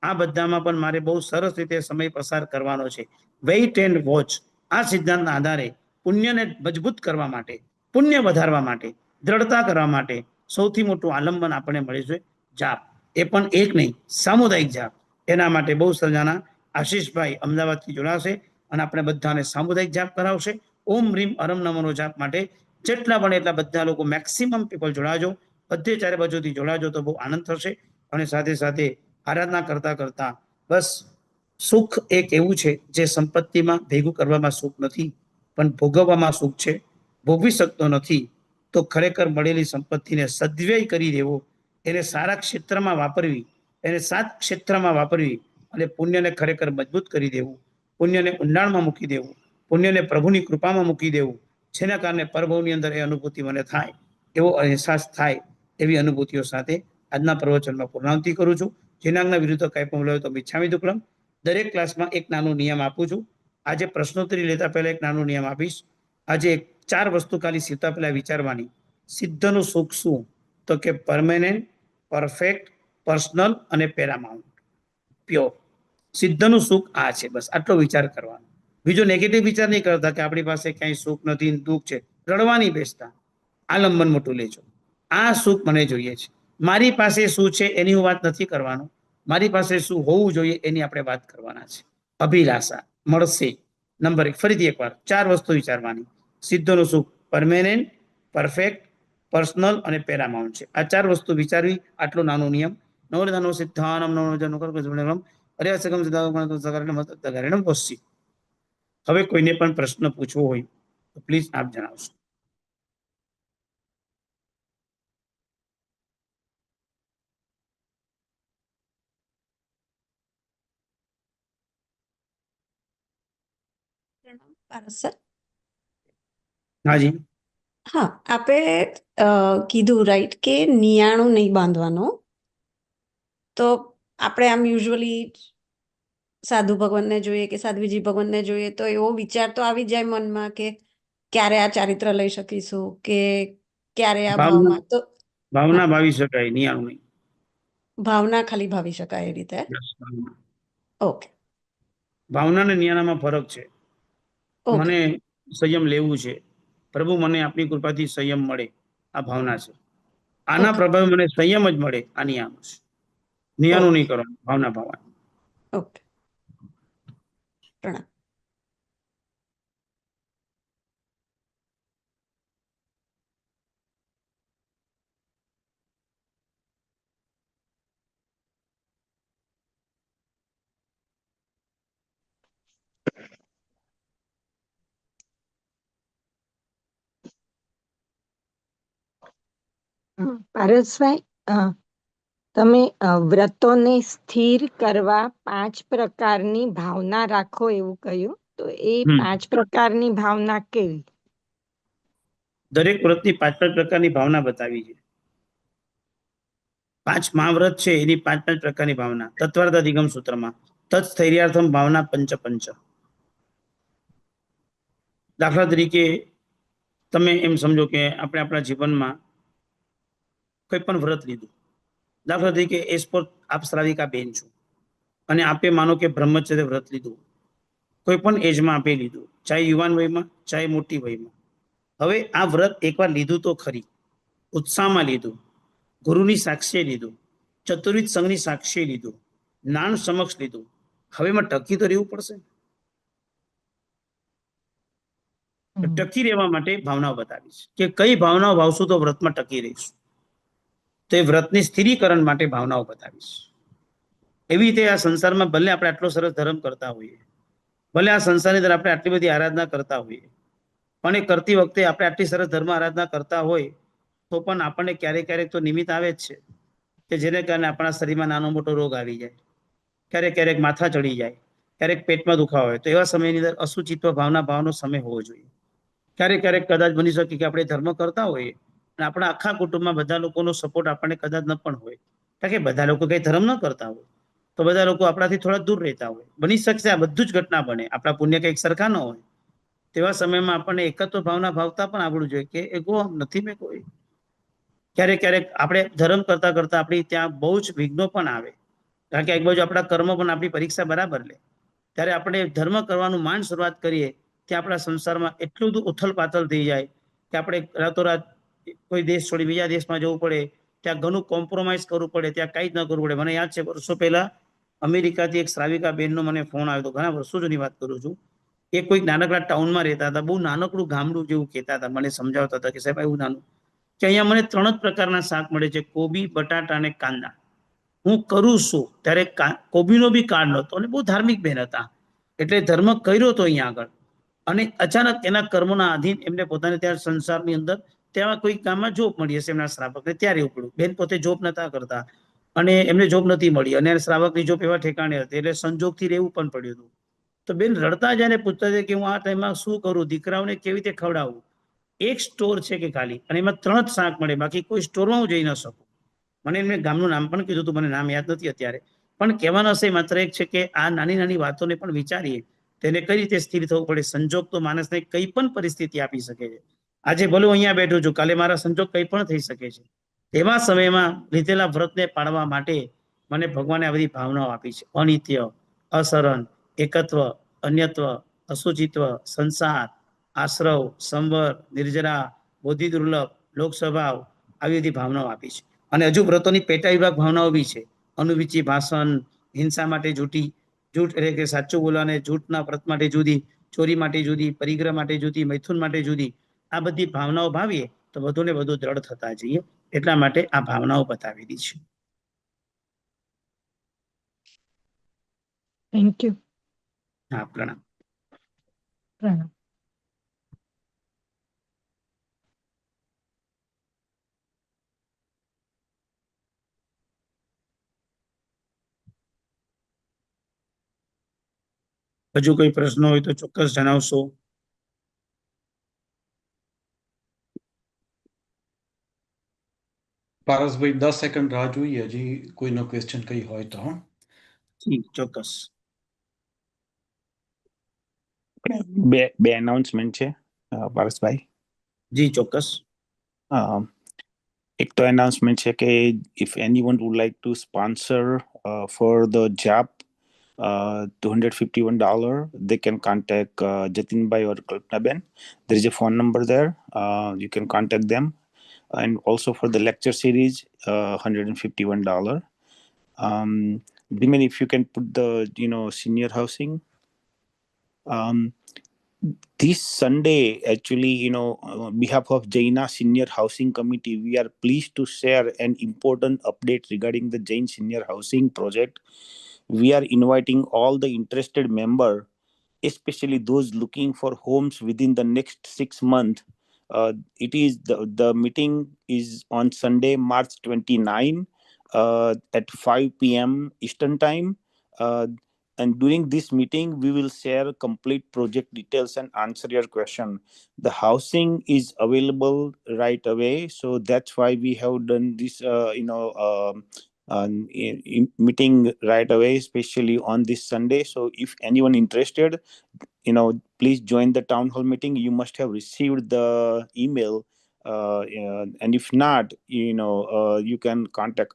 આ બધામાં પણ મારે બહુ સરસ રીતે સમય પસાર કરવાનો છે. Weight and watch. આ સિદ્ધાંતના આધારે પુણ્યને મજબૂત કરવા માટે, પુણ્ય વધારવા માટે, દ્રઢતા કરવા માટે સૌથી મોટું આલંબન આપણને મળે છે જાપ. એ પણ એક નહીં, સામુદાયિક જાપ. એના માટે બહુ સજાના આશીષભાઈ અમદાવાદથી જોડાશે અને આપણે બધાને સામુદાયિક જાપ કરાવશે. ઓમ રીમ અરમ નમોનો જાપ માટે જેટલા બને એટલા બધા લોકો મેક્સિમમ પીપલ જોડાજો. બધે ચારે બાજુથી જોડાજો તો બહુ આનંદ થશે. અને સાથે સાથે આરાધના કરતા કરતા બસ સુખ એક એવું છે જે સંપત્તિમાં ભેગું કરવામાં સુખ નથી, પણ ભોગવવામાં સુખ છે. ભોગવી શકતો નથી તો ખરેખર મળેલી સંપત્તિને સદવ્યય કરી દેવો, એને સારા ક્ષેત્રમાં વાપરવી, એને સાત ક્ષેત્રમાં વાપરવી અને પુણ્યને ખરેખર મજબૂત કરી દેવું, પુણ્યને ઊંડાણમાં મૂકી દેવું, પુણ્યને પ્રભુની કૃપામાં મૂકી દેવું, જેના કારણે પરભવની અંદર એ અનુભૂતિ મને થાય, એવો અહેસાસ થાય. એવી અનુભૂતિઓ સાથે આજના પ્રવચનમાં પૂર્ણાંતિ કરું છું. જેનાના વિરુદ્ધ કંઈ પણ બોલાયો તો મિચ્છામિ દુક્કડમ. દરેક ક્લાસમાં એક નાનો નિયમ આપું છું. આજે પ્રશ્નોત્તરી લેતા પહેલા એક નાનો નિયમ આપીશ. આજે 4 વસ્તુ ખાલી સીધા પહેલા વિચારવાની. સિદ્ધનું સુખ શું? તો કે પરમેનન્ટ, પરફેક્ટ, પર્સનલ અને પેરામાઉન્ટ, પ્યોર. સિદ્ધનું સુખ આ છે. બસ આટલો વિચાર કરવાનો. બીજો નેગેટિવ વિચાર નહીં કરતા કે આપણી પાસે ક્યાંય સુખ નથી, દુઃખ છે. રડવાની બેસતા. આલંબન મોટું લેજો. આ સુખ મને જોઈએ છે. મારી પાસે શું છે એની હું વાત નથી કરવાનો. મારી પાસે શું હોવું જોઈએ એની આપણે વાત કરવાના છે. અભિલાષા મળશે. નંબર 1, ફરીથી એકવાર 4 વસ્તુ વિચારવાની. સિદ્ધનું સુખ પરમેનન્ટ, પરફેક્ટ, પર્સનલ અને પેરામાઉન્ટ છે. આ 4 વસ્તુ વિચારવી. આટલો નાનો નિયમ. નવોદાનો સિદ્ધાનમ નવોજનો અર્યાસકમ સદાવકારણમ પશ્ચિ. હવે કોઈને પણ પ્રશ્ન પૂછવો હોય તો પ્લીઝ આપ જણાવશો. પારસ સર, હાજી. હા, આપે કીધું રાઈટ કે નિયાણું નહીં બાંધવાનું. તો આપણે આમ યુઝ્યુઅલી સાધુ ભગવાનને જોઈએ કે સાધ્વીજી ભગવાનને જોઈએ તો એવો વિચાર તો આવી જાય મનમાં કે ક્યારે આ ચારિત્ર લઈ શકીશું કે ક્યારે આ ભાવમાં. તો ભાવના ભાવી શકાય, નિયાણું નહીં. ભાવના ખાલી ભાવી શકાય એ રીતે. ઓકે. ભાવના ને નિયાણામાં ફરક છે. ઓકે. મને સંયમ લેવું છે, પ્રભુ મને આપની કૃપાથી સંયમ મળે, આ ભાવના છે. આના ઓકે. પ્રભાવે મને સંયમ જ મળે, આ નિયાણું છે. નિયાણું નહીં કરવાનું, ભાવના ભાવવાનું. ઓકે, પ્રણામ. પારસભાઈ, તમે વ્રતોને સ્થિર કરવા 5 પ્રકારની ભાવના રાખો એવું કહ્યું, તો એ 5 પ્રકારની ભાવના કેવી? દરેક વ્રતની 5 પ્રકારની ભાવના બતાવી છે. 5 મહાવ્રત છે, એની 5 પ્રકારની ભાવના તત્વાર્થાધિગમ સૂત્રમાં તત્સ્થૈર્યાર્થમ ભાવના પંચ પંચ. દાખલા તરીકે તમે એમ સમજો કે આપણે આપણા જીવનમાં કોઈ પણ વ્રત લીધું. દાખલા તરીકે એસ્પોર આપ શ્રાવિકા બેન છો અને આપે માનો કે બ્રહ્મચર્ય વ્રત લીધું, કોઈ પણ એજમાં આપે લીધું, ચાહે યુવાન વયમાં ચાહે મોટી વયમાં. હવે આ વ્રત એકવાર લીધું તો ખરી, ઉત્સાહમાં લીધું, ગુરુની સાક્ષીએ લીધું, ચતુર્વિધ સંઘની સાક્ષીએ લીધું, જ્ઞાન સમક્ષ લીધું. હવે એમાં ટકી તો રહેવું પડશે. ટકી રહેવા માટે ભાવનાઓ બતાવી છે કે કઈ ભાવનાઓ ભાવશું તો વ્રતમાં ટકી રહીશું. તો એ વ્રતની સ્થિરીકરણ માટે ભાવનાઓ બતાવી છે. એવી રીતે આ સંસારમાં ભલે આપણે આટલો સરસ ધર્મ કરતા હોઈએ, ભલે આ સંસારની અંદર આપણે આટલી બધી આરાધના કરતા હોઈએ, પણ એ કરતી વખતે આપણે આટલી સરસ ધર્મ આરાધના કરતા હોય તો પણ આપણને ક્યારેક ક્યારેક તો નિમિત્ત આવે જ છે કે જેને કારણે આપણા શરીરમાં નાનો મોટો રોગ આવી જાય, ક્યારેક ક્યારેક માથા ચડી જાય, ક્યારેક પેટમાં દુખાવો હોય. તો એવા સમયની અંદર અસુચિત્વ ભાવનો સમય હોવો જોઈએ. ક્યારેક ક્યારેક કદાચ બની શકે કે આપણે ધર્મ કરતા હોઈએ અને આપણા આખા કુટુંબમાં બધા લોકોનો સપોર્ટ આપણને કદાચ ન પણ હોય, કારણ કે બધા લોકો કઈ ધર્મ ન કરતા હોય, તો બધા લોકો આપણાથી થોડા દૂર રહેતા હોય. બની શકશે આ બધું જ ઘટના બને, આપણા પુણ્ય કંઈક સરખા ન હોય. તેવા સમયમાં આપણને એકત્વ ભાવના ભાવતા પણ આવડવું જોઈએ કે એગો નથી મેં કોઈ. ક્યારેક ક્યારેક આપણે ધર્મ કરતા કરતા આપણી ત્યાં બહુ જ વિઘ્નો પણ આવે, કારણ કે એક બાજુ આપણા કર્મ પણ આપણી પરીક્ષા બરાબર લે. ત્યારે આપણે ધર્મ કરવાનું માંડ શરૂઆત કરીએ ત્યાં આપણા સંસારમાં એટલું બધું ઉથલ પાથલ થઈ જાય કે આપણે રાતોરાત કોઈ દેશ છોડી બીજા દેશમાં જવું પડે, ત્યાં ઘણું કોમ્પ્રોમાઇઝ કરવું પડે, ત્યાં કંઈ જ ન કરવું પડે. મને યાદ છે વર્ષો પહેલા અમેરિકાથી એક શ્રાવિકા બેનનો મને ફોન આવ્યો હતો, ઘણા વર્ષો જૂની વાત કરું છું. એ કોઈક નાનકડા ટાઉનમાં રહેતા હતા, બહુ નાનકડું ગામડું જેવું કહેતા હતા, મને સમજાવતા હતા કે સાહેબ એવું નાનું કે અહીંયા મને 3 જ પ્રકારના શાક મળે છે, કોબી, બટાટા અને કાંદા. હું કરું છું ત્યારે કોબીનો બી કાર્ડ નહોતો અને બહુ ધાર્મિક બેન હતા, એટલે ધર્મ કર્યો હતો અહીંયા આગળ. અને અચાનક એના કર્મોના આધીન એમને પોતાને ત્યાં સંસારની અંદર ત્યાં કોઈ ગામમાં જોબ મળી હશે એમના શ્રાવકને, ત્યાં રહેવું પડ્યું. બેન પોતે જોબ નતા કરતા અને એમને જોબ નથી મળી અને શ્રાવકની જોબ એવા ઠેકાણે હતી એટલે સંજોગથી રહેવું પણ પડ્યું હતું. તો બેન રડતા જાય ને પૂછતા જાય કે હું આ ટાઈમમાં શું કરું, દીકરાઓને કેવી રીતે ખવડાવું. એક સ્ટોર છે કે ખાલી, અને એમાં 3 જ શાક મળે, બાકી કોઈ સ્ટોરમાં હું જઈ ન શકું. મને એમને ગામનું નામ પણ કીધું હતું, મને નામ યાદ નથી અત્યારે, પણ કહેવાનો હશે માત્ર એક છે કે આ નાની નાની વાતોને પણ વિચારીએ તેને કઈ રીતે સ્થિર થવું પડે. સંજોગ તો માણસને કઈ પણ પરિસ્થિતિ આપી શકે છે. આજે ભલે અહીંયા બેઠું છું, કાલે મારા સંજોગ કઈ પણ થઈ શકે છે. એવા સમયમાં લીધેલા વ્રતને પાળવા માટે મને ભગવાને આ બધી ભાવનાઓ આપી છે: અનિત્ય, અસરણ, એકત્વ, અન્યત્વ, અસુચિત્વ, સંસાર, આશ્રવ, સંવર, નિર્જરા, બોધિ દુર્લભ, લોક સ્વભાવ, આવી બધી ભાવનાઓ આપી છે. અને હજુ વ્રતોની પેટા વિભાગ ભાવનાઓ બી છે: અનુવિચી ભાષણ, હિંસા માટે જૂઠ એટલે કે સાચું બોલવાને જૂઠના વ્રત માટે જુદી, ચોરી માટે જુદી, પરિગ્રહ માટે જુદી, મૈથુન માટે જુદી. આ બધી ભાવનાઓ ભાવીએ તો વધુ ને વધુ દ્રઢ થતા જઈએ. એટલા માટે આ ભાવનાઓ બતાવેલી છે. Thank you. હા, પ્રણામ. પ્રણામ. હજુ કોઈ પ્રશ્ન હોય તો ચોક્કસ જણાવશો. પારસભાઈ 10 સેકન્ડ રાહ જોઈએ, હજી કોઈનો ક્વેશ્ચન કઈ હોય તો. જી, ચોક્કસ. બે અનાઉન્સમેન્ટ છે પારસભાઈ. જી, ચોક્કસ. એક તો અનાઉન્સમેન્ટ છે કે if anyone would like to sponsor for the job $251, they can contact Jatinbhai or Kalpanaben. There is a phone number there. You can contact them. And also for the lecture series, $151. Dhiman, if you can put the senior housing. This Sunday, actually, on behalf of Jaina Senior Housing Committee, we are pleased to share an important update regarding the Jain Senior Housing project. We are inviting all the interested members, especially those looking for homes within the next 6 months. It is the meeting is on Sunday, March 29, at 5 p.m. Eastern Time. And during this meeting, we will share complete project details and answer your question. The housing is available right away, so that's why we have done this, meeting right away, especially on this Sunday. So if anyone interested, please join the town hall meeting. You must have received the email, and if not, you can contact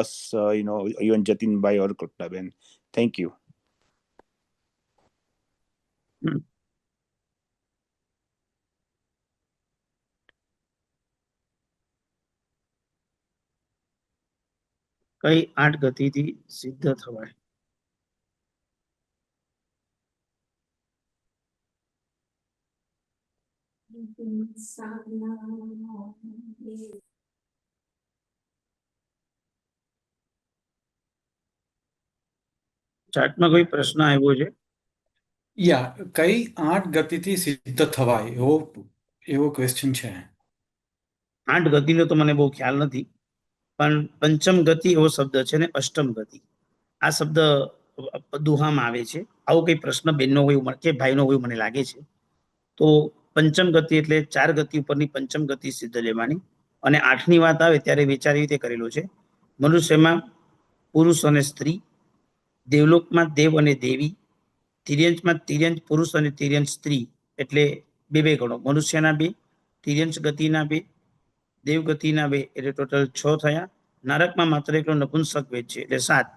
us, you and Jatin Bhai or Kultaben. Thank you. કઈ 8 ગતિથી સિદ્ધ થવાય? ચાર્ટમાં કોઈ પ્રશ્ન આવ્યો છે? યા, કઈ 8 ગતિથી સિદ્ધ થવાય એવો ક્વેશ્ચન છે. 8 ગતિનો તો મને બહુ ખ્યાલ નથી, પણ પંચમ ગતિ એવો શબ્દ છે ને અષ્ટમ ગતિ આ શબ્દ દુહામાં આવે છે. આવો કઈ પ્રશ્ન બેનનો હોય કે ભાઈનો હોય મને લાગે છે. તો પંચમ ગતિ એટલે 4 ગતિ ઉપરની પંચમ ગતિ સિદ્ધ લેવાની. અને 8ની વાત આવે ત્યારે વિચાર એવી રીતે કરેલો છે, મનુષ્યમાં પુરુષ અને સ્ત્રી, દેવલોકમાં દેવ અને દેવી, તિર્યંશમાં તિર્યંશ પુરુષ અને તિર્યંશ સ્ત્રી, એટલે બે ગણો. મનુષ્યના 2, તિર્યંશ ગતિના 2, દેવ ગતિના 2, એટલે ટોટલ 6 થયા. નરકમાં માત્ર એકલો નપુંસક વેદ છે એટલે 7.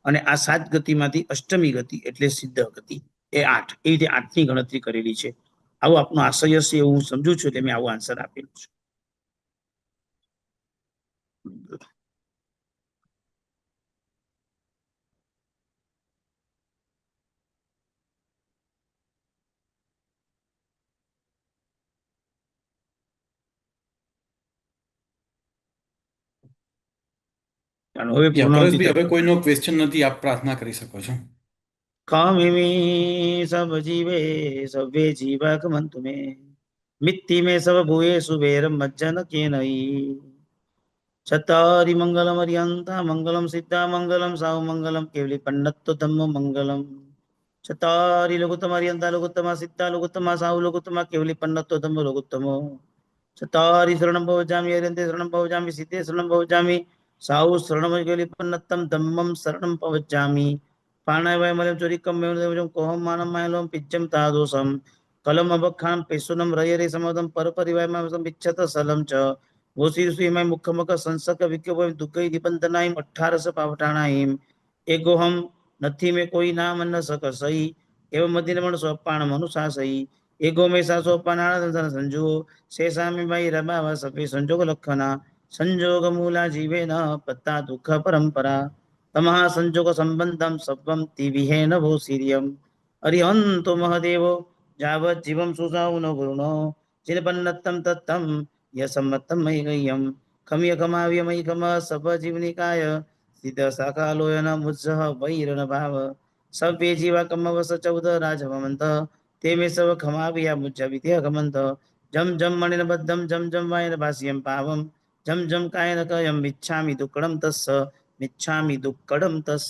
અને આ 7 ગતિમાંથી અષ્ટમી ગતિ એટલે સિદ્ધ ગતિ એ 8. એ રીતે 8ની ગણતરી કરેલી છે. આવું આપનો આશય હશે એવું હું સમજુ છું, એટલે મેં આવું આન્સર આપેલું છે. હવે પરેશભાઈ, હવે કોઈનો ક્વેશ્ચન નથી, આપ પ્રાર્થના કરી શકો છો. કામિમી સબ જીવે સભ્ય જીવા કમંતુ મે મિત્તિ મે સબ ભૂયે સુબેર મજ્જન કે નહી ચતારી મંગલમ અરિયંતા મંગલમ સિદ્ધા મંગલમ સાવ મંગલમ કેવલી પન્નત્તો ધમ્મ મંગલમ ચતારી લઘુત્તમ અરિયંતા લઘુત્તમ સિદ્ધા લઘુત્તમ સાવ લઘુત્તમ કેવલી પન્નત્તો ધમ્મ લઘુત્તમો ચતારી શરણમ ભવજામી અરિયંતે શરણમ ભવજામી સિદ્ધે શરણમ ભવજામી સાવ શરણમ કેવલી પન્નત્તમ ધમ્મમ શરણમ ભવજામી પાણાય મલમ ચોરિકમ મેવમ કોહમ માનમ માયલોમ પિચ્ચમ તાદોસમ કલમ અબખામ પેસુનમ રયરે સમદમ પરપરિવાયમાં વિચ્છત સલમ ચ વોસીસુયમય મુખમક સંસક વિક્યવમ દુઃખઈ નિબંધનાઈમ 18 પાવટાણાઈમ એગોહમ નથી મે કોઈ નામ ન સક સઈ એવ મદિન મણ સોપાણ મનુષા સઈ એગો મે સા સોપાણ સંજુ શેષામે ભાઈ રબાવા સપે સંજોગ લખના સંજોગ મૂલા જીવે ન પત્તા દુઃખ પરંપરા તમહા સંજોગ સંબંધમ સબ્બમ તિવિહેન ભૂસિર્યમ અરિહંતો મહદેવો જાવત જીવમ સુસાઉનો ગુરુનો ચિરપન્નત્તમ તત્તમ યસમત્તમ મૈગય્યમ ખમ્ય ખમાવ્ય મૈ ખમ સભ જીવનિકાય સિદ્ધ શાખાલોયન મુત્સહ વૈરન ભાવ સભ્ય જીવા કમવસ ચૌદ રાજભવંત તે મે સવ ખમાવ્યા મુજ્જ વિદ્ય ગમંત જમ જમ મણિન બદ્ધમ જમ જમ વાયન ભાષ્યમ પાવમ જમ જમ કાયન કયમ મિચ્છામિ દુક્કડમ તસ્સ મિચ્છામિ દુક્કડમ તસ્સ.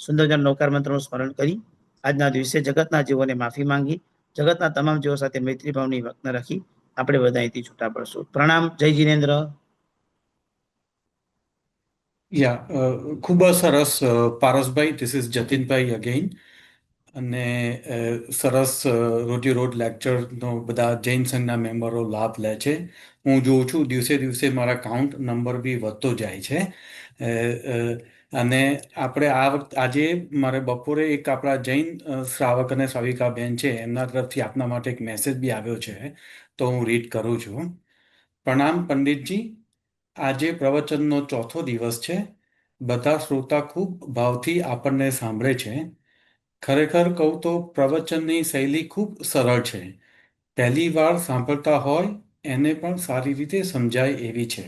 સુંદરજન નૌકાર મંત્રનું સ્મરણ કરી આજના દિવસે જગતના જીવોને માફી માંગી જગતના તમામ જીવો સાથે મૈત્રી ભાવની વ્યક્ત રાખી આપણે બધા અહીંથી છૂટા પડશું. પ્રણામ. જય જીનેન્દ્ર. ખૂબ જ સરસ પારસભાઈ. ધીસ ઇઝ જતીનભાઈ અગેઇન. અને સરસ રોજ લેક્ચરનો બધા જૈન સંઘના મેમ્બરો લાભ લે છે. હું જોઉં છું દિવસે દિવસે મારા કાઉન્ટ નંબર બી વધતો જાય છે. અને આપણે આજે મારે બપોરે એક આપણા જૈન શ્રાવક અને શ્રાવિકા બેન છે એમના તરફથી આપના માટે એક મેસેજ બી આવ્યો છે, તો હું રીડ કરું છું. પ્રણામ પંડિતજી. આજે પ્રવચનનો ચોથો દિવસ છે. બધા શ્રોતા ખૂબ ભાવથી આપણને સાંભળે છે. ખરેખર કહું તો પ્રવચનની શૈલી ખૂબ સરળ છે. પહેલી વાર સાંભળતા હોય એને પણ સારી રીતે સમજાય એવી છે.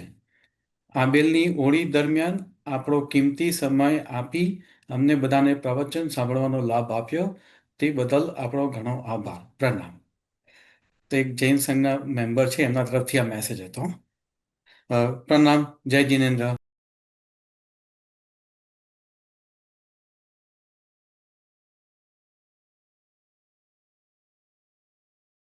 આંબેલની હોળી દરમિયાન આપણો કિંમતી સમય આપી અમને બધાને પ્રવચન સાંભળવાનો લાભ આપ્યો તે બદલ આપણો ઘણો આભાર. પ્રણામ. તો એક જૈન સંઘના મેમ્બર છે એમના તરફથી આ મેસેજ હતો. પ્રણામ. જય જીનેન્દ્ર.